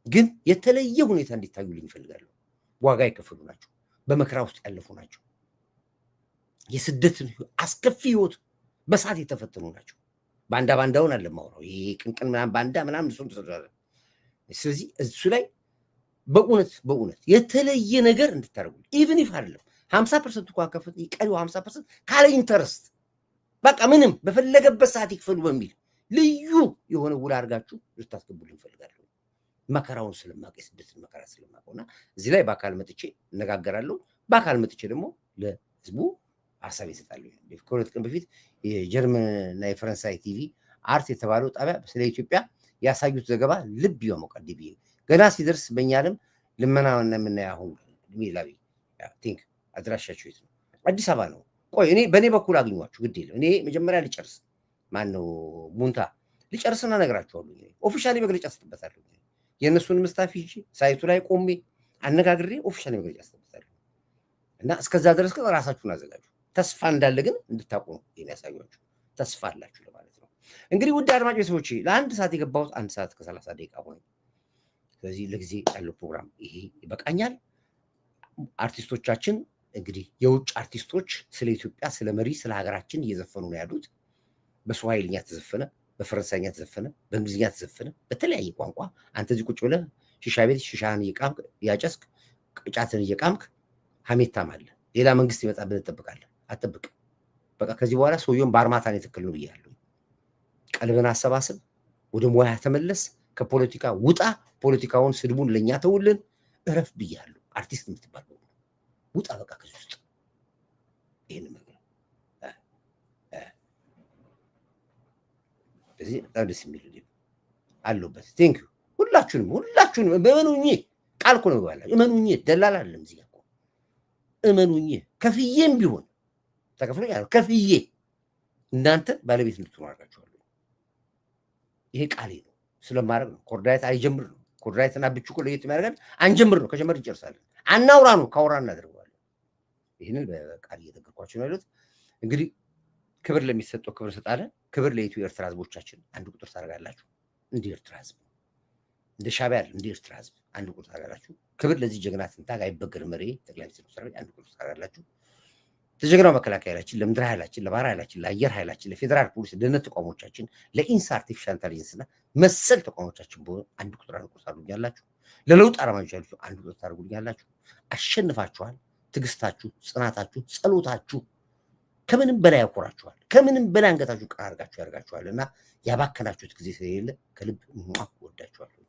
ግን የተለየ ሁኔታ እንዲታዩልኝ እፈልጋለሁ ዋጋ የከፈሉ ናቸው በመከራ ውስጥ ያለፉ ናቸው የስደትን አስከፊ ህይወት በሳት የተፈተኑ ናቸው ባንዳውን አለማውራው ይሄ ቅንቅን ምናምን ባንዳ ምናምን እሱን ተሰራለ ስለዚህ እሱ ላይ በእውነት የተለየ ነገር እንድታረጉ ኢቭን ኢፍ አይደለም 50% እንኳን ከፈት ይቀሪው 50% ካለ ኢንተረስት በቃ ምንም በፈለገበት ሰዓት ይክፈሉ በሚል ልዩ የሆነ ውል አድርጋችሁ ልታስገቡልኝ ፈልጋለሁ መከራውን ስለማቀይ ስደትን መከራ ስለማቀውና እዚህ ላይ በአካል መጥቼ እነጋገራለሁ በአካል መጥቼ ደግሞ ለህዝቡ ሐሳብ ይሰጣለሁ ከሁለት ቀን በፊት የጀርመንና የፈረንሳይ ቲቪ አርት የተባለው ጣቢያ ስለ ኢትዮጵያ ያሳዩት ዘገባ ልብ ያሞቃል ዲቢ ገና ሲደርስ በእኛለም ልመናውና የምናየው ሚላዊ ቲንክ አድራሻቸው የት ነው አዲስ አበባ ነው ቆይ እኔ በኔ በኩል አግኟችሁ ግድ የለም እኔ መጀመሪያ ልጨርስ ማን ነው ሙንታ ልጨርስና ነግራችኋለሁ ኦፊሻሊ መግለጫ አስተበታለሁ የነሱን መስታፊ ሳይቱ ላይ ቆሜ አነጋግሬ ኦፊሻሊ መግለጫ አስተበታለሁ እና እስከዛ ድረስ ግን ራሳችሁን አዘጋጁ ተስፋ እንዳለ ግን እንድታቁ ነው ያሳያችሁ ተስፋ አላችሁ ለማለት ነው እንግዲህ ውድ አድማጭ ቤተሰቦቼ ለአንድ ሰዓት የገባሁት 1 ሰዓት ከ30 ደቂቃ ሆነ ስለዚህ ለጊዜ ያለው ፕሮግራም ይሄ ይበቃኛል አርቲስቶቻችን እንግዲህ የውጭ አርቲስቶች ስለ ኢትዮጵያ ስለ መሪ ስለ ሀገራችን እየዘፈኑ ነው ያሉት በስዋሂልኛ ተዘፈነ በፈረንሳይኛ ተዘፈነ በእንግሊዝኛ ተዘፈነ በተለያየ ቋንቋ አንተ እዚህ ቁጭ ብለህ ሺሻ ቤት ሺሻን እየቃምክ ያጨስክ ቅጫትን እየቃምክ ሀሜታም አለ ሌላ መንግስት ይመጣብህ ትጠብቃለህ አትጠብቅ በቃ ከዚህ በኋላ ሰውየውን በአርማታ ነው የተከለ ነው ብያለሁ ቀልብን አሰባስብ ወደ ሙያ ተመለስ ከፖለቲካ ውጣ ፖለቲካውን ስድቡን ለኛ ተውልን እረፍ ብያለሁ አርቲስት የምትባል ውጣ በቃ ከዚህ ውስጥ ይሄን ነገር በዚህ ታዲስ የሚል አለበት ቴንክ ዩ ሁላችሁንም በመኑኝ ቃል እኮ ነው ባላችሁ እመኑኝ ደላላ አይደለም እዚህ እኮ እመኑኝ ከፍዬም ቢሆን ተከፍሎኝ አይደል ከፍዬ እናንተ ባለቤት እንድትሆኑ አድርጋችኋለሁ ይሄ ቃሌ ነው ስለማረግ ነው ኮርዳይት አይጀምር ነው ኮርዳይትና ብቹኮ ለየት የሚያደርገን አንጀምር ነው ከጀመር እንጨርሳለን አናውራ ነው ካውራ እናደርጋለን ይሄንን በቃል እየተገርኳችሁ ነው ያሉት እንግዲህ ክብር ለሚሰጠው ክብር ሰጣለን ክብር ለኢትዮ ኤርትራ ህዝቦቻችን አንድ ቁጥር ታደርጋላችሁ እንደ ኤርትራ ህዝብ እንደ ሻዕቢያ እንደ ኤርትራ ህዝብ አንድ ቁጥር ታደርጋላችሁ ክብር ለዚህ ጀግና ትንታግ አይበገር መሪ ጠቅላይ ሚኒስትር ሰራዊት አንድ ቁጥር ታደርጋላችሁ ለጀግናው መከላከያ ኃይላችን ለምድር ኃይላችን ለባህር ኃይላችን ለአየር ኃይላችን ለፌደራል ፖሊስ ለደህንነት ተቋሞቻችን ለኢንሳ አርቲፊሻል ኢንተለጀንስና መሰል ተቋሞቻችን አንድ ቁጥር ታደርጉልኛላችሁ ለለውጥ አራማጆቻችሁ አንድ ቁጥር ታደርጉልኛላችሁ አሸንፋችኋል ትግስታችሁ ጽናታችሁ ጸሎታችሁ ከምንም በላይ ያኮራችኋል ከምንም በላይ አንገታችሁ ቀና አድርጋችሁ ያርጋችኋልና ያባከናችሁት ጊዜ ስለሌለ ከልብ ወዳችኋለሁ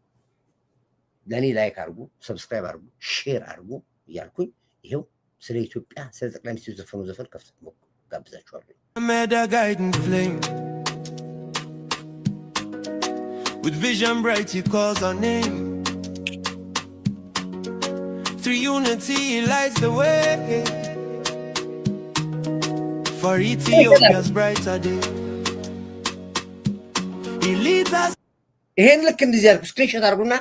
ለኔ ላይክ አድርጉ ሰብስክራይብ አድርጉ ሼር አድርጉ እያልኩኝ ይሄው ስለ ኢትዮጵያ ስለ ጠቅላይ ሚኒስትሩ ዘፈኑ ዘፈን ከፍተት ጋብዛችኋለሁ Meda guiding flame with vision bright he calls our name through unity he lights the way for Ethiopia's brighter day he leads us ይሄን ልክ እንደዚህ ያርጉ ስክሪንሾት አድርጉና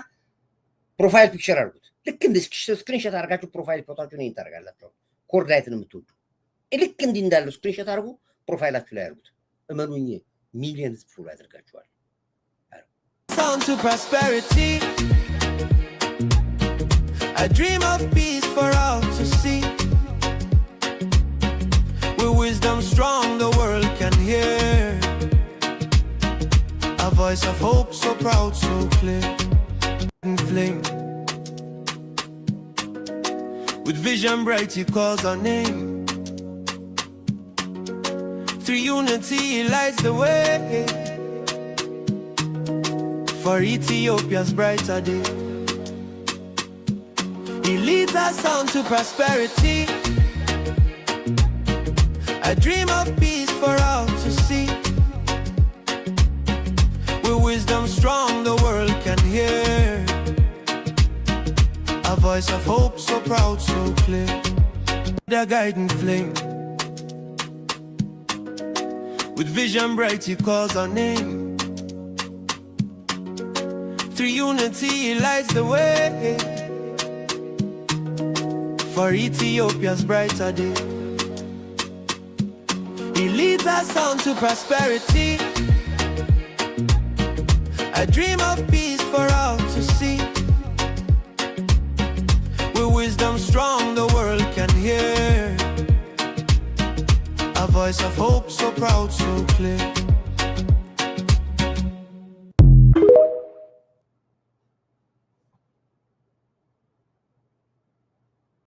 ፕሮፋይል ፒክቸር አድርጉት ልክ እንደዚህ ስክሪንሾት አድርጋችሁ ፕሮፋይል ፎቶአችሁን ይሄን ታደርጋላችሁ ኮርዳይትን የምትወዱ ልክ እንዲህ እንዳለው ስክሪንሾት አድርጉ ፕሮፋይላችሁ ላይ አድርጉት እመኑኝ ሚሊየንስ ፎሎ ያደርጋችኋል on to prosperity a dream of peace for all to see with wisdom strong the world can hear a voice of hope so proud so clear flame With vision bright, he calls our name. Through unity, he lights the way for Ethiopia's brighter day. He leads us on to prosperity, a dream of peace for all to see. With wisdom strong, the world can hear a voice of hope, so proud, so clear. The guiding flame. With vision bright, he calls our name. Through unity, he lights the way for Ethiopia's brighter day. He leads us on to prosperity, a dream of peace for all to see. With wisdom strong, the world can hear a voice of hope, so proud, so clear.